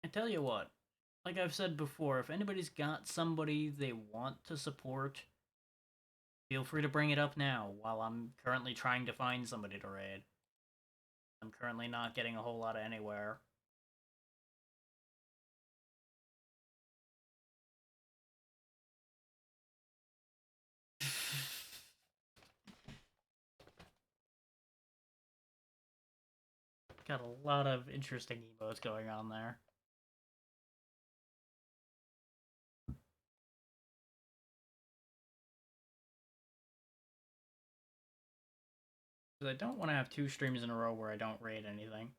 I tell you what, like I've said before, if anybody's got somebody they want to support, feel free to bring it up now while I'm currently trying to find somebody to raid. I'm currently not getting a whole lot of anywhere. got a lot of interesting emotes going on there. Because I don't want to have 2 streams in a row where I don't raid anything.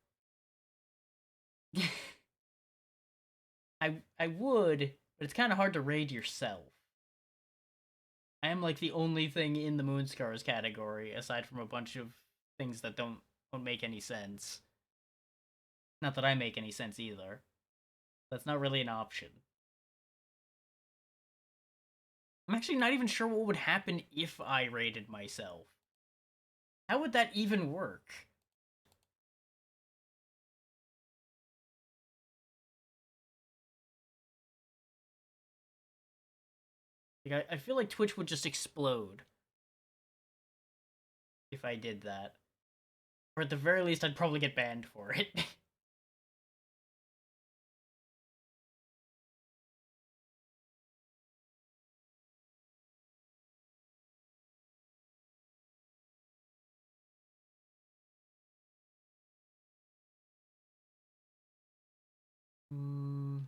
I would, but it's kind of hard to raid yourself. I am like the only thing in the Moonscars category, aside from a bunch of things that don't make any sense. Not that I make any sense either. That's not really an option. I'm actually not even sure what would happen if I raided myself. How would that even work? Like, I feel like Twitch would just explode if I did that. Or at the very least, I'd probably get banned for it. Hmm.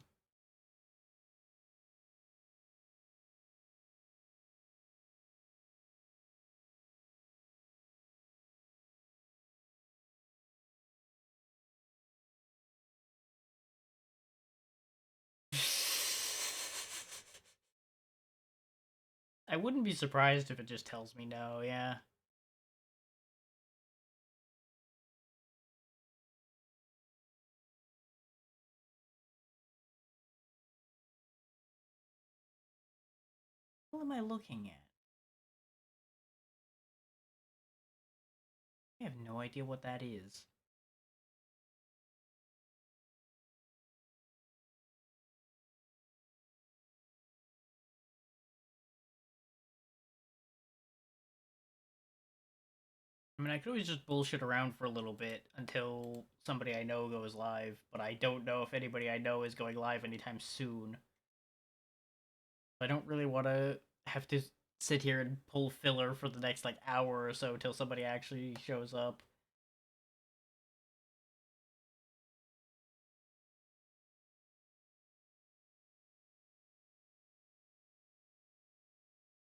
I wouldn't be surprised if it just tells me no, yeah. What am I looking at? I have no idea what that is. I mean, I could always just bullshit around for a little bit until somebody I know goes live, but I don't know if anybody I know is going live anytime soon. I don't really want to have to sit here and pull filler for the next, like, hour or so till somebody actually shows up.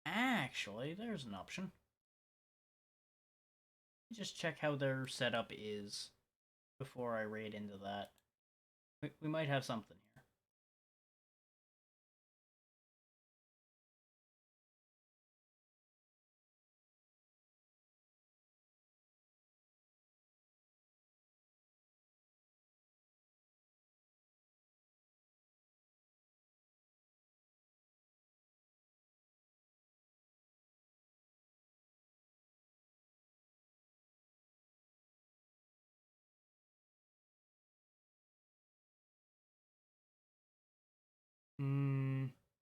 Actually, there's an option. Just check how their setup is before I raid into that. We might have something here.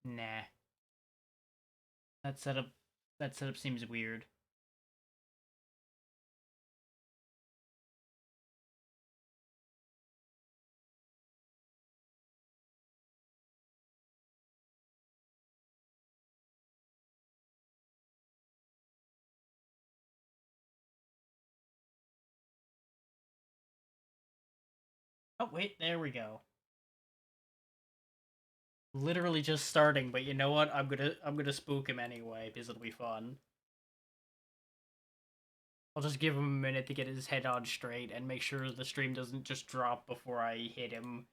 Nah. That setup seems weird. Oh wait, there we go. Literally just starting, but you know what? I'm gonna spook him anyway because it'll be fun. I'll just give him a minute to get his head on straight and make sure the stream doesn't just drop before I hit him.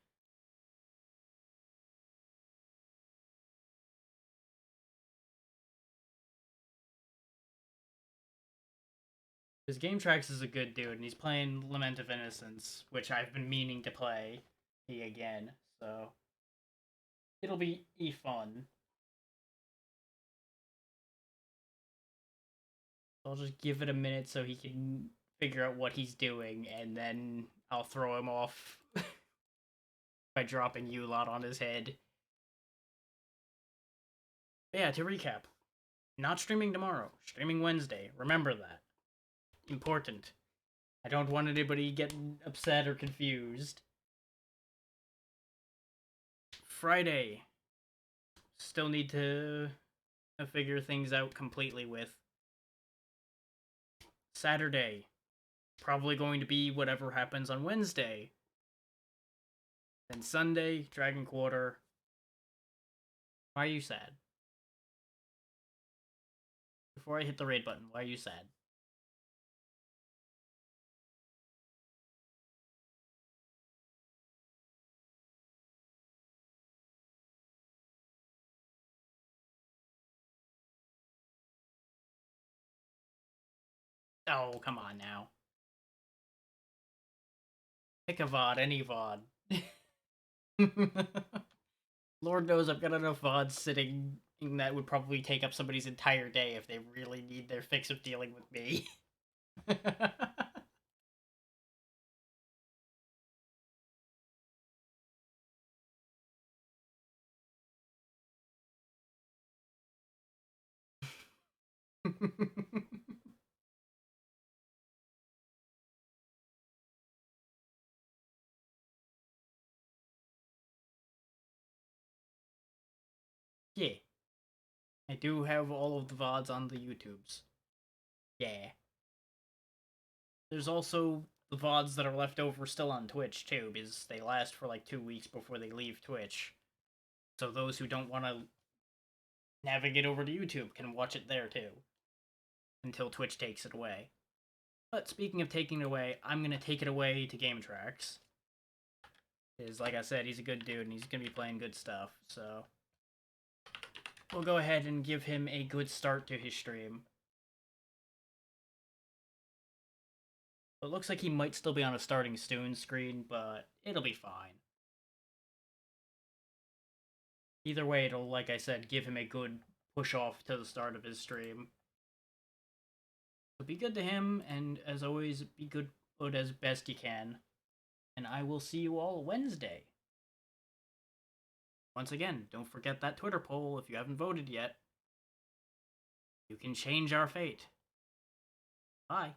Because Game Tracks is a good dude, and he's playing Lament of Innocence, which I've been meaning to play again, so it'll be fun. I'll just give it a minute so he can figure out what he's doing, and then I'll throw him off by dropping U-Lot on his head. But yeah, to recap, not streaming tomorrow, streaming Wednesday. Remember that. Important. I don't want anybody getting upset or confused. Friday. Still need to figure things out completely with. Saturday. probably going to be whatever happens on Wednesday. Then Sunday, Dragon Quarter. Why are you sad? Before I hit the raid button, why are you sad? Oh, come on now. Pick a VOD, any VOD. Lord knows I've got enough VODs sitting that would probably take up somebody's entire day if they really need their fix of dealing with me. Yeah. I do have all of the VODs on the YouTubes. Yeah. There's also the VODs that are left over still on Twitch, too, because they last for like 2 weeks before they leave Twitch. So those who don't want to navigate over to YouTube can watch it there, too. Until Twitch takes it away. But speaking of taking it away, I'm going to take it away to Game Tracks. Because, like I said, he's a good dude, and he's going to be playing good stuff, so... We'll go ahead and give him a good start to his stream. It looks like he might still be on a starting Stoon screen, but it'll be fine. Either way, it'll, like I said, give him a good push-off to the start of his stream. So be good to him, and as always, be good as best you can. And I will see you all Wednesday. Once again, don't forget that Twitter poll if you haven't voted yet. You can change our fate. Bye.